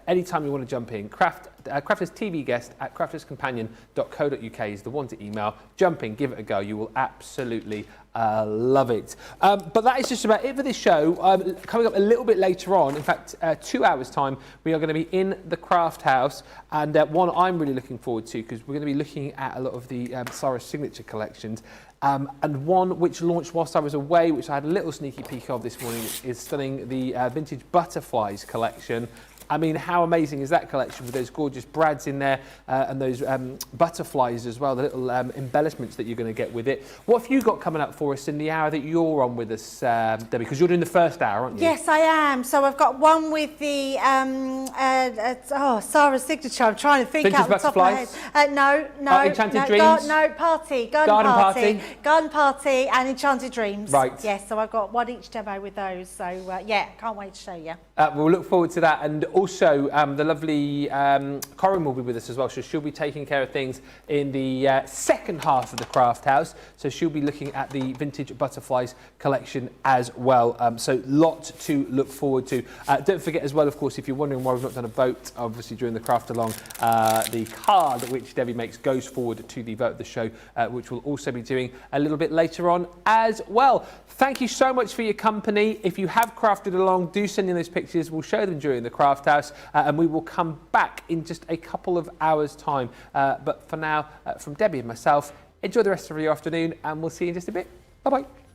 Speaker 2: Anytime you want to jump in, Crafters TV guest at crafterscompanion.co.uk is the one to email. Jump in, give it a go. You will absolutely love it. But that is just about it for this show. Coming up a little bit later on, in fact, 2 hours time, we are going to be in the Craft House, and one I'm really looking forward to because we're going to be looking at a lot of the Sarah's signature collections. And one which launched whilst I was away, which I had a little sneaky peek of this morning, is stunning, the Vintage Butterflies collection. I mean, how amazing is that collection with those gorgeous brads in there and those butterflies as well, the little embellishments that you're going to get with it. What have you got coming up for us in the hour that you're on with us, Debbie? Because you're doing the first hour, aren't you?
Speaker 1: Yes, I am. So I've got one with the Sarah's signature. I'm trying to think
Speaker 2: Vintage
Speaker 1: out the top of my
Speaker 2: Butterflies?
Speaker 1: head. No.
Speaker 2: Enchanted Dreams? Garden Party.
Speaker 1: Garden Party and Enchanted Dreams.
Speaker 2: Right.
Speaker 1: Yes, so I've got one each demo with those. So yeah, can't wait to show you.
Speaker 2: We'll look forward to that. And also, the lovely Corinne will be with us as well. So she'll be taking care of things in the second half of the Craft House. So she'll be looking at the Vintage Butterflies collection as well. So lot to look forward to. Don't forget as well, of course, if you're wondering why we've not done a vote, obviously during the Craft Along, the card which Debbie makes goes forward to the vote of the show, which we'll also be doing a little bit later on as well. Thank you so much for your company. If you have crafted along, do send in those pictures. We'll show them during the Craft House. And we will come back in just a couple of hours' time. But for now, from Debbie and myself, enjoy the rest of your afternoon, and we'll see you in just a bit. Bye-bye.